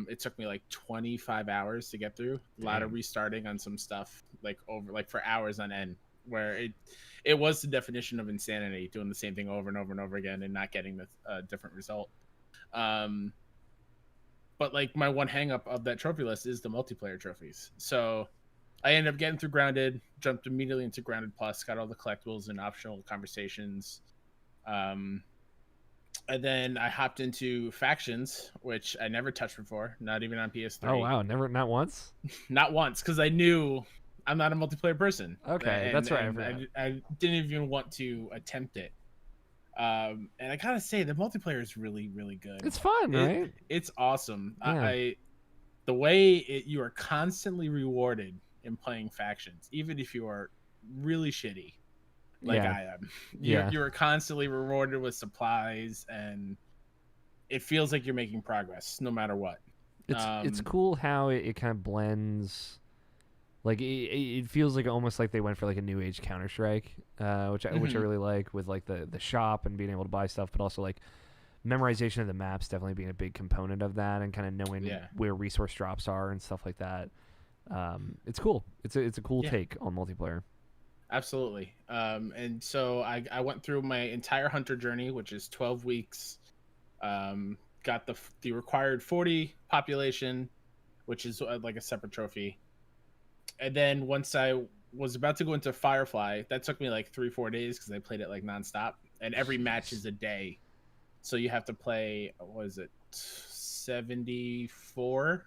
it took me like 25 hours to get through. A lot of restarting on some stuff for hours on end, where it was the definition of insanity, doing the same thing over and over and over again and not getting the different result. But like my one hang up of that trophy list is the multiplayer trophies. So I ended up getting through Grounded, jumped immediately into Grounded Plus, got all the collectibles and optional conversations. And then I hopped into Factions, which I never touched before, not even on PS3. Oh, wow. Not once? Not once, because I knew I'm not a multiplayer person. Okay, that's right. I didn't even want to attempt it. And I gotta say, the multiplayer is really, really good. It's fun, right? It's awesome. Yeah. The way you are constantly rewarded in playing Factions, even if you are really shitty, like I am. You're constantly rewarded with supplies, and it feels like you're making progress no matter what. It's cool how it kind of blends. Like it feels like almost like they went for like a new age Counter-Strike, which I really like, with like the shop and being able to buy stuff, but also like memorization of the maps definitely being a big component of that, and kind of knowing where resource drops are and stuff like that. It's cool. It's a cool take on multiplayer. Absolutely. And so I went through my entire Hunter journey, which is 12 weeks. Got the required 40 population, which is like a separate trophy. And then once I was about to go into Firefly, that took me like 3-4 days because I played it like nonstop. And every match is a day. So you have to play, what is it, 84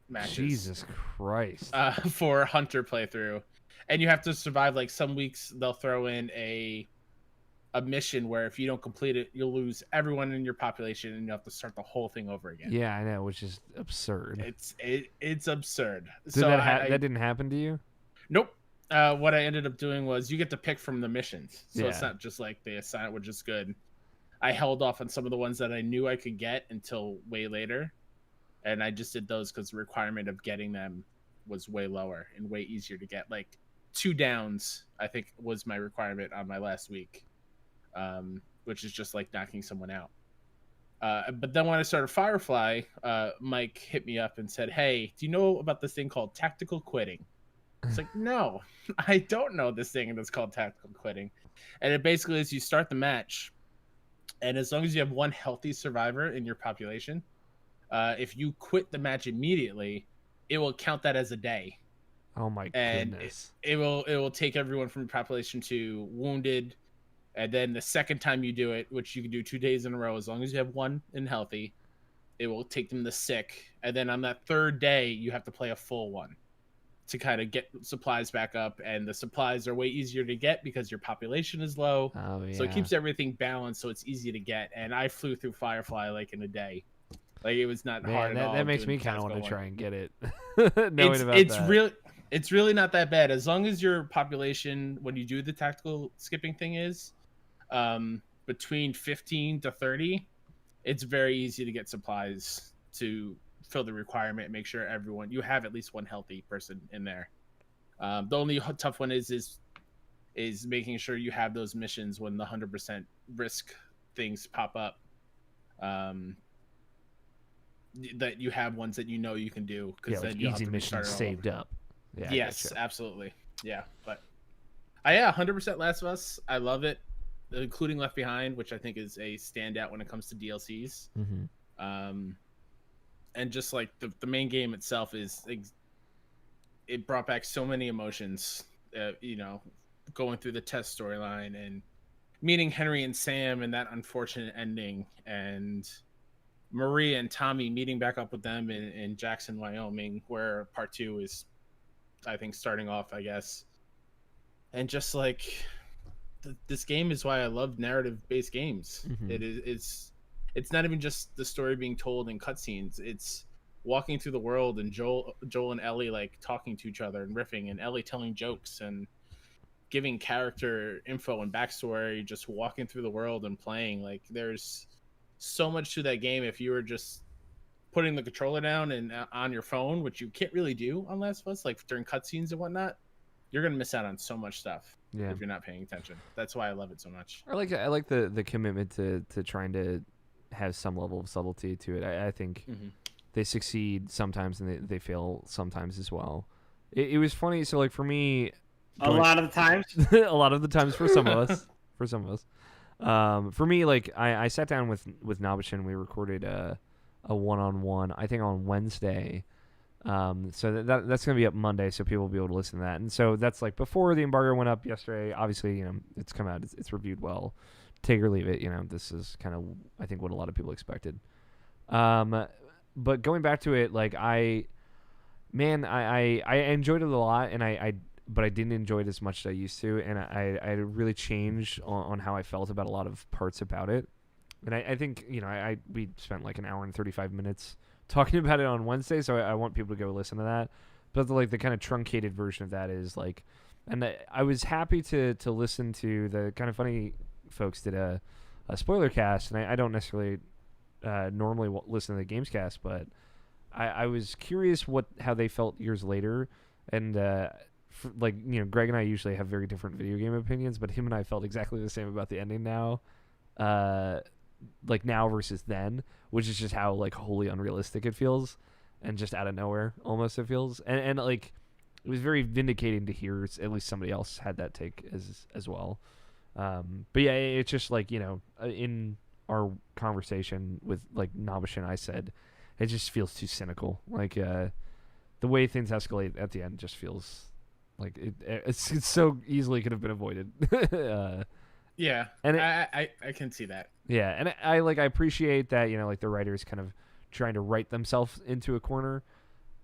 matches. Jesus Christ. For Hunter playthrough. And you have to survive, like some weeks they'll throw in a a mission where if you don't complete it, you'll lose everyone in your population and you have to start the whole thing over again. Yeah, I know, which is absurd. It's absurd. That didn't happen to you? Nope. What I ended up doing was you get to pick from the missions, so it's Yeah. not just like they assign it, which is good. I held off on some of the ones that I knew I could get until way later, and I just did those because the requirement of getting them was way lower and way easier to get. Like 2 downs, I think, was my requirement on my last week, which is just like knocking someone out. But then when I started Firefly, Mike hit me up and said, "Hey, do you know about this thing called tactical quitting?" It's like, no, I don't know this thing that's called tactical quitting. And it basically is you start the match, and as long as you have one healthy survivor in your population, if you quit the match immediately, it will count that as a day. Oh my And goodness. it will take everyone from your population to wounded. And then the second time you do it, which you can do 2 days in a row, as long as you have one and healthy, it will take them to sick. And then on that 3rd day, you have to play a full one to kind of get supplies back up. And the supplies are way easier to get because your population is low. Oh yeah. So it keeps everything balanced, so it's easy to get. And I flew through Firefly like in a day. Like it was not hard at all. That makes doing me kind of want to tactical try one. and get it. Knowing about It's that. it's really not that bad as long as your population when you do the tactical skipping thing is between 15 to 30. It's very easy to get supplies to fill the requirement and make sure everyone you have at least one healthy person in there. The only tough one is making sure you have those missions when the 100% risk things pop up. That you have ones that you know you can do because Yeah, then like you have easy to missions restart it all saved over. up. Yeah. I Yes, gotcha. absolutely. Yeah, but yeah, 100% Last of Us. I love it, including Left Behind, which I think is a standout when it comes to DLCs. Mm-hmm. And just like the main game itself it brought back so many emotions. Going through the test storyline and meeting Henry and Sam and that unfortunate ending, and Maria and Tommy meeting back up with them in Jackson, Wyoming, where part 2 is, I think, starting off, I guess. And just like this game is why I love narrative-based games. Mm-hmm. It's not even just the story being told in cutscenes. It's walking through the world and Joel and Ellie like talking to each other and riffing, and Ellie telling jokes and giving character info and backstory, just walking through the world and playing. Like there's so much to that game if you were just putting the controller down and on your phone, which you can't really do on Last of Us, like during cutscenes and whatnot. You're gonna miss out on so much stuff if you're not paying attention. That's why I love it so much. I like the commitment to trying to have some level of subtlety to it. I think they succeed sometimes and they fail sometimes as well. It was funny. So like for me, A lot of the times. a lot of the times for some of us, for me, like I sat down with Nabishin. We recorded a 1-on-1, I think on Wednesday. So that's gonna be up Monday, so people will be able to listen to that. And so that's like before the embargo went up yesterday. Obviously, it's come out, it's reviewed well. Take or leave it. This is kind of I think what a lot of people expected. But going back to it, like I enjoyed it a lot, and but I didn't enjoy it as much as I used to, and I really changed on how I felt about a lot of parts about it. And I think we spent like an hour and 35 minutes talking about it on Wednesday, so I want people to go listen to that. But the kind of truncated version of that is like, and I was happy to listen to the Kind of Funny folks did a spoiler cast, and I don't necessarily normally listen to the Gamescast, but I was curious how they felt years later, and Greg and I usually have very different video game opinions, but him and I felt exactly the same about the ending now. Like now versus then, which is just how like wholly unrealistic it feels, and just out of nowhere almost it feels, and like it was very vindicating to hear at least somebody else had that take as well. But yeah, it's just like in our conversation with like Nabishin, I said it just feels too cynical. Like the way things escalate at the end just feels like it's so easily could have been avoided. Yeah, and I can see that. Yeah, and I appreciate that like the writers kind of trying to write themselves into a corner,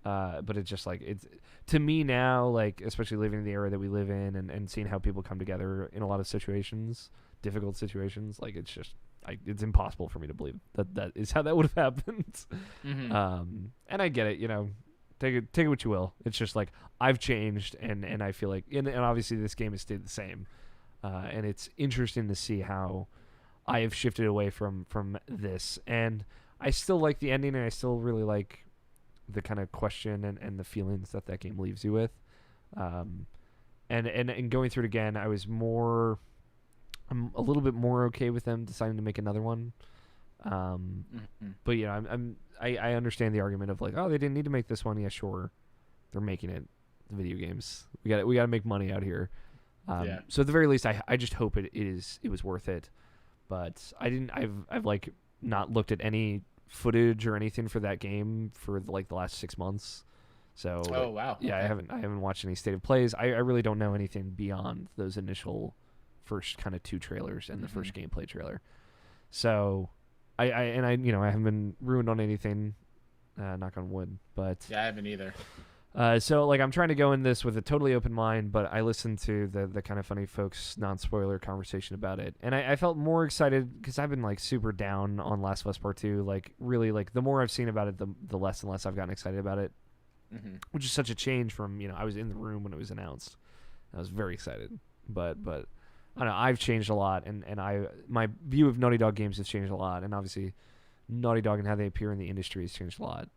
but it's just like it's to me now, like especially living in the era that we live in and seeing how people come together in a lot of situations difficult situations. Like it's just it's impossible for me to believe that is how that would have happened. And I get it, take it what you will. It's just like I've changed, and I feel like and obviously this game has stayed the same, and it's interesting to see how I have shifted away from this, and I still like the ending, and I still really like the kind of question and the feelings that game leaves you with. And going through it again, I'm a little bit more okay with them deciding to make another one. But I understand the argument of like, oh, they didn't need to make this one. Yeah, sure, they're making it. The video games, we got to make money out here. So at the very least, I just hope it was worth it. But I've like not looked at any footage or anything for that game for the last 6 months. So wow. Yeah, okay. I haven't watched any state of plays. I really don't know anything beyond those initial first kind of 2 trailers and the first gameplay trailer. So I haven't been ruined on anything, knock on wood, but yeah, I haven't either. So like I'm trying to go in this with a totally open mind, but I listened to the kind of funny folks non-spoiler conversation about it, and I felt more excited because I've been like super down on Last of Us Part 2. Like really, like the more I've seen about it, the less and less I've gotten excited about it, which is such a change from I was in the room when it was announced. I was very excited, but I don't know, I've changed a lot, and my view of Naughty Dog games has changed a lot, and obviously Naughty Dog and how they appear in the industry has changed a lot.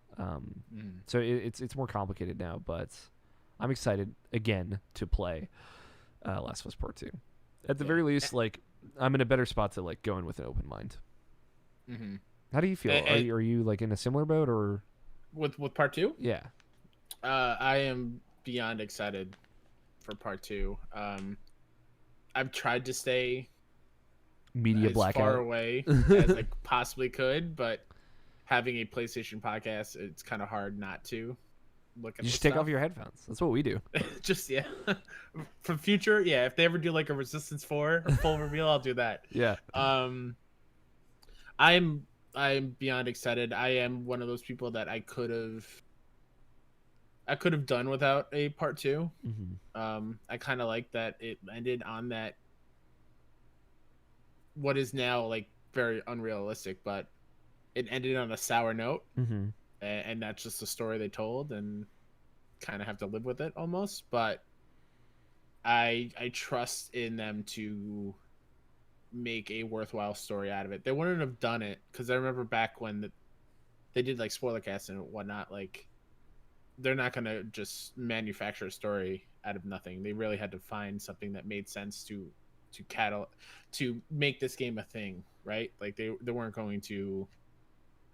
So it's more complicated now, but I'm excited again to play Last of Us Part 2. At the very least, like I'm in a better spot to like go in with an open mind. How do you feel? Are you like in a similar boat or with Part 2? Yeah. I am beyond excited for Part 2. I've tried to stay media as blackout far away as I possibly could, but having a PlayStation podcast, it's kind of hard not to look at. You just take off your headphones. That's what we do. Just for future, yeah. If they ever do like a Resistance 4 full reveal, I'll do that. Yeah. I'm beyond excited. I am one of those people that I could have done without a Part 2. I kind of like that it ended on that what is now like very unrealistic, but it ended on a sour note, and that's just the story they told, and kind of have to live with it almost. But I trust in them to make a worthwhile story out of it. They wouldn't have done it because I remember back when they did like spoiler casts and whatnot. Like they're not gonna just manufacture a story out of nothing. They really had to find something that made sense to make this game a thing, right? Like they weren't going to.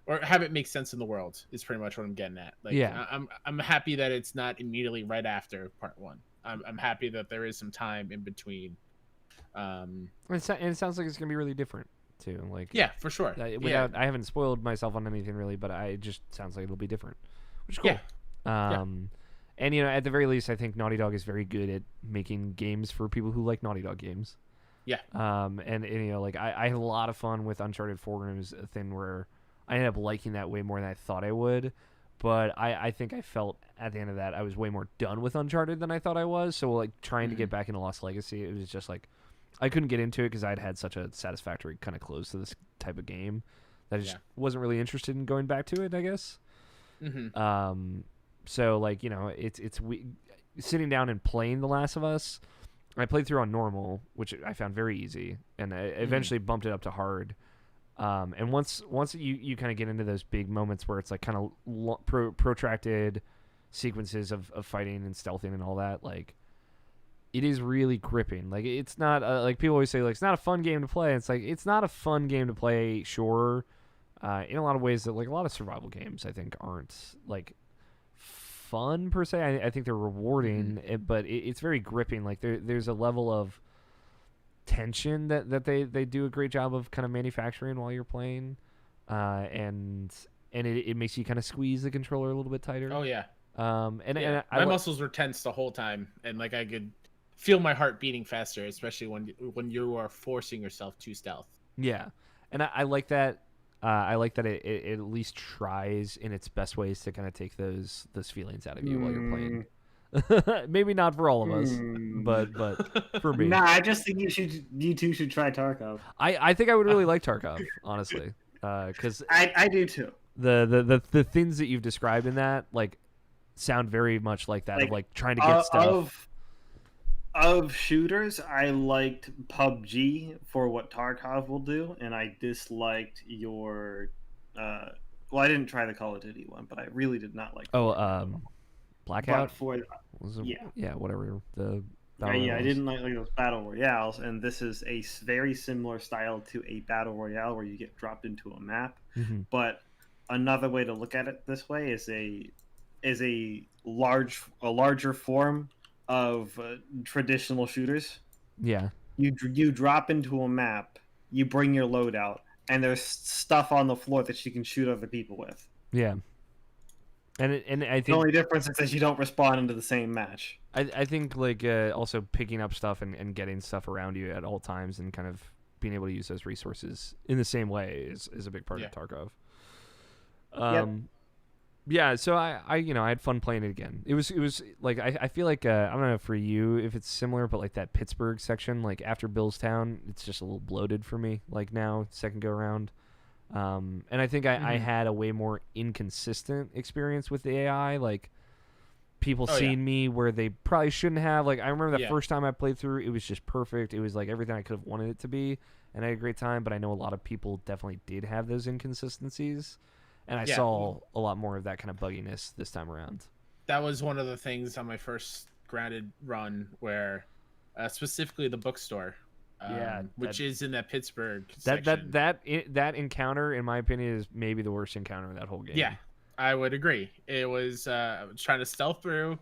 Or have it make sense in the world is pretty much what I'm getting at. Like, yeah. I'm happy that it's not immediately right after Part 1. I'm happy that there is some time in between. And it sounds like it's gonna be really different too. Like yeah, for sure. I haven't spoiled myself on anything really, but it just sounds like it'll be different, which is cool. Yeah. And at the very least, I think Naughty Dog is very good at making games for people who like Naughty Dog games. Yeah. And like I had a lot of fun with Uncharted 4, and it was a thing where I ended up liking that way more than I thought I would, but I think I felt at the end of that I was way more done with Uncharted than I thought I was. So like trying to get back into Lost Legacy, it was just like I couldn't get into it because I'd had such a satisfactory kind of close to this type of game that I just wasn't really interested in going back to it, I guess. So like it's sitting down and playing The Last of Us. I played through on normal, which I found very easy, and I eventually bumped it up to hard. And once you kind of get into those big moments where it's like kind of protracted sequences of fighting and stealthing and all that, like it is really gripping. Like it's not like people always say like it's not a fun game to play. It's like it's not a fun game to play, sure. In a lot of ways that like a lot of survival games I think aren't like fun per se. I think they're rewarding, but it's very gripping. Like there's a level of tension that they do a great job of kind of manufacturing while you're playing, and it makes you kind of squeeze the controller a little bit tighter. Oh yeah. And my muscles were tense the whole time, and like I could feel my heart beating faster, especially when you are forcing yourself to stealth. Yeah, and I like that. I like that it at least tries in its best ways to kind of take those feelings out of you while you're playing. Maybe not for all of us, Hmm. but for me. Nah, I just think you two should try Tarkov. I think I would really like Tarkov, honestly, because I do too. the things that you've described in that like sound very much like that of like trying to get stuff. Of shooters, I liked PUBG for what Tarkov will do, and I disliked your. Well, I didn't try the Call of Duty one, but I really did not like. Blackout. But for yeah, whatever the. I didn't like those battle royales, and this is a very similar style to a battle royale where you get dropped into a map. Mm-hmm. But another way to look at it this way is a larger form of traditional shooters. Yeah. You drop into a map, you bring your loadout, and there's stuff on the floor that you can shoot other people with. Yeah. And I think the only difference is that you don't respawn into the same match. I think like also picking up stuff and getting stuff around you at all times and kind of being able to use those resources in the same way is a big part of Tarkov. Yeah, so I I had fun playing it again. It was like I feel like I don't know for you if it's similar, but like that Pittsburgh section, like after Billstown, it's just a little bloated for me. Like now, second go around, and I think I had a way more inconsistent experience with the AI. Like people seeing me where they probably shouldn't have. Like I remember the first time I played through, it was just perfect. It was like everything I could have wanted it to be, and I had a great time. But I know a lot of people definitely did have those inconsistencies. And I saw a lot more of that kind of bugginess this time around. That was one of the things on my first grounded run where specifically the bookstore, which is in that Pittsburgh section. That encounter, in my opinion, is maybe the worst encounter in that whole game. Yeah, I would agree. It was I was trying to stealth through.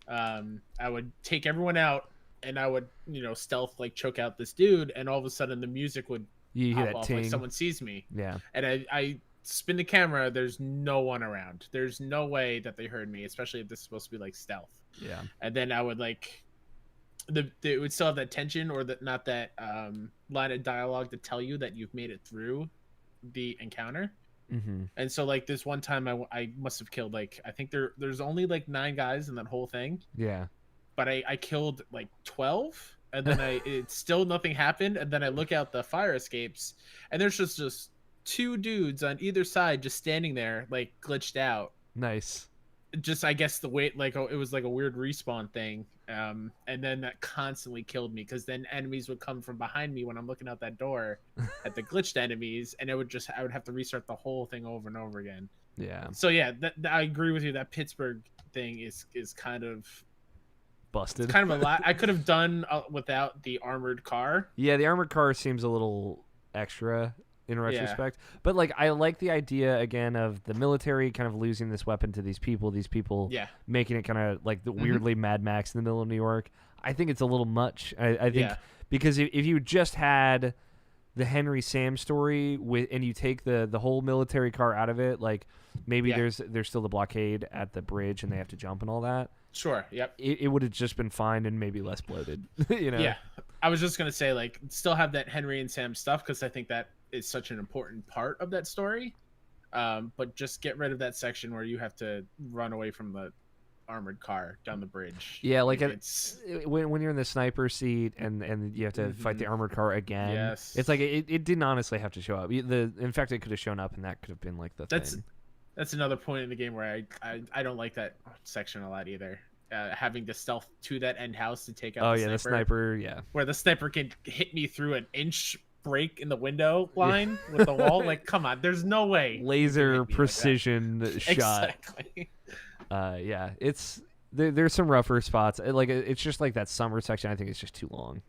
I would take everyone out, and I would stealth like choke out this dude, and all of a sudden the music would pop off like someone sees me. Yeah, and I spin the camera, there's no one around. There's no way that they heard me, especially if this is supposed to be like stealth. Yeah. And then I would like it would still have that tension or not that line of dialogue to tell you that you've made it through the encounter. Mm-hmm. And so like this one time I must have killed like I think there's only like 9 guys in that whole thing. Yeah. But I killed like 12 and then it still nothing happened, and then I look out the fire escapes and there's just 2 dudes on either side just standing there like glitched out. Nice. Just I guess the way like it was like a weird respawn thing, and then that constantly killed me because then enemies would come from behind me when I'm looking out that door at the glitched enemies, and I would have to restart the whole thing over and over again. Yeah. So yeah, I agree with you. That Pittsburgh thing is kind of busted. Kind of a lot. I could have done without the armored car. Yeah, the armored car seems a little extra in retrospect, but like I like the idea again of the military kind of losing this weapon to these people making it kind of like the weirdly Mad Max in the middle of New York. I think it's a little much. I think because if you just had the Henry Sam story and you take the whole military car out of it, like maybe there's still the blockade at the bridge and they have to jump and all that. Sure. Yep. It would have just been fine and maybe less bloated. Yeah. I was just gonna say like still have that Henry and Sam stuff because I think that is such an important part of that story, but just get rid of that section where you have to run away from the armored car down the bridge. Yeah, like it's when you're in the sniper seat and you have to fight the armored car again. Yes, it's like it didn't honestly have to show up. In fact, it could have shown up and that could have been like the thing. That's another point in the game where I don't like that section a lot either. Having to stealth to that end house to take out the sniper, where the sniper can hit me through an inch break in the window line with the wall. Like, come on, there's no way. Laser precision shot. Exactly. It's there's some rougher spots. Like it's just like that summer section. I think it's just too long.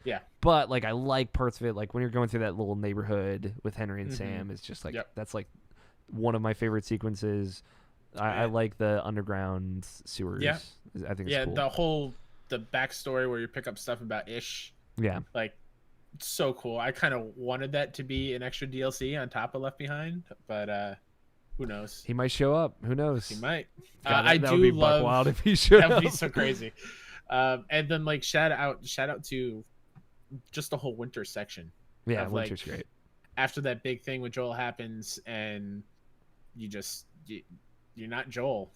Yeah. But like I like parts of it. Like when you're going through that little neighborhood with Henry and Sam, it's just like that's like one of my favorite sequences. I like the underground sewers. Yeah. I think it's cool. The backstory where you pick up stuff about Ish. Yeah. Like so cool. I kind of wanted that to be an extra DLC on top of Left Behind, but who knows? He might show up. Who knows? He might. God, I that do would be love. buck wild if he showed up. That would be so crazy. And then like shout out to just the whole winter section. Yeah, winter's great. After that big thing with Joel happens, and you're not Joel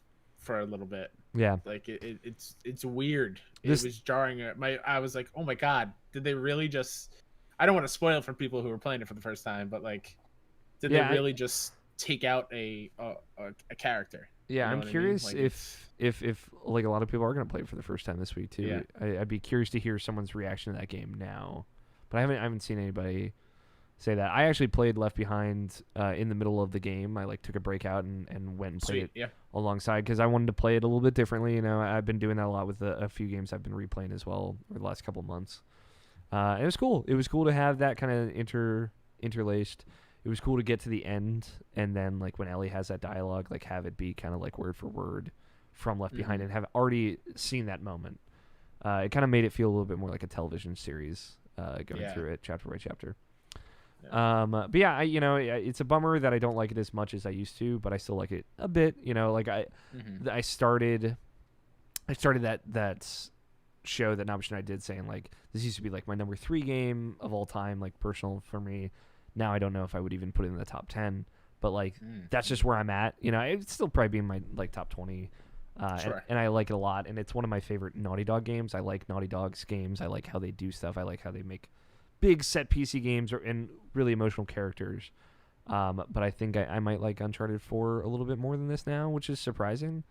for a little bit. Yeah. Like it's weird. This- It was jarring. I was like, oh my god, did they really just? I don't want to spoil it for people who are playing it for the first time, but like, did they really just take out a character? Yeah, You know I'm what I mean? curious Like, if like a lot of people are gonna play it for the first time this week too. Yeah. I'd be curious to hear someone's reaction to that game now, but I haven't seen anybody say that. I actually played Left Behind in the middle of the game. I like took a break out and went and played it alongside because I wanted to play it a little bit differently. You know, I've been doing that a lot with a few games I've been replaying as well over the last couple of months. And it was cool. It was cool to have that kind of interlaced. It was cool to get to the end and then like when Ellie has that dialogue, like have it be kind of like word for word from Left Behind and have already seen that moment. It kind of made it feel a little bit more like a television series going through it chapter by chapter. Yeah. But yeah, it's a bummer that I don't like it as much as I used to, but I still like it a bit. You know, like I started that show that Nabisha and I did saying like this used to be like my number 3 game of all time, like personal for me. Now I don't know if I would even put it in the top 10, but like that's just where I'm at. You know, it'd still probably be in my like top 20. Sure. And I like it a lot, and it's one of my favorite Naughty Dog games. I like Naughty Dog's games. I like how they do stuff. I like how they make big set PC games and really emotional characters. But I think I might like Uncharted 4 a little bit more than this now, which is surprising.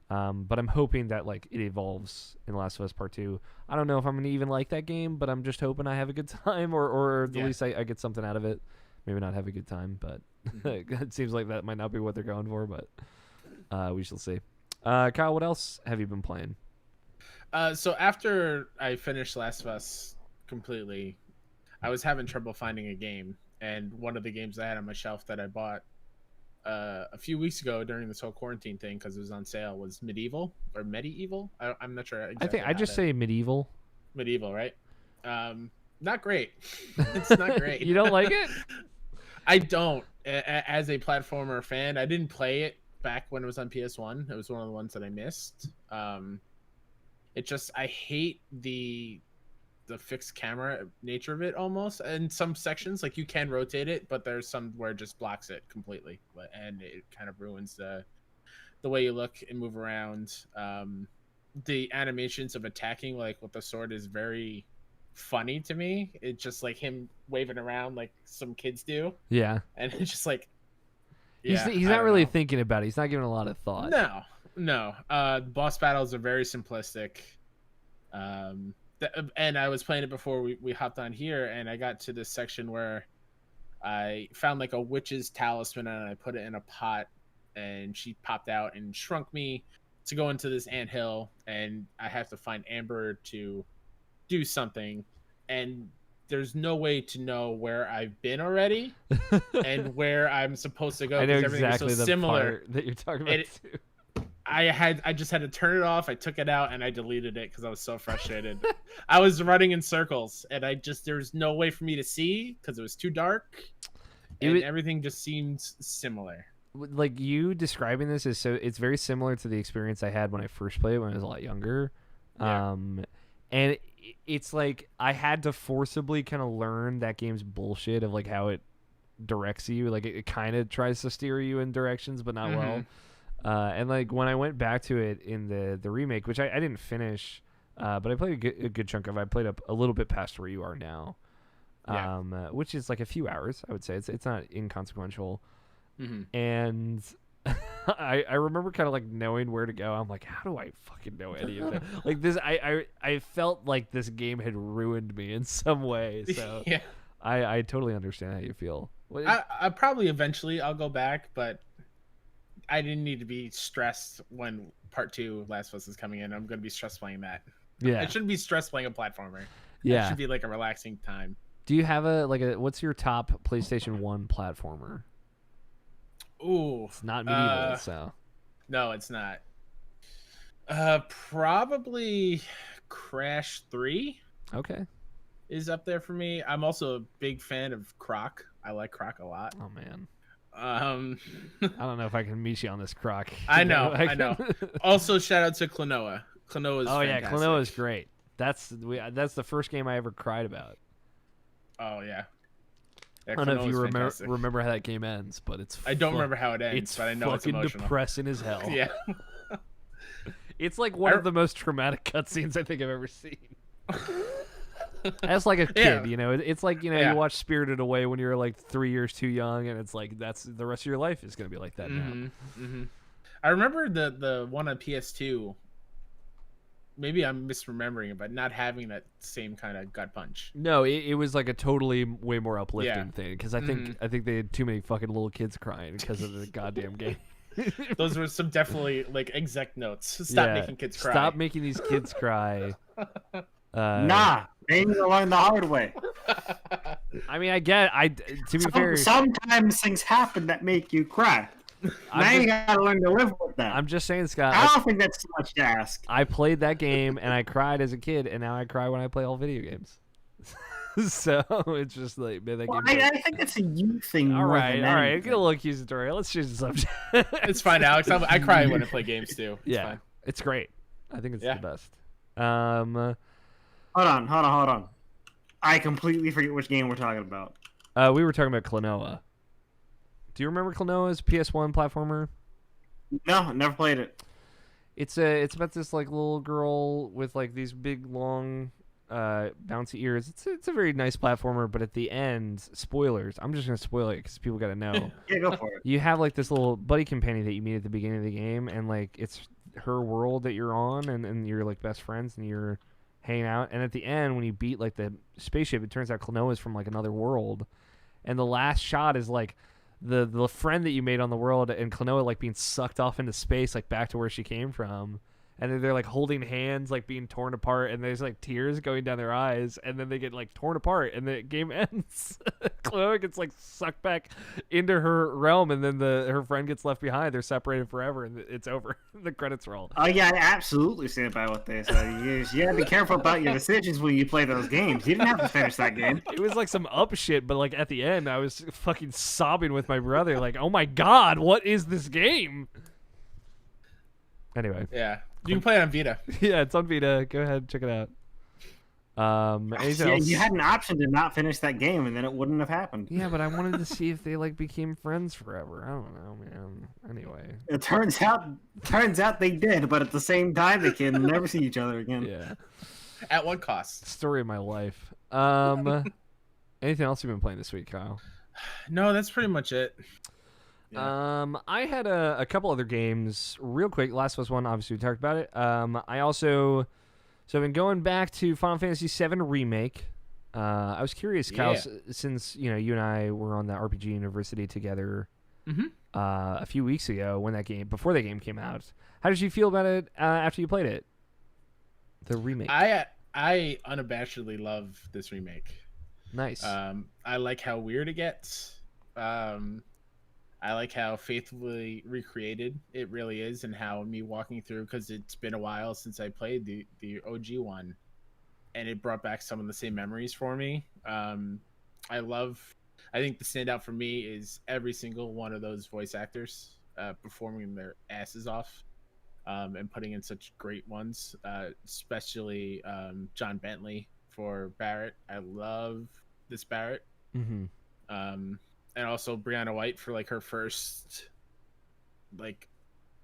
But I'm hoping that like it evolves in Last of Us Part 2. I don't know if I'm going to even like that game, but I'm just hoping I have a good time or at least I get something out of it. Maybe not have a good time, but it seems like that might not be what they're going for, but we shall see. Kyle, what else have you been playing? So after I finished Last of Us completely, I was having trouble finding a game, and one of the games I had on my shelf that I bought a few weeks ago during this whole quarantine thing because it was on sale was Medieval. I'm not sure. Exactly I think I just say Medieval. Medieval, right? Not great. It's not great. You don't like it? I don't. As a platformer fan, I didn't play it back when it was on PS1. It was one of the ones that I missed. It just I hate the fixed camera nature of it almost. In some sections, like you can rotate it, but there's some where it just blocks it completely, and it kind of ruins the way you look and move around. The animations of attacking like with the sword is very funny to me. It's just like him waving around like some kids do. Yeah. And it's just like he's not really thinking about it. He's not giving a lot of thought. No. Boss battles are very simplistic. And I was playing it before we hopped on here, and I got to this section where I found like a witch's talisman and I put it in a pot, and she popped out and shrunk me to go into this anthill, and I have to find Amber to do something, and there's no way to know where I've been already and where I'm supposed to go. I know everything exactly is so the similar part that you're talking about too. I just had to turn it off. I took it out and I deleted it because I was so frustrated. I was running in circles and there was no way for me to see because it was too dark, and everything just seemed similar. Like you describing this is it's very similar to the experience I had when I first played it when I was a lot younger. Yeah. And it's like I had to forcibly kind of learn that game's bullshit of like how it directs you. Like it kind of tries to steer you in directions, but not well. And like when I went back to it in the remake, which I didn't finish, but I played a good chunk of it. I played up a little bit past where you are now, which is like a few hours, I would say. It's not inconsequential. And I remember kind of like knowing where to go. I'm like, how do I fucking know any of that? Like this, I felt like this game had ruined me in some way. So yeah, I totally understand how you feel. I probably eventually I'll go back, but I didn't need to be stressed when Part 2 Last of Us is coming in. I'm going to be stressed playing that. Yeah, I shouldn't be stressed playing a platformer. Yeah, it should be like a relaxing time. Do you have what's your top PlayStation 1 platformer? Ooh, it's not Medieval, so no, it's not. Probably Crash 3. Okay, is up there for me. I'm also a big fan of Croc. I like Croc a lot. Oh man. I don't know if I can meet you on this Croc. I know. Also, shout out to Klonoa. Klonoa is fantastic. Klonoa is great. That's the first game I ever cried about. Oh yeah. I don't know if you remember how that game ends, but it's I don't remember how it ends, but I know it's emotional. Depressing as hell. Yeah. It's like one of the most traumatic cutscenes I think I've ever seen. As like a kid, you know, it's like, you know, you watch Spirited Away when you're like 3 years too young, and it's like that's the rest of your life is gonna be like that now. I remember the one on PS2. Maybe I'm misremembering it, but not having that same kind of gut punch. No, it was like a totally way more uplifting thing because I think they had too many fucking little kids crying because of the goddamn game. Those were some definitely like exec notes. Stop making kids cry. Stop making these kids cry. Nah, they need to learn the hard way. I mean, to be fair, sometimes things happen that make you cry. Now you gotta learn to live with that. I'm just saying, Scott. I don't think that's too much to ask. I played that game and I cried as a kid, and now I cry when I play all video games. So it's just like, man, that game. I think it's a you thing. All right. Get a little accusatory. Let's change the subject. It's fine, Alex. I cry when I play games too. It's fine. It's great. I think it's the best. Hold on. I completely forget which game we're talking about. We were talking about Klonoa. Do you remember Klonoa's PS1 platformer? No, never played it. It's about this like little girl with like these big long bouncy ears. It's a very nice platformer, but at the end, spoilers. I'm just gonna spoil it because people gotta know. Yeah, go for it. You have like this little buddy companion that you meet at the beginning of the game, and like it's her world that you're on, and you're like best friends, and you're hanging out. And at the end, when you beat like the spaceship, it turns out Klonoa is from like another world, and the last shot is like the friend that you made on the world and Klonoa like being sucked off into space, like back to where she came from. And then they're like holding hands, like being torn apart, and there's like tears going down their eyes, and then they get like torn apart, and the game ends. Klonoa gets like sucked back into her realm, and then her friend gets left behind. They're separated forever, and it's over. The credits roll. Oh yeah, I absolutely stand by what they say. You gotta be careful about your decisions when you play those games. You didn't have to finish that game. It was like some up shit, but like at the end, I was fucking sobbing with my brother, like, "Oh my god, what is this game?" Anyway. Yeah. You can play it on Vita. Yeah, it's on Vita. Go ahead, check it out. You had an option to not finish that game, and then it wouldn't have happened. Yeah, but I wanted to see if they like became friends forever. I don't know, man. Anyway, it turns out they did, but at the same time, they can never see each other again. Yeah. At what cost? Story of my life. Anything else you've been playing this week, Kyle? No, that's pretty much it. Yeah. I had a couple other games real quick. Last of Us 1, obviously we talked about it. I've been going back to Final Fantasy VII Remake. I was curious, Kyle, since you and I were on the RPG University together a few weeks ago before that game came out. How did you feel about it after you played it? The remake. I unabashedly love this remake. Nice. I like how weird it gets. I like how faithfully recreated it really is, and how me walking through, because it's been a while since I played the OG one, and it brought back some of the same memories for me. I think the standout for me is every single one of those voice actors performing their asses off and putting in such great ones, especially John Bentley for Barrett. I love this Barrett. And also Brianna White for like her first like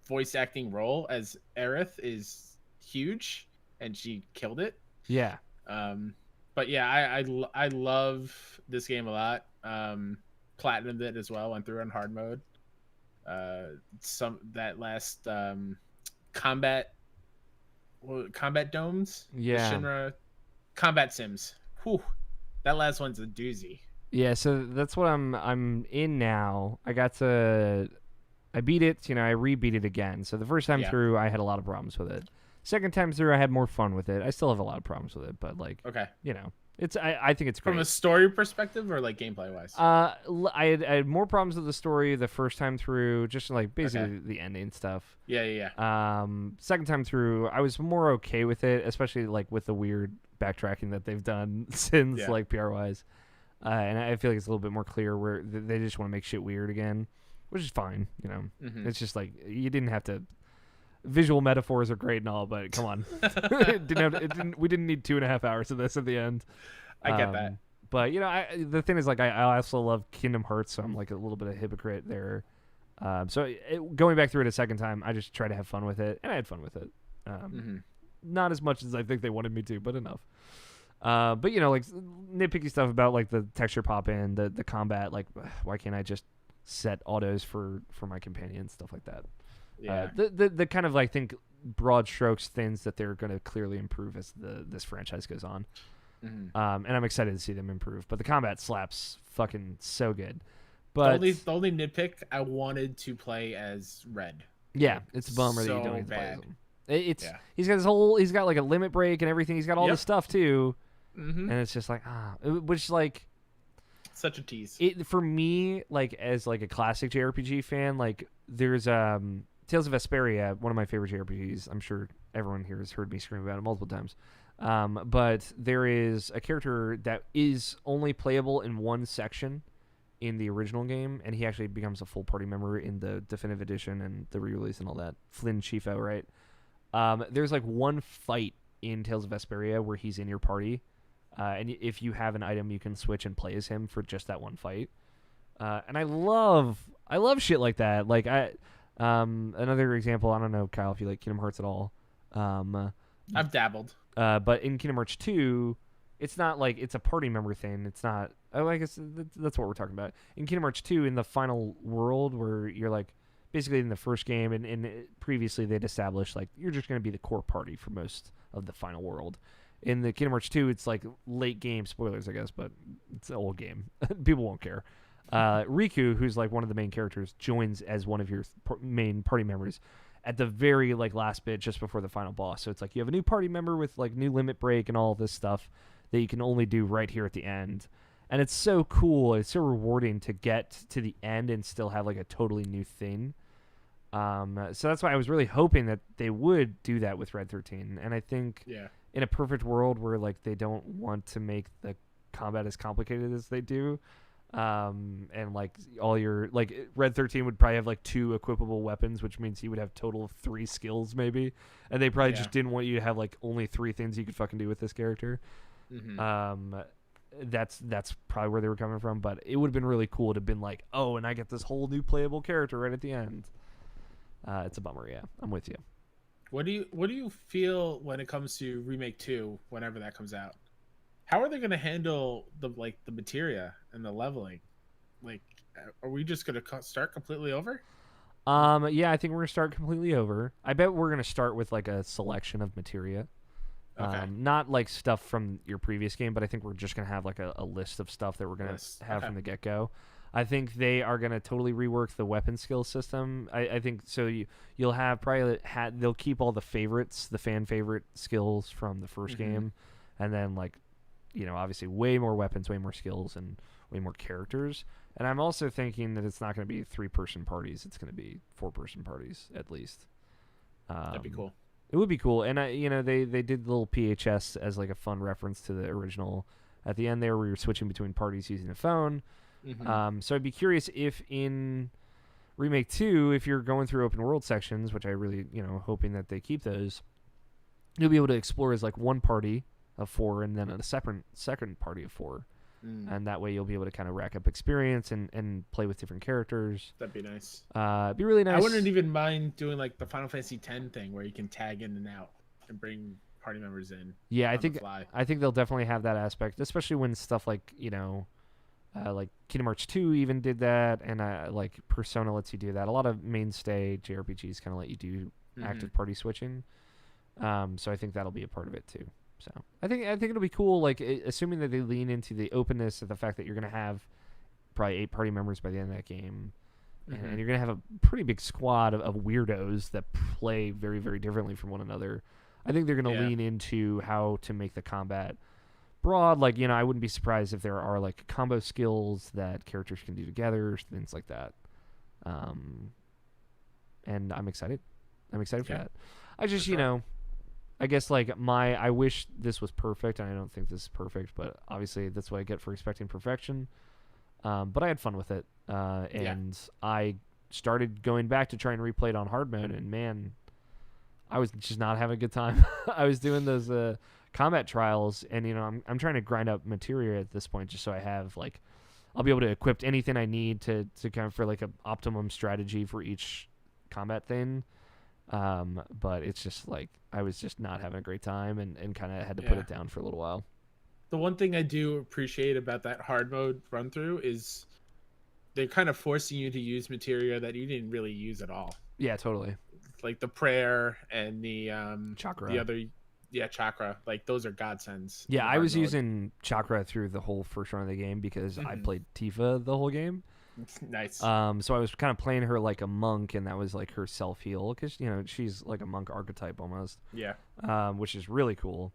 voice acting role as Aerith is huge, and she killed it. Yeah. But yeah, I love this game a lot. Platinumed it as well. Went through on hard mode. That last combat domes. Yeah. Shinra combat sims. Whew, that last one's a doozy. Yeah, so that's what I'm in now. I beat it, I re-beat it again. So the first time through, I had a lot of problems with it. Second time through, I had more fun with it. I still have a lot of problems with it, but like, it's I think it's great. From a story perspective or like gameplay wise? I had more problems with the story the first time through, just like basically the ending stuff. Yeah. Second time through, I was more okay with it, especially like with the weird backtracking that they've done since like PR wise. And I feel like it's a little bit more clear where they just want to make shit weird again, which is fine. It's just like you didn't have to. Visual metaphors are great and all, but come on, we didn't need 2.5 hours of this at the end. I get that, but the thing is, like, I also love Kingdom Hearts, so I'm like a little bit of a hypocrite there. Going back through it a second time, I just try to have fun with it, and I had fun with it. Not as much as I think they wanted me to, but enough. But you know, like nitpicky stuff about like the texture pop in, the combat. Like, why can't I just set autos for my companions, stuff like that. Yeah. The kind of like think broad strokes things that they're going to clearly improve as this franchise goes on. And I'm excited to see them improve. But the combat slaps fucking so good. But the only nitpick, I wanted to play as Red. Yeah, it's a bummer that you don't get to play as him. He's got like a limit break and everything. He's got all this stuff too. And it's just like which like such a tease. For me, like as like a classic JRPG fan, like there's Tales of Vesperia, one of my favorite JRPGs. I'm sure everyone here has heard me scream about it multiple times. But there is a character that is only playable in one section in the original game, and he actually becomes a full party member in the definitive edition and the re-release and all that. Flynn Chifo, right? There's like one fight in Tales of Vesperia where he's in your party, and if you have an item, you can switch and play as him for just that one fight. And I love shit like that. Like another example, I don't know, Kyle, if you like Kingdom Hearts at all. I've dabbled. But in Kingdom Hearts 2, it's not like it's a party member thing. It's not. Oh, I guess that's what we're talking about. In Kingdom Hearts 2, in the final world, where you're like basically in the first game, and previously they'd established like you're just going to be the core party for most of the final world. In the Kingdom Hearts 2, it's like late game spoilers, I guess, but it's an old game. People won't care. Riku, who's like one of the main characters, joins as one of your main party members at the very like last bit just before the final boss. So it's like you have a new party member with like new limit break and all this stuff that you can only do right here at the end. And it's so cool. It's so rewarding to get to the end and still have like a totally new thing. So that's why I was really hoping that they would do that with Red 13. And I think in a perfect world where like they don't want to make the combat as complicated as they do, and like all your like Red 13 would probably have like 2 equipable weapons, which means he would have total of 3 skills maybe, and they probably just didn't want you to have like only 3 things you could fucking do with this character. That's probably where they were coming from, but it would have been really cool to have been like, oh, and I get this whole new playable character right at the end. It's a bummer. I'm with you. What do you feel when it comes to Remake 2 whenever that comes out? How are they going to handle the materia and the leveling? Like, are we just going to start completely over? Yeah, I think we're going to start completely over. I bet we're going to start with like a selection of materia. Okay. Not like stuff from your previous game, but I think we're just going to have like a list of stuff that we're going to have from the get-go. I think they are going to totally rework the weapon skill system. I think so. You'll have probably they'll keep all the favorites, the fan favorite skills from the first game, and then like, you know, obviously way more weapons, way more skills, and way more characters. And I'm also thinking that it's not going to be 3-person parties. It's going to be 4-person parties at least. That'd be cool. It would be cool. And they did the little PHS as like a fun reference to the original at the end there, where you're switching between parties using a phone. So I'd be curious if in Remake 2, if you're going through open world sections, which I really, hoping that they keep those, you'll be able to explore as like one party of 4 and then a second party of 4. And that way you'll be able to kind of rack up experience and play with different characters. That'd be nice. It'd be really nice. I wouldn't even mind doing like the Final Fantasy X thing where you can tag in and out and bring party members in. Yeah, I think they'll definitely have that aspect, especially when stuff like, like Kingdom Hearts 2 even did that, and like Persona lets you do that. A lot of mainstay JRPGs kind of let you do active party switching. So I think that'll be a part of it too. So I think it'll be cool, like assuming that they lean into the openness of the fact that you're going to have probably 8 party members by the end of that game, and you're going to have a pretty big squad of weirdos that play very, very differently from one another. I think they're going to lean into how to make the combat broad. Like, I wouldn't be surprised if there are like combo skills that characters can do together, things like that. And I'm excited. For that. I just, I guess like I wish this was perfect, and I don't think this is perfect, but obviously that's what I get for expecting perfection. But I had fun with it, and I started going back to try and replay it on hard mode, and man, I was just not having a good time. I was doing those combat trials, and I'm trying to grind up materia at this point, just so I have like I'll be able to equip anything I need to kind of for like an optimum strategy for each combat thing. But it's just like I was just not having a great time and kind of had to put it down for a little while. The one thing I do appreciate about that hard mode run through is they're kind of forcing you to use materia that you didn't really use at all. Yeah, totally. Like the prayer and the chakra. The other chakra. Like those are godsends. Yeah, I was using chakra through the whole first run of the game because I played Tifa the whole game. Nice. So I was kind of playing her like a monk, and that was like her self heal because she's like a monk archetype almost. Yeah. Which is really cool.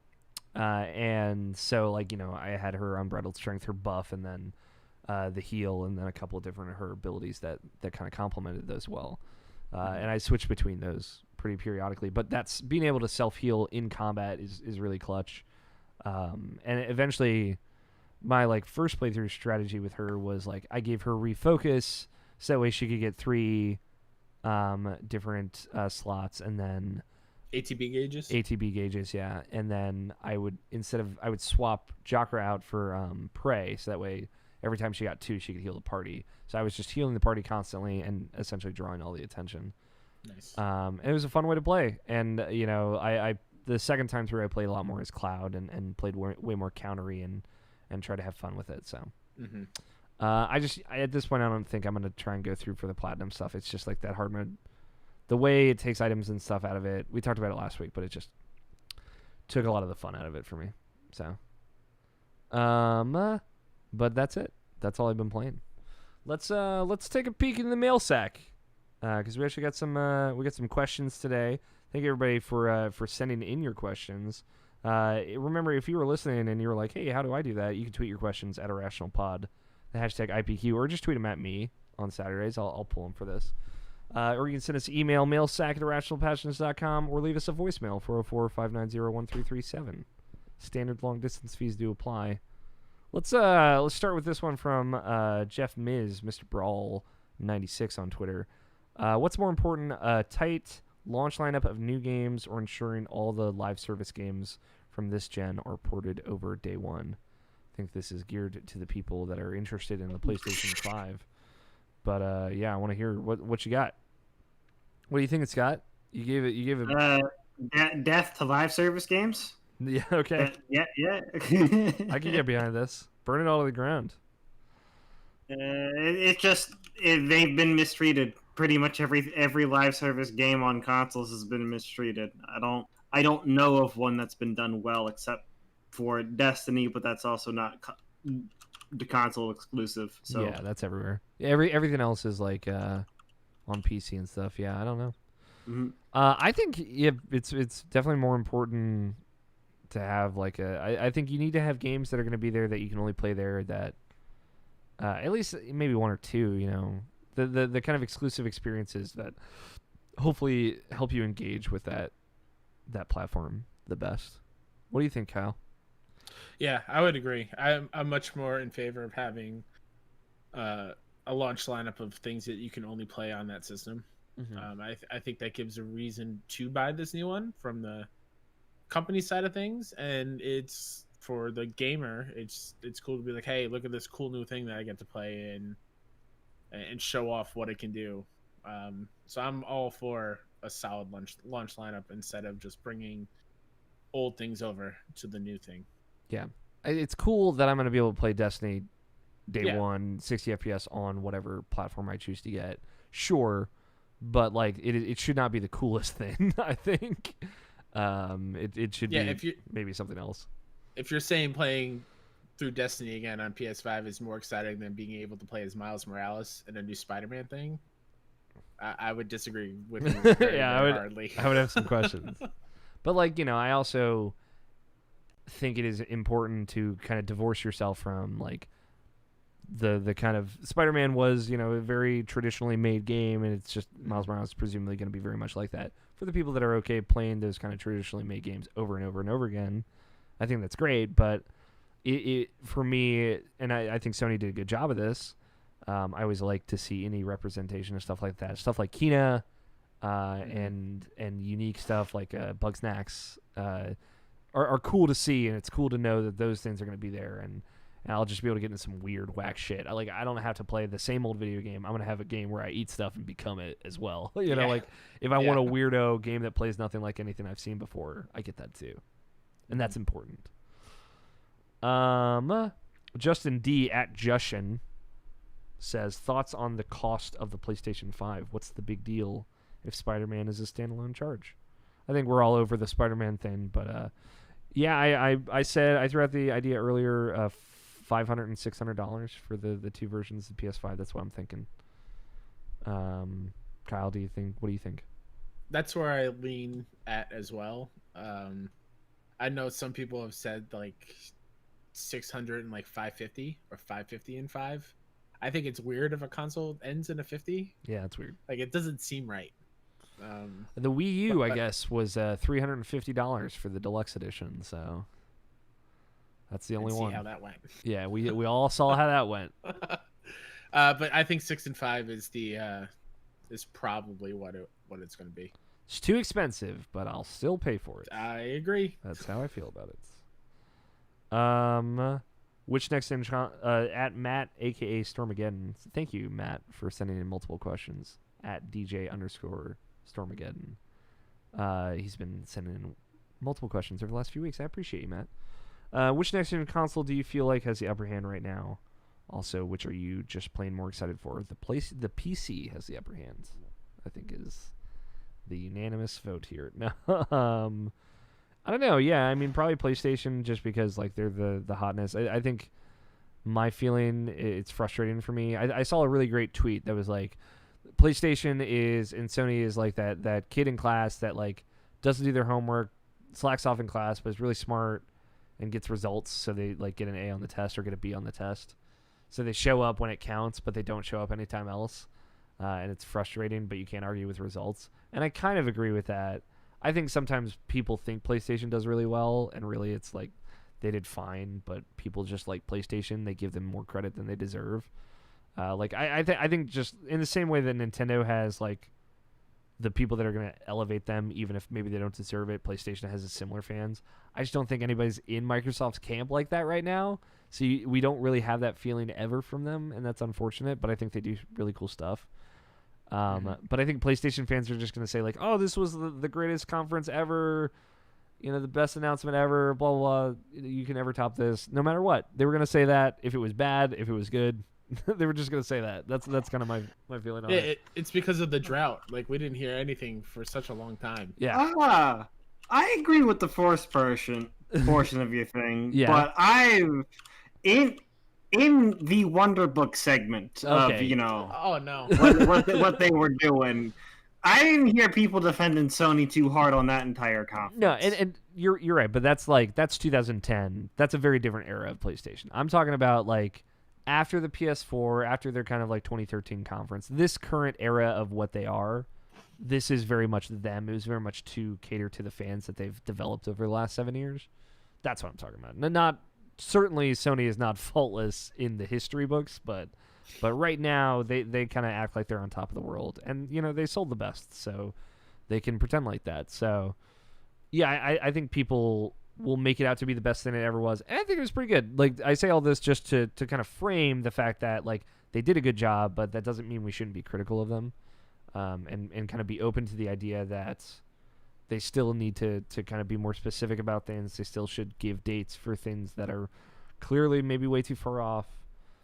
And so like I had her unbridled strength, her buff, and then the heal, and then a couple of different of her abilities that kind of complemented those well. And I switched between those pretty periodically, but that's being able to self heal in combat is really clutch. And eventually, my like first playthrough strategy with her was like I gave her refocus, so that way she could get 3 different slots, and then ATB gauges. ATB gauges, yeah. And then I would swap Chakra out for Prey, so that way every time she got 2, she could heal the party. So I was just healing the party constantly and essentially drawing all the attention. Nice. And it was a fun way to play. And I the second time through I played a lot more as Cloud and played way more countery and try to have fun with it. So I at this point I don't think I'm gonna try and go through for the platinum stuff. It's just like that hard mode. The way it takes items and stuff out of it, we talked about it last week, but it just took a lot of the fun out of it for me. So, but that's it. That's all I've been playing. Let's take a peek in the mail sack, because we actually got some questions today. Thank you everybody for sending in your questions. Remember, if you were listening and you were like, hey, how do I do that? You can tweet your questions at @IrrationalPod, the hashtag IPQ, or just tweet them at me on Saturdays. I'll pull them for this. Or you can send us an email, mailsack@irrationalpassions.com, or leave us a voicemail, 404-590-1337. Standard long distance fees do apply. Let's start with this one from Jeff Miz, Mr. Brawl 96 on Twitter. What's more important, a tight launch lineup of new games or ensuring all the live service games from this gen are ported over day one? I think this is geared to the people that are interested in the PlayStation 5. But yeah, I want to hear what you got. What do you think it's got? You gave it death to live service games. Yeah, okay. Yeah. I can get behind this. Burn it all to the ground. They've been mistreated. Pretty much every live service game on consoles has been mistreated. I don't know of one that's been done well except for Destiny, but that's also not the console exclusive. So yeah, that's everywhere. Everything else is like on PC and stuff. Yeah, I don't know. Mm-hmm. I think it's definitely more important to have like I think you need to have games that are going to be there that you can only play there, that at least maybe 1 or 2, the kind of exclusive experiences that hopefully help you engage with that platform the best. What do you think, Kyle? Yeah, I would agree. I'm much more in favor of having a launch lineup of things that you can only play on that system. Mm-hmm. I think that gives a reason to buy this new one from the company side of things, and it's for the gamer. It's cool to be like, hey, look at this cool new thing that I get to play and show off what it can do. So I'm all for a solid launch lineup instead of just bringing old things over to the new thing. Yeah, it's cool that I'm going to be able to play Destiny day one, 60 FPS on whatever platform I choose to get. Sure, but like it should not be the coolest thing. I think it should be maybe something else. If you're saying playing through Destiny again on PS5 is more exciting than being able to play as Miles Morales in a new Spider-Man thing, I would disagree with you very hardly. I would have some questions. But like, I also think it is important to kind of divorce yourself from like the kind of Spider-Man was, a very traditionally made game, and it's just Miles Morales is presumably going to be very much like that. For the people that are okay playing those kind of traditionally made games over and over and over again, I think that's great. But it for me, and I think Sony did a good job of this, I always like to see any representation of stuff like that. Stuff like Kina and unique stuff like Bugsnax are cool to see, and it's cool to know that those things are going to be there. and I'll just be able to get into some weird whack shit. I don't have to play the same old video game. I'm gonna have a game where I eat stuff and become it as well. You know, like if I want a weirdo game that plays nothing like anything I've seen before, I get that too, and that's important. Justin D at Jushin says, thoughts on the cost of the PlayStation 5. What's the big deal if Spider-Man is a standalone charge? I think we're all over the Spider-Man thing, but yeah, I threw out the idea earlier of $500 and $600 for the two versions of PS5. That's what I'm thinking. Kyle, what do you think? That's where I lean at as well. I know some people have said like 600 and like 550 or 550 and 5. I think it's weird if a console ends in a 50. Yeah, it's weird. Like, it doesn't seem right. The Wii U, I guess, was $350 for the deluxe edition. So that's the only one. See how that went. Yeah, we all saw how that went. But I think 6 and 5 is is probably what it's going to be. It's too expensive, but I'll still pay for it. I agree. That's how I feel about it. Which next in at Matt, aka Stormageddon. Thank you, Matt, for sending in multiple questions. At DJ_Stormageddon. He's been sending in multiple questions over the last few weeks. I appreciate you, Matt. Which next gen console do you feel like has the upper hand right now? Also, which are you just plain more excited for? The PC has the upper hand, I think, is the unanimous vote here. No, I don't know. Yeah, I mean, probably PlayStation, just because like they're the hotness. I think my feeling, it's frustrating for me. I saw a really great tweet that was like, PlayStation is and Sony is like that kid in class that like doesn't do their homework, slacks off in class, but is really smart and gets results, so they like get an A on the test or get a B on the test. So they show up when it counts, but they don't show up anytime else, and it's frustrating. But you can't argue with results, and I kind of agree with that. I think sometimes people think PlayStation does really well, and really it's like they did fine, but people just like PlayStation. They give them more credit than they deserve. Like I think just in the same way that Nintendo has like the people that are going to elevate them, even if maybe they don't deserve it, PlayStation has similar fans. I just don't think anybody's in Microsoft's camp like that right now. So we don't really have that feeling ever from them, and that's unfortunate, but I think they do really cool stuff. But I think PlayStation fans are just going to say like, oh, this was the greatest conference ever, the best announcement ever, blah, blah, blah. You can never top this, no matter what. They were going to say that if it was bad, if it was good. They were just going to say that. That's kind of my feeling on it. It's because of the drought. Like, we didn't hear anything for such a long time. Yeah. I agree with the forced portion of your thing. Yeah. But I've... In the Wonder Book segment of, Oh, no. what they were doing, I didn't hear people defending Sony too hard on that entire conference. No, and you're right, but that's 2010. That's a very different era of PlayStation. I'm talking about like after the PS4, after their kind of like 2013 conference, this current era of what they are, this is very much them. It was very much to cater to the fans that they've developed over the last 7 years. That's what I'm talking about. Certainly Sony is not faultless in the history books, but right now they kind of act like they're on top of the world, and they sold the best, so they can pretend like that. So yeah, I think people will make it out to be the best thing it ever was, and I think it was pretty good. Like, I say all this just to kind of frame the fact that like they did a good job, but that doesn't mean we shouldn't be critical of them, and kind of be open to the idea that they still need to kind of be more specific about things. They still should give dates for things that are clearly maybe way too far off.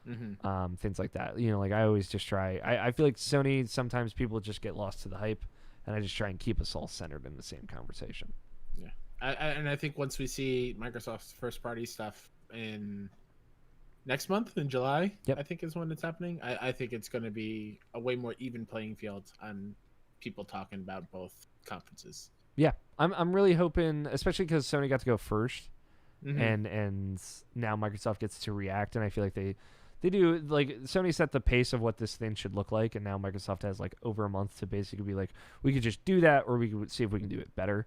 Mm-hmm. Things like that. Like I always just try. I feel like Sony, sometimes people just get lost to the hype, and I just try and keep us all centered in the same conversation. Yeah. I think once we see Microsoft's first party stuff in next month in July, I think is when it's happening. I think it's going to be a way more even playing field on people talking about both conferences. Yeah, I'm really hoping, especially because Sony got to go first, mm-hmm. and now Microsoft gets to react, and I feel like they do, like, Sony set the pace of what this thing should look like, and now Microsoft has like over a month to basically be like, we could just do that, or we could see if we can do it better.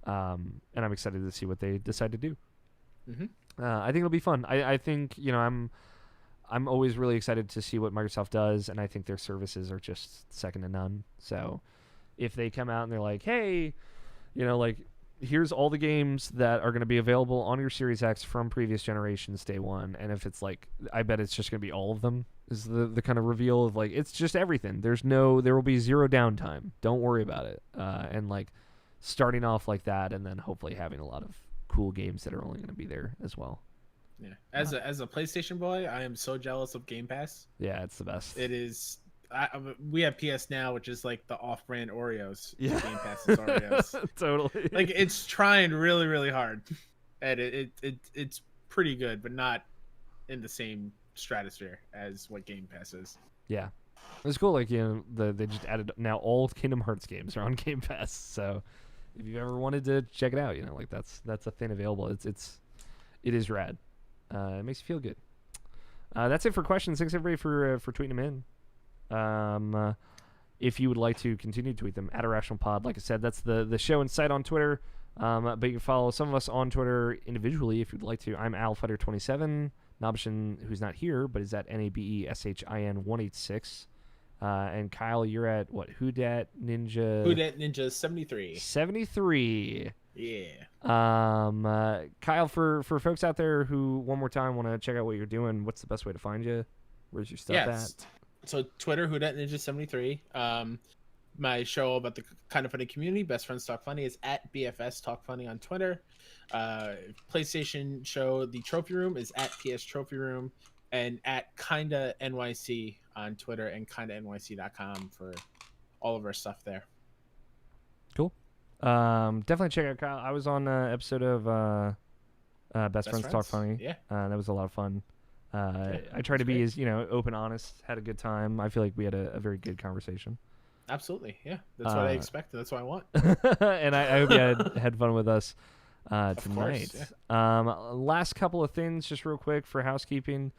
And I'm excited to see what they decide to do. Mm-hmm. I think it'll be fun. I think I'm always really excited to see what Microsoft does, and I think their services are just second to none. So if they come out and they're like, hey, like here's all the games that are going to be available on your Series X from previous generations day one. And if it's like, I bet it's just going to be all of them is the kind of reveal of like, it's just everything. There will be zero downtime. Don't worry about it. And like starting off like that and then hopefully having a lot of cool games that are only going to be there as well. Yeah. As a PlayStation boy, I am so jealous of Game Pass. Yeah, it's the best. It is. We have PS Now, which is like the off-brand Oreos. Yeah. Game Pass's Oreos. Totally. Like it's trying really, really hard, and it's pretty good, but not in the same stratosphere as what Game Pass is. Yeah, it's cool. Like they just added now all Kingdom Hearts games are on Game Pass. So if you've ever wanted to check it out, like that's a thing available. It is rad. It makes you feel good. That's it for questions. Thanks everybody for tweeting them in. If you would like to continue to tweet them at IrrationalPod, like I said, that's the show and site on Twitter. But you can follow some of us on Twitter individually if you'd like to. I'm AlFighter27. Nobishin, who's not here, but is at NABESHIN186. And Kyle, you're at what? Whodat Ninja 73. 73. Yeah. Kyle, for folks out there who one more time want to check out what you're doing, what's the best way to find you? Where's your stuff at? So Twitter, Whodat Ninja 73. My show about the kind of funny community, Best Friends Talk Funny, is at BFS Talk Funny on Twitter. PlayStation show, The Trophy Room, is at PS Trophy Room, and at Kinda NYC on Twitter and KindaNYC.com for all of our stuff there. Cool. Definitely check out Kyle. I was on an episode of Best Friends Talk Funny. Yeah. That was a lot of fun. I try to be as open, honest, had a good time. I feel like we had a very good conversation. Absolutely, yeah. That's what I expected. That's what I want. And I hope you had fun with us tonight. Course, yeah. Last couple of things, just real quick for housekeeping.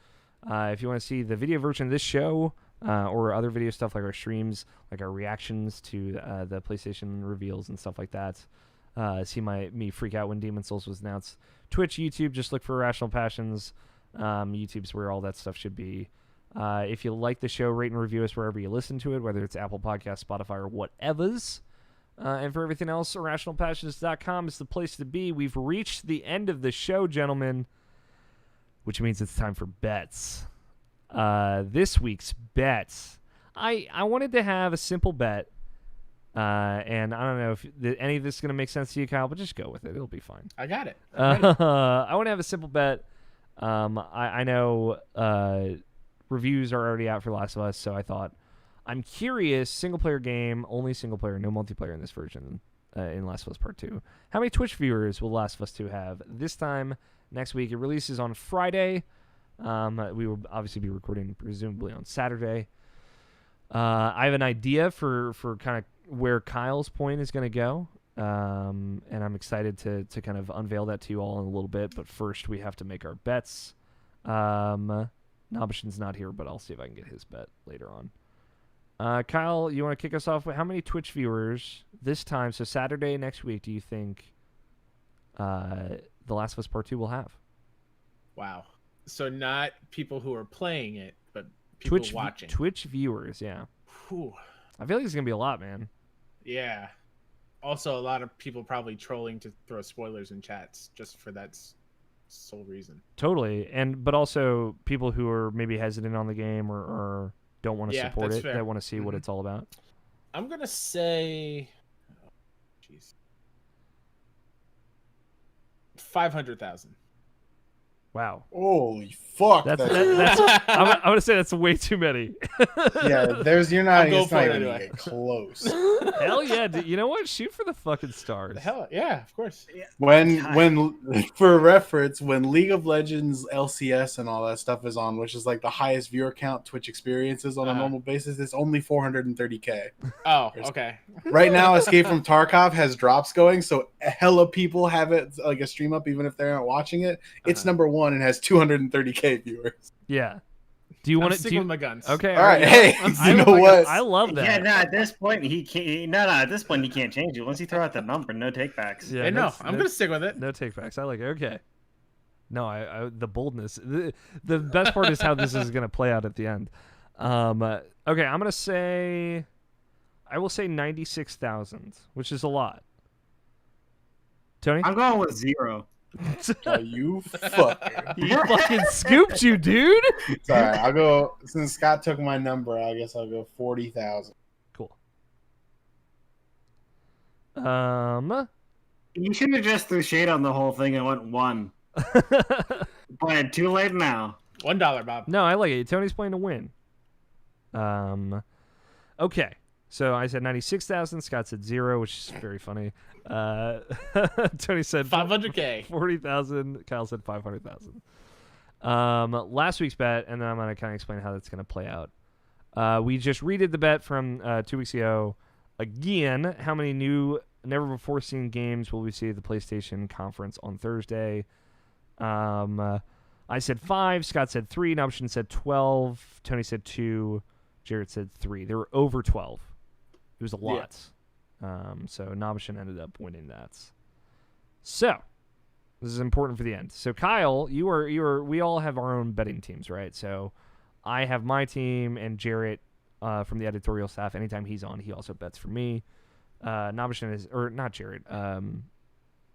If you want to see the video version of this show or other video stuff like our streams, like our reactions to the PlayStation reveals and stuff like that, see me freak out when Demon's Souls was announced. Twitch, YouTube, just look for Irrational Passions. YouTube's where all that stuff should be. If you like the show, rate and review us wherever you listen to it, whether it's Apple Podcasts, Spotify, or whatevers. And for everything else, irrationalpassions.com is the place to be. We've reached the end of the show, gentlemen, which means it's time for bets. This week's bets. I wanted to have a simple bet, and I don't know if any of this is going to make sense to you, Kyle, but just go with it. It'll be fine. I got it. I want to have a simple bet. I know reviews are already out for Last of Us, so I thought I'm curious, single-player game, only single-player, no multiplayer in this version in Last of Us Part 2. How many Twitch viewers will Last of Us 2 have this time next week? It releases on Friday. We will obviously be recording presumably on Saturday. I have an idea for kind of where Kyle's point is going to go. And I'm excited to kind of unveil that to you all in a little bit. But first, we have to make our bets. Nobishin's not here, but I'll see if I can get his bet later on. Kyle, you want to kick us off with how many Twitch viewers this time, so Saturday next week, do you think The Last of Us Part 2 will have? Wow. So not people who are playing it, but people watching. Twitch viewers, yeah. Whew. I feel like it's going to be a lot, man. Yeah. Also, a lot of people probably trolling to throw spoilers in chats just for that sole reason. Totally. But also people who are maybe hesitant on the game or don't want to support it. Fair. They want to see what it's all about. I'm going to say 500,000. Wow. Holy fuck. That's I'm going to say that's way too many. Yeah, you're not even anyway. Close. Hell yeah. You know what? Shoot for the fucking stars. Hell yeah, of course. When for reference, when League of Legends LCS and all that stuff is on, which is like the highest viewer count Twitch experiences on a normal basis, it's only 430K. Oh, okay. Right now, Escape from Tarkov has drops going, so hella people have it like a stream up even if they aren't watching it. It's number one and has 230K viewers. Yeah. Do you want to stick with my guns? Okay. All right. Hey, you know what? I love that. Yeah, no. At this point, he can't. No. At this point, he can't change it. Once you throw out the number, no takebacks. Yeah. No, I'm gonna stick with it. No takebacks. I like it. Okay. No, I the boldness. The best part is how this is gonna play out at the end. Okay, I'm gonna say, I will say 96,000, which is a lot. Tony? I'm going with 0. Oh, you fucker. He fucking scooped you, dude. Sorry, I'll go. Since Scott took my number, I guess I'll go 40,000. Cool. You should have just threw shade on the whole thing and went 1. But too late now. $1, Bob. No, I like it. Tony's playing to win. Okay. So I said 96,000. Scott said 0, which is very funny. Tony said 500K. 40,000. Kyle said 500,000. Last week's bet, and then I'm going to kind of explain how that's going to play out. We just redid the bet from 2 weeks ago. Again, how many new, never-before-seen games will we see at the PlayStation conference on Thursday? I said 5. Scott said 3. Nobshin said 12. Tony said 2. Jared said 3. They were over 12. It was a lot. So Nobshin ended up winning that. So this is important for the end. So Kyle, you are. We all have our own betting teams, right? So I have my team, and Jarrett from the editorial staff. Anytime he's on, he also bets for me. Nobshin is, or not Jarrett. I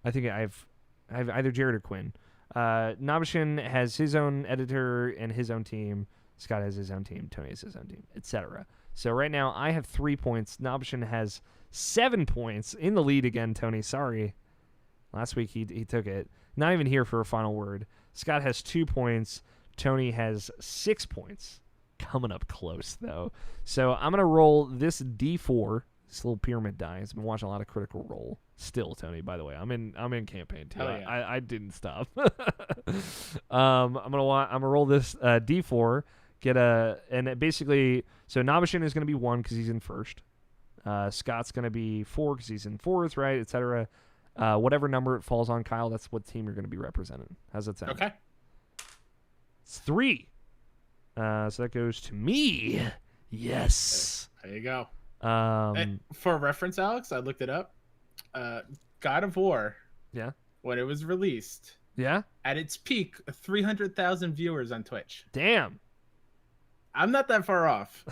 think I have either Jarrett or Quinn. Nobshin has his own editor and his own team. Scott has his own team. Tony has his own team, etc. So right now I have 3 points. Nobshin has 7 points, in the lead again. Tony, sorry. Last week he took it. Not even here for a final word. Scott has 2 points. Tony has 6 points. Coming up close though. So I'm gonna roll this D4, this little pyramid die. I've been watching a lot of Critical Role. Still, Tony, by the way, I'm in campaign too. Yeah. I didn't stop. I'm gonna roll this D4. Basically, so Nobshin is gonna be 1 because he's in first. Scott's gonna be 4 because he's in fourth, right, etc. Whatever number it falls on, Kyle, that's what team you're gonna be representing. How's that sound? Okay. It's 3. So that goes to me. Yes. There you go. Um, For reference, Alex, I looked it up. God of War. Yeah. When it was released, yeah. at its peak, 300,000 viewers on Twitch. Damn. I'm not that far off.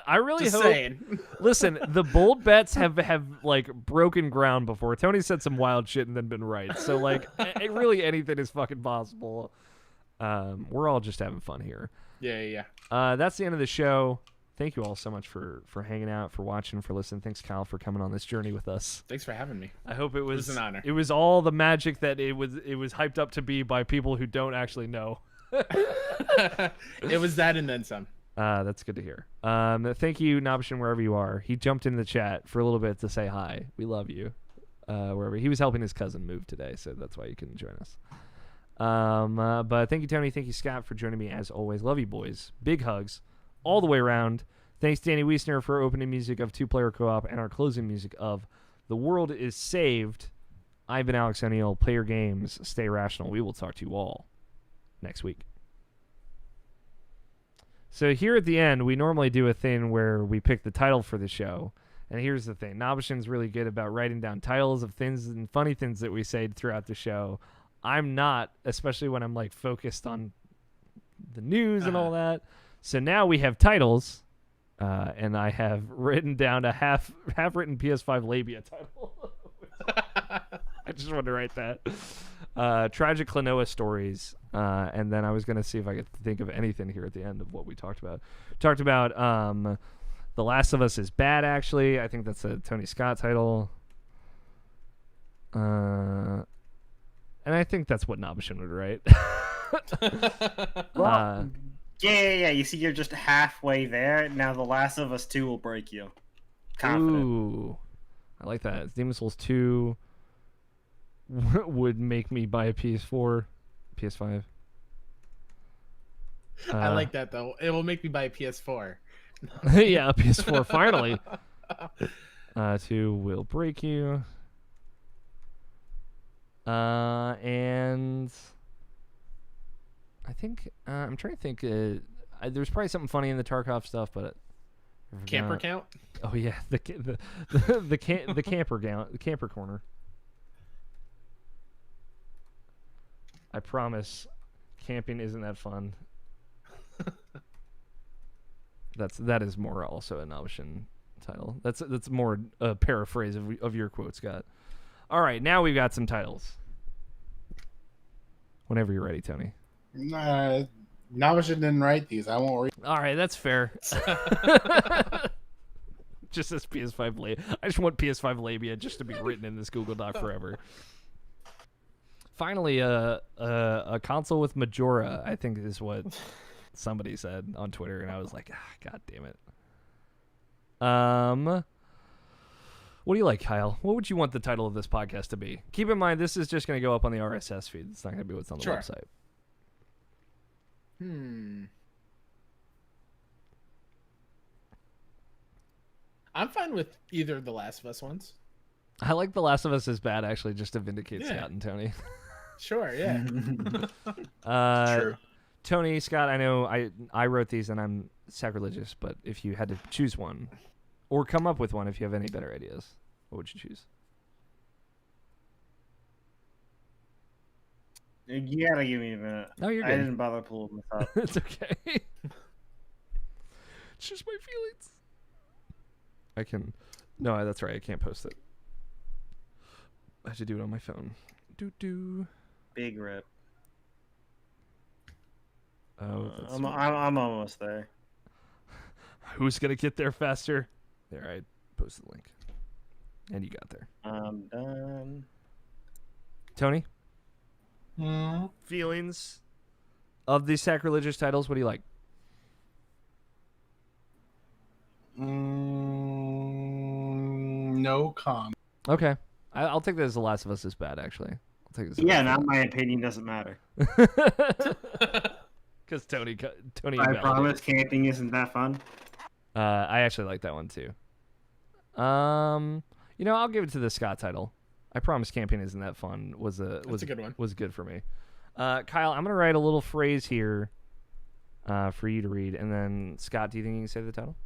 I really Just hope. saying. Listen, the bold bets have like broken ground before. Tony said some wild shit and then been right. So like, really anything is fucking possible. We're all just having fun here. Yeah. That's the end of the show. Thank you all so much for hanging out, for watching, for listening. Thanks, Kyle, for coming on this journey with us. Thanks for having me. I hope it was an honor. It was all the magic that it was hyped up to be by people who don't actually know. It was that and then some. That's good to hear. Thank you, Nobshin, wherever you are. He jumped in the chat for a little bit to say hi. We love you. Wherever he was helping his cousin move today, so that's why you couldn't join us. But thank you, Tony. Thank you, Scott, for joining me as always. Love you, boys. Big hugs all the way around. Thanks, Danny Wiesner, for opening music of 2-Player Co-op and our closing music of The World is Saved. I've been Alex O'Neill. Play your games. Stay rational. We will talk to you all next week. So here at the end, we normally do a thing where we pick the title for the show. And here's the thing. Nobshin's really good about writing down titles of things and funny things that we say throughout the show. I'm not, especially when I'm like focused on the news and all that. So now we have titles, and I have written down a half-written PS5 labia title. I just wanted to write that. Tragic Klonoa stories, and then I was going to see if I could think of anything here at the end of what we talked about. Talked about The Last of Us is Bad, actually. I think that's a Tony Scott title. And I think that's what Nobshin would write. Yeah. You see, you're just halfway there. Now, The Last of Us 2 will break you. Confident. Ooh, I like that. Demon's Souls 2 would make me buy a PS4, PS5. I like that, though. It will make me buy a PS4. Yeah, a PS4, finally. 2 will break you. And I think I'm trying to think. There's probably something funny in the Tarkov stuff, but Camper count? Oh yeah, the camper corner. I promise, camping isn't that fun. That is more also a Nobshin title. That's more a paraphrase of your quote, Scott. All right, now we've got some titles. Whenever you're ready, Tony. Navisha didn't write these. I won't read. All right, that's fair. Just as PS5 labia. I just want PS5 labia just to be written in this Google Doc forever. Finally, a console with Majora, I think is what somebody said on Twitter, and I was like, God damn it. What do you like, Kyle? What would you want the title of this podcast to be? Keep in mind, this is just going to go up on the RSS feed. It's not going to be what's on the website. I'm fine with either of the Last of Us ones. I like The Last of Us is bad, actually, just to vindicate Scott and Tony. Sure, yeah. True. Tony, Scott, I know I wrote these and I'm sacrilegious, but if you had to choose one, or come up with one if you have any better ideas, what would you choose? You gotta give me a minute. No, you're I good. didn't bother pulling this up. It's okay. It's just my feelings. I can... No, that's right. I can't post it. I have to do it on my phone. Doo-doo. Big rip. Oh, I'm almost there. Who's going to get there faster? There, I posted the link. And you got there. I'm done. Tony? Feelings of these sacrilegious titles, what do you like? No comment. Okay. I'll take that as The Last of Us is bad, actually. I'll take this. Yeah, now my opinion doesn't matter. Because Tony I promise camping isn't that fun. I actually like that one too. I'll give it to the Scott title. I promise camping isn't that fun. Was a good one. Was good for me. Kyle, I'm gonna write a little phrase here for you to read, and then Scott, do you think you can say the title?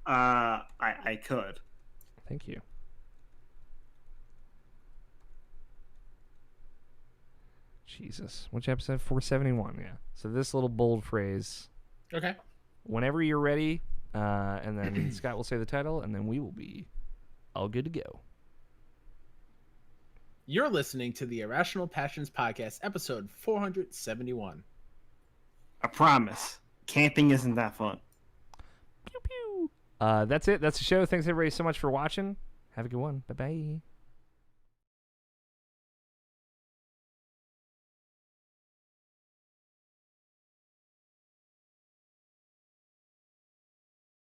I could. Thank you. Jesus. Which episode? 471, yeah. So this little bold phrase. Okay. Whenever you're ready, and then Scott will say the title, and then we will be all good to go. You're listening to the Irrational Passions Podcast, episode 471. I promise. Camping isn't that fun. Pew pew. That's it. That's the show. Thanks everybody so much for watching. Have a good one. Bye-bye.